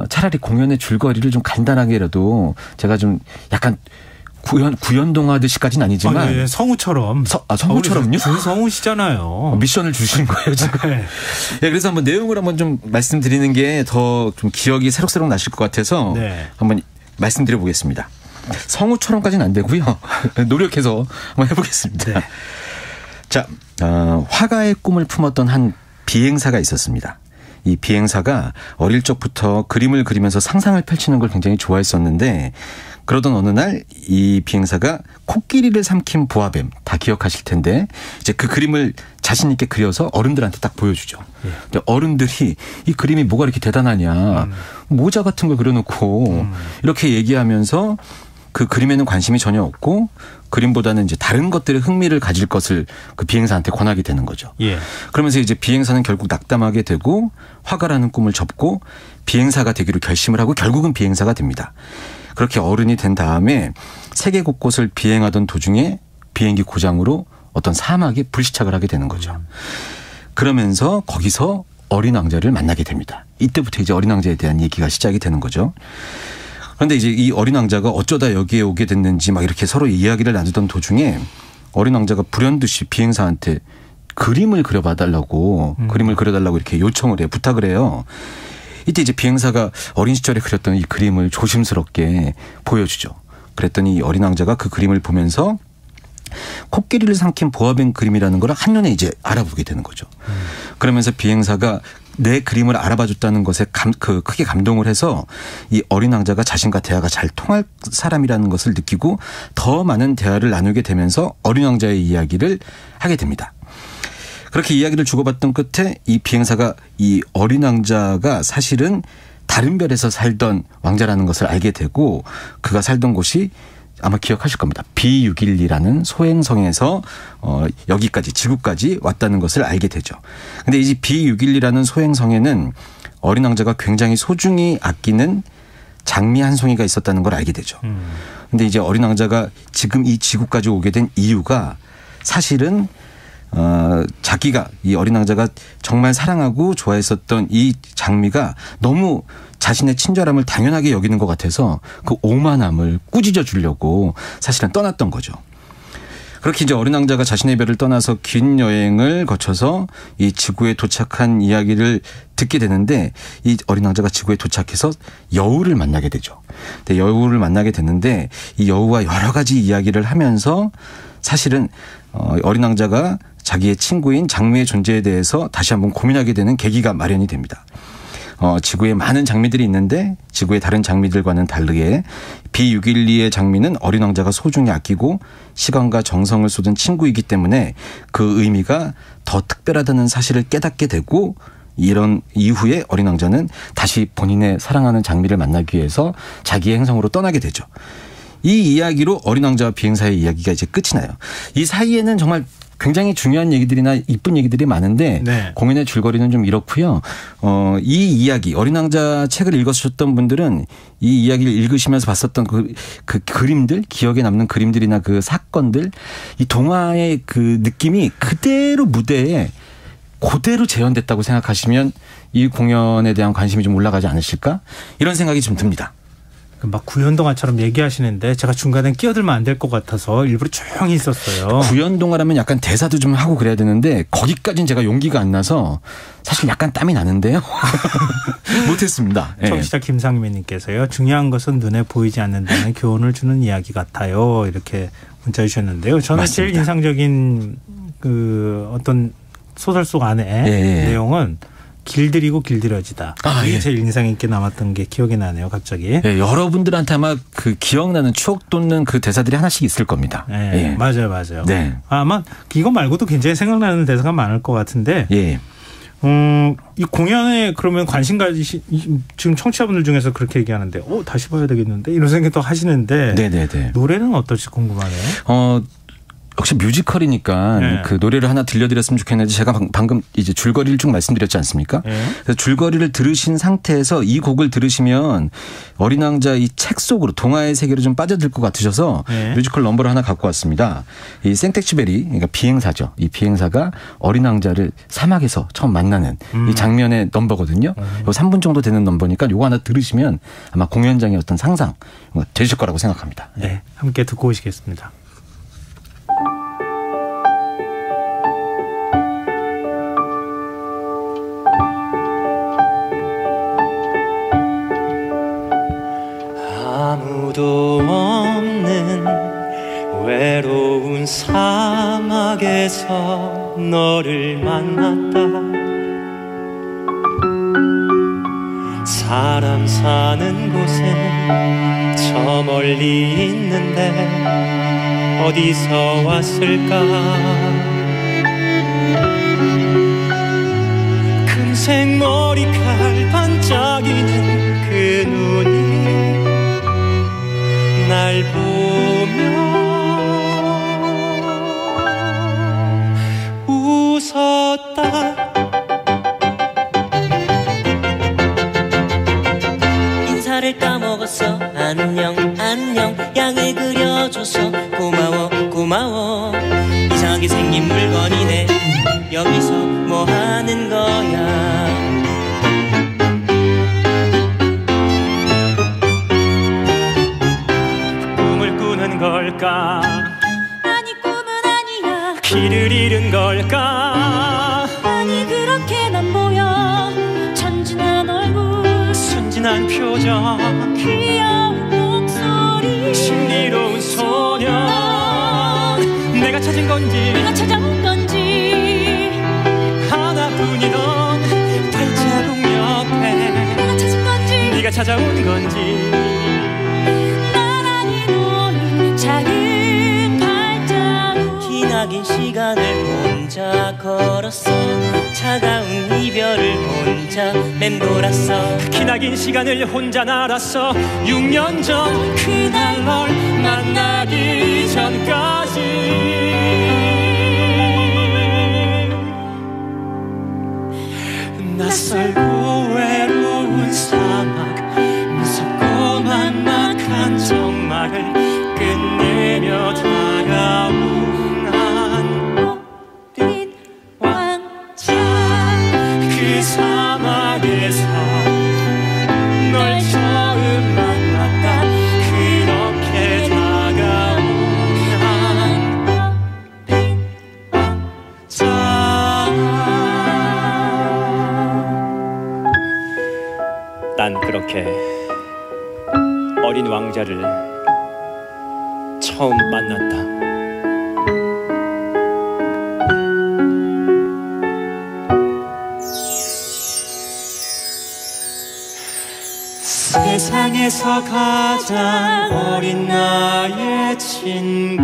차라리 공연의 줄거리를 좀 간단하게라도 제가 좀 약간 구연동하듯이까지는 아니지만 성우처럼 성우처럼요? 성우시잖아요. 미션을 주신 거예요 지금. 네, 그래서 한번 내용을 한번 좀 말씀드리는 게 더 좀 기억이 새록새록 나실 것 같아서 한번 말씀드려 보겠습니다. 성우처럼까지는 안 되고요. 노력해서 한번 해보겠습니다. 자, 화가의 꿈을 품었던 한 비행사가 있었습니다. 이 비행사가 어릴 적부터 그림을 그리면서 상상을 펼치는 걸 굉장히 좋아했었는데 그러던 어느 날 이 비행사가 코끼리를 삼킨 보아뱀 다 기억하실 텐데 이제 그 그림을 자신 있게 그려서 어른들한테 딱 보여주죠. 근데 어른들이 이 그림이 뭐가 이렇게 대단하냐 모자 같은 걸 그려놓고 이렇게 얘기하면서 그 그림에는 관심이 전혀 없고 그림보다는 이제 다른 것들에 흥미를 가질 것을 그 비행사한테 권하게 되는 거죠. 그러면서 이제 비행사는 결국 낙담하게 되고 화가라는 꿈을 접고 비행사가 되기로 결심을 하고 결국은 비행사가 됩니다. 그렇게 어른이 된 다음에 세계 곳곳을 비행하던 도중에 비행기 고장으로 어떤 사막에 불시착을 하게 되는 거죠. 그러면서 거기서 어린 왕자를 만나게 됩니다. 이때부터 이제 어린 왕자에 대한 얘기가 시작이 되는 거죠. 그런데 이제 이 어린 왕자가 어쩌다 여기에 오게 됐는지 막 이렇게 서로 이야기를 나누던 도중에 어린 왕자가 불현듯이 비행사한테 그림을 그려봐달라고 그림을 그려달라고 이렇게 요청을 해요. 부탁을 해요. 이때 이제 비행사가 어린 시절에 그렸던 이 그림을 조심스럽게 보여주죠. 그랬더니 이 어린 왕자가 그 그림을 보면서 코끼리를 삼킨 보아뱀 그림이라는 걸 한눈에 이제 알아보게 되는 거죠. 그러면서 비행사가 내 그림을 알아봐줬다는 것에 크게 감동을 해서 이 어린 왕자가 자신과 대화가 잘 통할 사람이라는 것을 느끼고 더 많은 대화를 나누게 되면서 어린 왕자의 이야기를 하게 됩니다. 그렇게 이야기를 주고받던 끝에 이 비행사가 이 어린 왕자가 사실은 다른 별에서 살던 왕자라는 것을 알게 되고 그가 살던 곳이 아마 기억하실 겁니다. B612라는 소행성에서 여기까지 지구까지 왔다는 것을 알게 되죠. 근데 이 B612라는 소행성에는 어린 왕자가 굉장히 소중히 아끼는 장미 한 송이가 있었다는 걸 알게 되죠. 근데 이제 어린 왕자가 지금 이 지구까지 오게 된 이유가 사실은 자기가 이 어린 왕자가 정말 사랑하고 좋아했었던 이 장미가 너무 자신의 친절함을 당연하게 여기는 것 같아서 그 오만함을 꾸짖어 주려고 사실은 떠났던 거죠. 그렇게 이제 어린 왕자가 자신의 별을 떠나서 긴 여행을 거쳐서 이 지구에 도착한 이야기를 듣게 되는데 이 어린 왕자가 지구에 도착해서 여우를 만나게 되죠. 근데 여우를 만나게 됐는데 이 여우와 여러 가지 이야기를 하면서 사실은 어린 왕자가 자기의 친구인 장미의 존재에 대해서 다시 한번 고민하게 되는 계기가 마련이 됩니다. 지구에 많은 장미들이 있는데 지구의 다른 장미들과는 다르게 B612의 장미는 어린 왕자가 소중히 아끼고 시간과 정성을 쏟은 친구이기 때문에 그 의미가 더 특별하다는 사실을 깨닫게 되고 이런 이후에 어린 왕자는 다시 본인의 사랑하는 장미를 만나기 위해서 자기의 행성으로 떠나게 되죠. 이 이야기로 어린 왕자와 비행사의 이야기가 이제 끝이 나요. 이 사이에는 정말 굉장히 중요한 얘기들이나 이쁜 얘기들이 많은데 공연의 줄거리는 좀 이렇고요. 이 이야기 어린 왕자 책을 읽으셨던 분들은 이 이야기를 읽으시면서 봤었던 그 그림들 기억에 남는 그림들이나 그 사건들 이 동화의 그 느낌이 그대로 무대에 그대로 재현됐다고 생각하시면 이 공연에 대한 관심이 좀 올라가지 않으실까 이런 생각이 좀 듭니다. 막 구연동화처럼 얘기하시는데 제가 중간에 끼어들면 안 될 것 같아서 일부러 조용히 있었어요. 구연동화라면 약간 대사도 좀 하고 그래야 되는데 거기까지는 제가 용기가 안 나서 사실 약간 땀이 나는데요. 못했습니다. 청취자 김상민님께서요. 중요한 것은 눈에 보이지 않는다는 교훈을 주는 이야기 같아요. 이렇게 문자 주셨는데요. 저는 맞습니다. 제일 인상적인 그 어떤 소설 속 안에 내용은 길들이고 길들여지다. 이게 제일 인상 있게 남았던 게 기억이 나네요. 갑자기. 여러분들한테 아마 그 기억나는 추억 돋는 그 대사들이 하나씩 있을 겁니다. 맞아요. 네. 아마 이거 말고도 굉장히 생각나는 대사가 많을 것 같은데 이 공연에 그러면 관심 가지신 지금 청취자분들 중에서 그렇게 얘기하는데 다시 봐야 되겠는데 이런 생각도 하시는데 노래는 어떨지 궁금하네요. 역시 뮤지컬이니까 네. 그 노래를 하나 들려드렸으면 좋겠는데 제가 방금 이제 줄거리를 쭉 말씀드렸지 않습니까? 네. 그래서 줄거리를 들으신 상태에서 이 곡을 들으시면 어린 왕자 이 책 속으로 동화의 세계로 좀 빠져들 것 같으셔서 네. 뮤지컬 넘버를 하나 갖고 왔습니다. 이 생텍쥐베리 그러니까 비행사죠. 이 비행사가 어린 왕자를 사막에서 처음 만나는 이 장면의 넘버거든요. 요 3분 정도 되는 넘버니까 요거 하나 들으시면 아마 공연장의 어떤 상상 되실 거라고 생각합니다. 네, 함께 듣고 오시겠습니다. 아무도 없는 외로운 사막에서 너를 만났다. 사람 사는 곳은 저 멀리 있는데 어디서 왔을까. 금색 머리칼 반짝이는 그 눈이 날 보며 웃었다. 인사를 까먹었어. 안녕 안녕 양을 그려줘서 고마워 고마워. 이상하게 생긴 물건이네. 여기서 뭐 하는 거야. 걸까? 아니 꿈은 아니야. 길을 잃은 걸까? 아니 그렇게는 안 보여. 천진한 얼굴, 순진한 표정, 귀여운 목소리, 신비로운 소년. 내가 찾은 건지 내가 찾아온 건지 하나뿐이던 발자국 옆에 내가 찾은 건지 네가 찾아온 건지. 작은 발자국. 기나긴 시간을 혼자 걸었어. 차가운 이별을 혼자 맴돌았어. 기나긴 시간을 혼자 날았어. 6년 전 그날 널 만나기 전까지. 낯설고 외로운 사막, 무섭고 막막한 정말을 끝내며 다가온 한 어린 왕자. 그 사막에서 널 처음 만났다. 그렇게 다가온 한 어린 왕자. 난 그렇게 어린 왕자를 처음 만났다. 세상에서 가장 어린 나의 친구.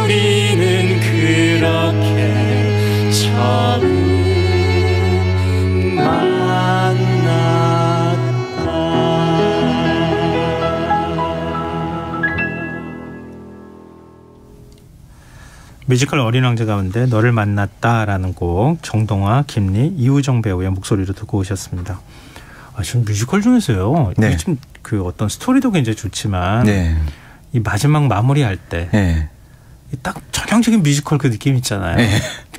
우리는 그렇게 처음 뮤지컬 어린 왕자 가운데 너를 만났다라는 곡 정동화, 김리, 이우정 배우의 목소리로 듣고 오셨습니다. 저는 뮤지컬 중에서요. 네. 요즘 그 어떤 스토리도 굉장히 좋지만 네. 이 마지막 마무리할 때 딱 전형적인 뮤지컬 그 느낌 있잖아요. 네.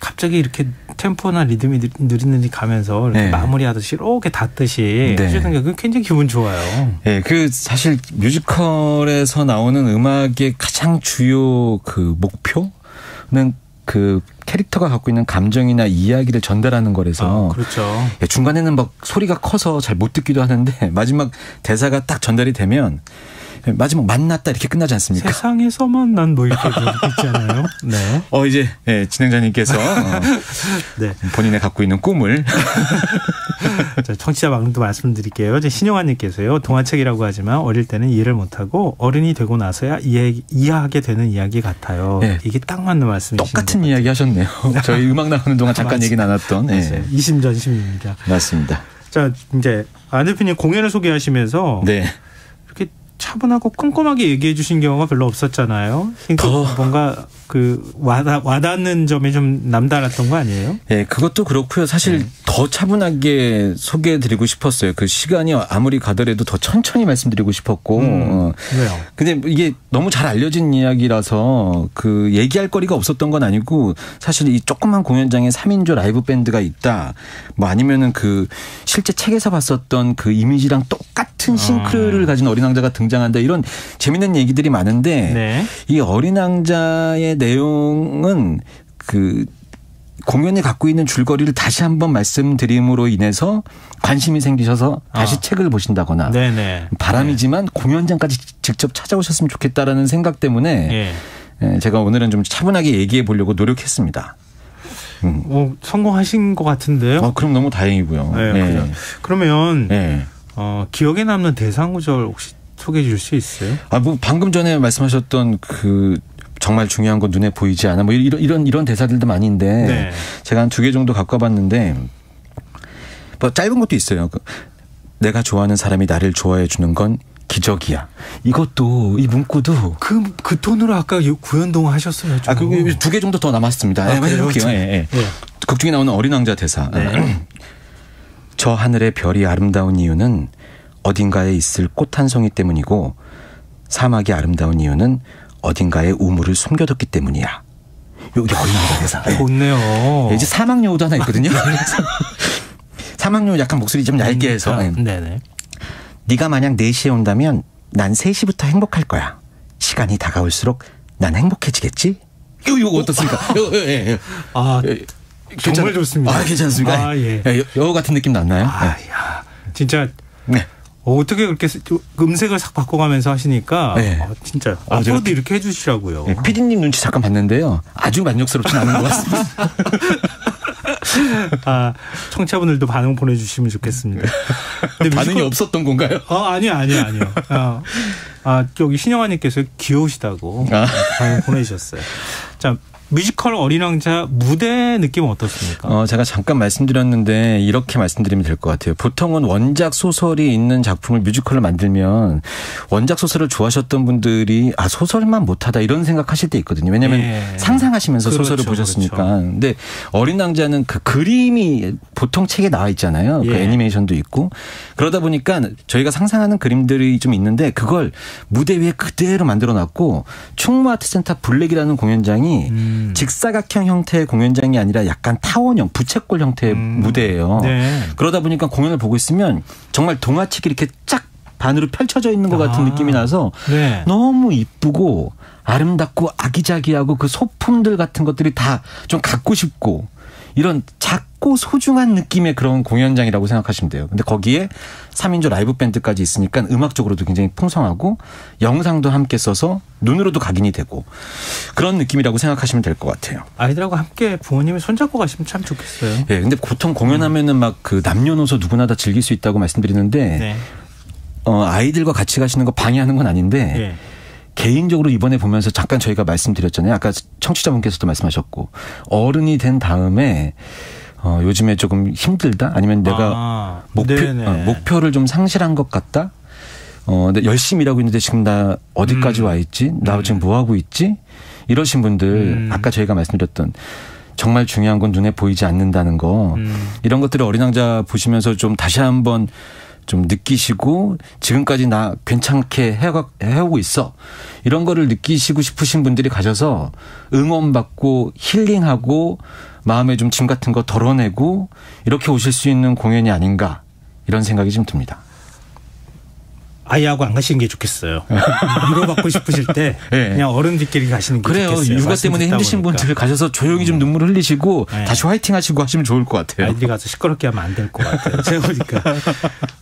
갑자기 이렇게 템포나 리듬이 느릿느릿 가면서 이렇게 네. 마무리하듯이 이렇게 닿듯이 해주는 게 굉장히 기분 좋아요. 네, 그 사실 뮤지컬에서 나오는 음악의 가장 주요 그 목표는 그 캐릭터가 갖고 있는 감정이나 이야기를 전달하는 거라서 그렇죠. 중간에는 막 소리가 커서 잘 못 듣기도 하는데 마지막 대사가 딱 전달이 되면 마지막 만났다 이렇게 끝나지 않습니까? 세상에서만 난 뭐 이렇게 있잖아요. 네. 이제 진행자님께서 네. 본인의 갖고 있는 꿈을 청취자 방금도 말씀드릴게요. 신용환님께서요. 동화책이라고 하지만 어릴 때는 이해를 못하고 어른이 되고 나서야 이해하게 되는 이야기 같아요. 네. 이게 딱 맞는 말씀이십니다. 똑같은 이야기 하셨네요. 저희 음악 나오는 동안 잠깐 얘기 나눴던. 네. 이심전심입니다. 맞습니다. 자, 이제 안 대표님 공연을 소개하시면서 네. 이렇게 차분하고 꼼꼼하게 얘기해 주신 경우가 별로 없었잖아요. 그러니까 뭔가 그 와닿는 점이 좀 남달랐던 거 아니에요? 네, 그것도 그렇고요. 사실 더 차분하게 소개해드리고 싶었어요. 그 시간이 아무리 가더라도 더 천천히 말씀드리고 싶었고. 왜요? 근데 이게 너무 잘 알려진 이야기라서 그 얘기할 거리가 없었던 건 아니고 사실 이 조그만 공연장에 3인조 라이브 밴드가 있다. 뭐 아니면은 그 실제 책에서 봤었던 그 이미지랑 똑같은 싱크를 가진 어린 왕자가 등장한다. 이런 재밌는 얘기들이 많은데 네. 이 어린 왕자의 내용은 그 공연이 갖고 있는 줄거리를 다시 한번 말씀드림으로 인해서 관심이 생기셔서 다시 책을 보신다거나 네네. 바람이지만 공연장까지 직접 찾아오셨으면 좋겠다라는 생각 때문에 제가 오늘은 좀 차분하게 얘기해 보려고 노력했습니다. 성공하신 것 같은데요? 그럼 너무 다행이고요. 네. 그러면 기억에 남는 대상 구절 혹시 소개해 줄 수 있어요? 뭐 방금 전에 말씀하셨던 그 정말 중요한 건 눈에 보이지 않아. 뭐 이런 대사들도 많이 있는데 제가 한 2개 정도 갖고 와봤는데 뭐 짧은 것도 있어요. 내가 좋아하는 사람이 나를 좋아해 주는 건 기적이야. 이것도 이 문구도 그 톤으로 아까 구연동 하셨어요. 그 2개 정도 더 남았습니다. 해볼게요. 극 중에 나오는 어린 왕자 대사. 저 하늘의 별이 아름다운 이유는 어딘가에 있을 꽃 한 송이 때문이고 사막이 아름다운 이유는 어딘가에 우물을 숨겨뒀기 때문이야. 여기 어린 왕자 대사. 좋네요. 이제 사막여우도 하나 있거든요. 사막여우 약간 목소리 좀 얇게 해서. 네네. 네가 만약 4시에 온다면 난 3시부터 행복할 거야. 시간이 다가올수록 난 행복해지겠지? 이거 어떻습니까? 정말 좋습니다. 괜찮습니까? 여우 같은 느낌 났나요? 진짜 어떻게 그렇게 음색을 싹 바꿔가면서 하시니까 진짜 앞으로도 이렇게 해주시라고요. PD님 눈치 잠깐 봤는데요. 아주 만족스럽진 않은 것 같습니다. 청취자분들도 반응 보내주시면 좋겠습니다. 근데 반응이 없었던 건가요? 아니요. 여기 신영아님께서 귀여우시다고 반응 보내주셨어요. 자, 뮤지컬 어린 왕자 무대 느낌은 어떻습니까? 제가 잠깐 말씀드렸는데 이렇게 말씀드리면 될 것 같아요. 보통은 원작 소설이 있는 작품을 뮤지컬로 만들면 원작 소설을 좋아하셨던 분들이 소설만 못하다 이런 생각하실 때 있거든요. 왜냐하면 상상하시면서 소설을 보셨으니까. 근데 어린 왕자는 그 그림이 보통 책에 나와 있잖아요. 그 애니메이션도 있고. 그러다 보니까 저희가 상상하는 그림들이 좀 있는데 그걸 무대 위에 그대로 만들어놨고 충무아트센터 블랙이라는 공연장이 직사각형 형태의 공연장이 아니라 약간 타원형 부채꼴 형태의 무대예요. 그러다 보니까 공연을 보고 있으면 정말 동화책이 이렇게 쫙 반으로 펼쳐져 있는 것 같은 느낌이 나서 너무 이쁘고 아름답고 아기자기하고 그 소품들 같은 것들이 다 좀 갖고 싶고 이런 작고 소중한 느낌의 그런 공연장이라고 생각하시면 돼요. 근데 거기에 3인조 라이브 밴드까지 있으니까 음악적으로도 굉장히 풍성하고 영상도 함께 써서 눈으로도 각인이 되고 그런 느낌이라고 생각하시면 될 것 같아요. 아이들하고 함께 부모님이 손잡고 가시면 참 좋겠어요. 근데 보통 공연하면은 막 그 남녀노소 누구나 다 즐길 수 있다고 말씀드리는데 아이들과 같이 가시는 거 방해하는 건 아닌데 개인적으로 이번에 보면서 잠깐 저희가 말씀드렸잖아요. 아까 청취자분께서도 말씀하셨고 어른이 된 다음에 요즘에 조금 힘들다 아니면 내가 목표를 좀 상실한 것 같다. 열심히 일하고 있는데 지금 나 어디까지 와 있지? 나 지금 뭐 하고 있지? 이러신 분들 아까 저희가 말씀드렸던 정말 중요한 건 눈에 보이지 않는다는 거 이런 것들을 어린 왕자 보시면서 좀 다시 한번 좀 느끼시고 지금까지 나 괜찮게 해오고 있어. 이런 거를 느끼시고 싶으신 분들이 가셔서 응원받고 힐링하고 마음에 좀 짐 같은 거 덜어내고 이렇게 오실 수 있는 공연이 아닌가 이런 생각이 좀 듭니다. 아이하고 안 가시는 게 좋겠어요. 위로받고 싶으실 때 그냥 어른들끼리 가시는 게 좋겠어요. 그래요. 육아 때문에 힘드신 분들 가셔서 조용히 좀 눈물을 흘리시고 다시 화이팅 하시고 하시면 좋을 것 같아요. 아이들이 가서 시끄럽게 하면 안 될 것 같아요. 제가 보니까.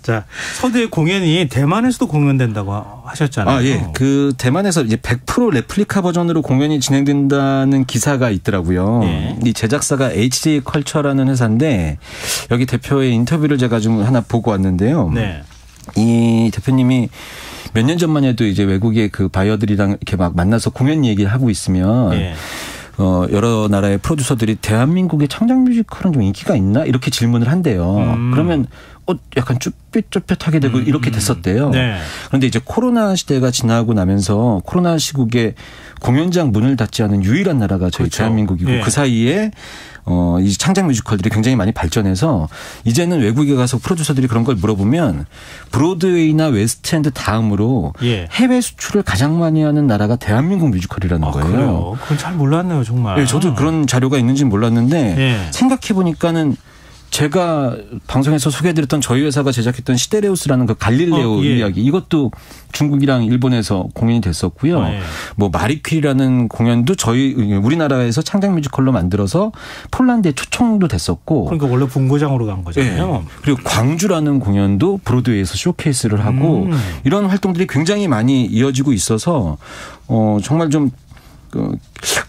자, 서두에 공연이 대만에서도 공연된다고 하셨잖아요. 그 대만에서 이제 100% 레플리카 버전으로 공연이 진행된다는 기사가 있더라고요. 이 제작사가 HJ 컬처라는 회사인데 여기 대표의 인터뷰를 제가 좀 하나 보고 왔는데요. 이 대표님이 몇 년 전만 해도 이제 외국의 그 바이어들이랑 이렇게 막 만나서 공연 얘기를 하고 있으면 여러 나라의 프로듀서들이 대한민국의 창작 뮤지컬은 좀 인기가 있나? 이렇게 질문을 한대요. 그러면 약간 쭈뼛쭈뼛하게 되고 이렇게 됐었대요. 네. 그런데 이제 코로나 시대가 지나고 나면서 코로나 시국에 공연장 문을 닫지 않은 유일한 나라가 저희 그렇죠. 대한민국이고 네. 그 사이에 이 창작 뮤지컬들이 굉장히 많이 발전해서 이제는 외국에 가서 프로듀서들이 그런 걸 물어보면 브로드웨이나 웨스트엔드 다음으로 예. 해외 수출을 가장 많이 하는 나라가 대한민국 뮤지컬이라는 거예요. 그래요? 그건 잘 몰랐네요, 정말. 네, 저도 그런 자료가 있는지는 몰랐는데 예. 생각해 보니까는 제가 방송에서 소개해드렸던 저희 회사가 제작했던 시데레우스라는 그 갈릴레오 예. 이야기 이것도 중국이랑 일본에서 공연이 됐었고요. 예. 뭐 마리퀴리라는 공연도 우리나라에서 창작 뮤지컬로 만들어서 폴란드에 초청도 됐었고. 그러니까 원래 본고장으로 간 거잖아요. 예. 그리고 광주라는 공연도 브로드웨이에서 쇼케이스를 하고 이런 활동들이 굉장히 많이 이어지고 있어서 정말 좀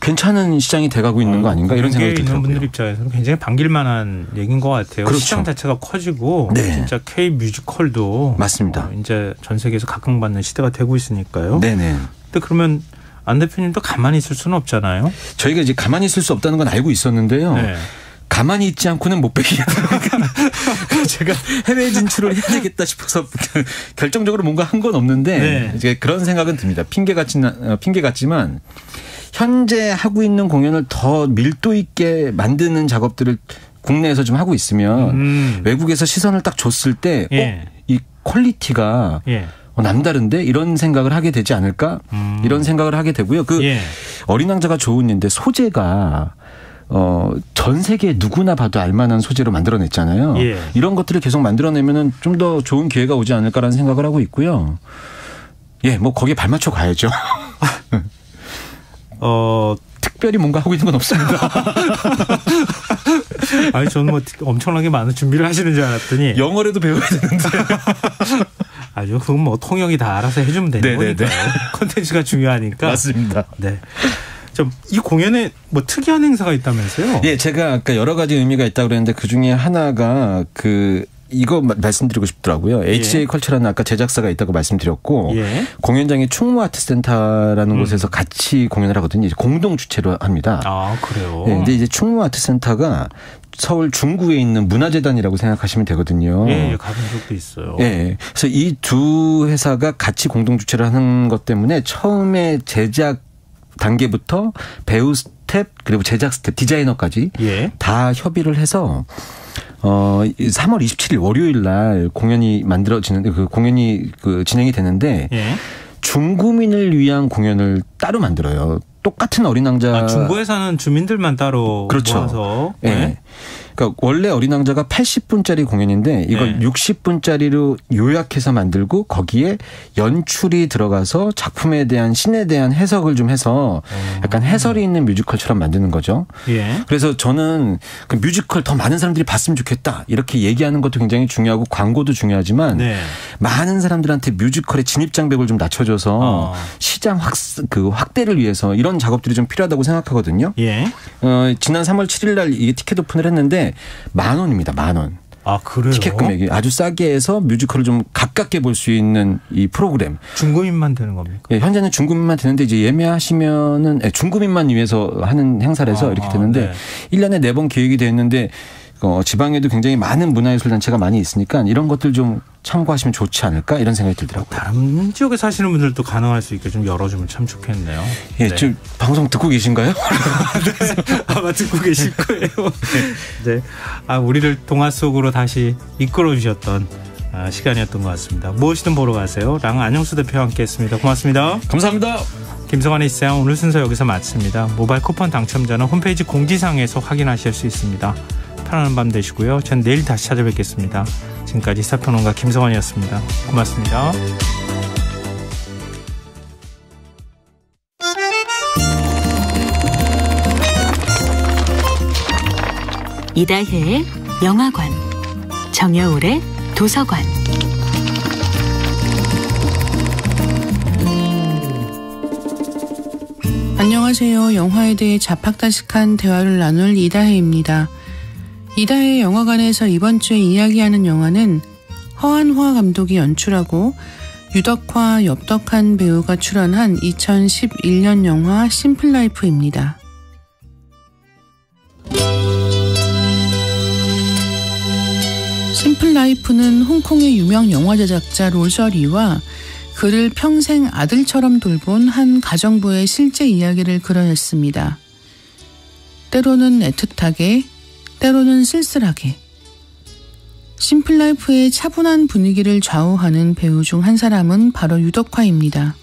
괜찮은 시장이 돼가고 있는 거 아닌가 이런 생각이 들더라고요. 있는 분들 입장에서는 굉장히 반길만한 얘기인 것 같아요. 그렇죠. 시장 자체가 커지고 네. 진짜 K 뮤지컬도 맞습니다. 이제 전 세계에서 각광받는 시대가 되고 있으니까요. 네네. 근데 그러면 안 대표님도 가만히 있을 수는 없잖아요. 저희가 이제 가만히 있을 수 없다는 건 알고 있었는데요. 네. 가만히 있지 않고는 못 빼기겠더라고요. 제가 해외 진출을 해야 되겠다 싶어서 결정적으로 뭔가 한 건 없는데 네. 이제 그런 생각은 듭니다. 핑계 같지만 현재 하고 있는 공연을 더 밀도 있게 만드는 작업들을 국내에서 좀 하고 있으면 외국에서 시선을 딱 줬을 때 예. 이 퀄리티가 예. 남다른데 이런 생각을 하게 되지 않을까 이런 생각을 하게 되고요. 예. 어린 왕자가 좋은 일인데 소재가 전 세계 누구나 봐도 알만한 소재로 만들어냈잖아요. 예. 이런 것들을 계속 만들어내면은 좀 더 좋은 기회가 오지 않을까라는 생각을 하고 있고요. 예, 뭐 거기에 발맞춰 가야죠. 특별히 뭔가 하고 있는 건 없습니다. 아니 저는 뭐 엄청나게 많은 준비를 하시는 줄 알았더니 영어라도 배워야 되는데. 아주 그건 뭐 통역이 다 알아서 해주면 되는 거니까요. 콘텐츠가 중요하니까. 맞습니다. 네. 이 공연에 뭐 특이한 행사가 있다면서요? 예, 제가 아까 여러 가지 의미가 있다고 그랬는데 그 중에 하나가 이거 말씀드리고 싶더라고요. 예. HA 컬처라는 아까 제작사가 있다고 말씀드렸고 예. 공연장이 충무 아트센터라는 곳에서 같이 공연을 하거든요. 이제 공동 주최로 합니다. 아 그래요? 네, 근데 이제 충무 아트센터가 서울 중구에 있는 문화재단이라고 생각하시면 되거든요. 예, 가본 적도 있어요. 예, 그래서 이 두 회사가 같이 공동 주최를 하는 것 때문에 처음에 제작 단계부터 배우 스텝 그리고 제작 스텝 디자이너까지 예. 다 협의를 해서 3월 27일 월요일 날 공연이 만들어지는데 공연이 진행이 되는데 예. 중구민을 위한 공연을 따로 만들어요. 똑같은 어린 왕자. 중구에 사는 주민들만 따로 그렇죠. 모아서. 네. 네. 그러니까 원래 어린 왕자가 80분짜리 공연인데 이걸 네. 60분짜리로 요약해서 만들고 거기에 연출이 들어가서 작품에 대한 신에 대한 해석을 좀 해서 약간 해설이 있는 뮤지컬처럼 만드는 거죠. 예. 그래서 저는 그 뮤지컬 더 많은 사람들이 봤으면 좋겠다 이렇게 얘기하는 것도 굉장히 중요하고 광고도 중요하지만 네. 많은 사람들한테 뮤지컬의 진입장벽을 좀 낮춰줘서 시장 확대를 위해서 이런 작업들이 좀 필요하다고 생각하거든요. 예. 지난 3월 7일 날 이게 티켓 오픈을 했는데 10,000원입니다. 10,000원. 아, 그래요? 티켓 금액이 아주 싸게 해서 뮤지컬을 좀 가깝게 볼 수 있는 이 프로그램. 중구민만 되는 겁니까? 예, 현재는 중구민만 되는데 이제 예매하시면은 중구민만 위해서 하는 행사라서 이렇게 되는데 네. 1년에 4번 계획이 되어 있는데 지방에도 굉장히 많은 문화예술단체가 많이 있으니까 이런 것들 좀 참고하시면 좋지 않을까 이런 생각이 들더라고요. 다른 지역에 사시는 분들도 가능할 수 있게 좀 열어주면 참 좋겠네요. 예, 네. 지금 방송 듣고 계신가요? 네. 아마 듣고 계실 거예요. 네, 우리를 동화 속으로 다시 이끌어 주셨던 시간이었던 것 같습니다. 무엇이든 보러 가세요. 랑 안영수 대표와 함께했습니다. 고맙습니다. 감사합니다. 김성환의 시사양 오늘 순서 여기서 마칩니다. 모바일 쿠폰 당첨자는 홈페이지 공지사항에서 확인하실 수 있습니다. 편안한 밤 되시고요. 전 내일 다시 찾아뵙겠습니다. 지금까지 시사평론가 김성환이었습니다. 고맙습니다. 이다혜의 영화관, 정여울의 도서관. 안녕하세요. 영화에 대해 자팍다식한 대화를 나눌 이다혜입니다. 이다혜의 영화관에서 이번 주에 이야기하는 영화는 허한화 감독이 연출하고 유덕화, 엽덕한 배우가 출연한 2011년 영화 심플라이프입니다. 심플 라이프는 홍콩의 유명 영화 제작자 로셔리와 그를 평생 아들처럼 돌본 한 가정부의 실제 이야기를 그려냈습니다. 때로는 애틋하게, 때로는 쓸쓸하게. 심플 라이프의 차분한 분위기를 좌우하는 배우 중 한 사람은 바로 유덕화입니다.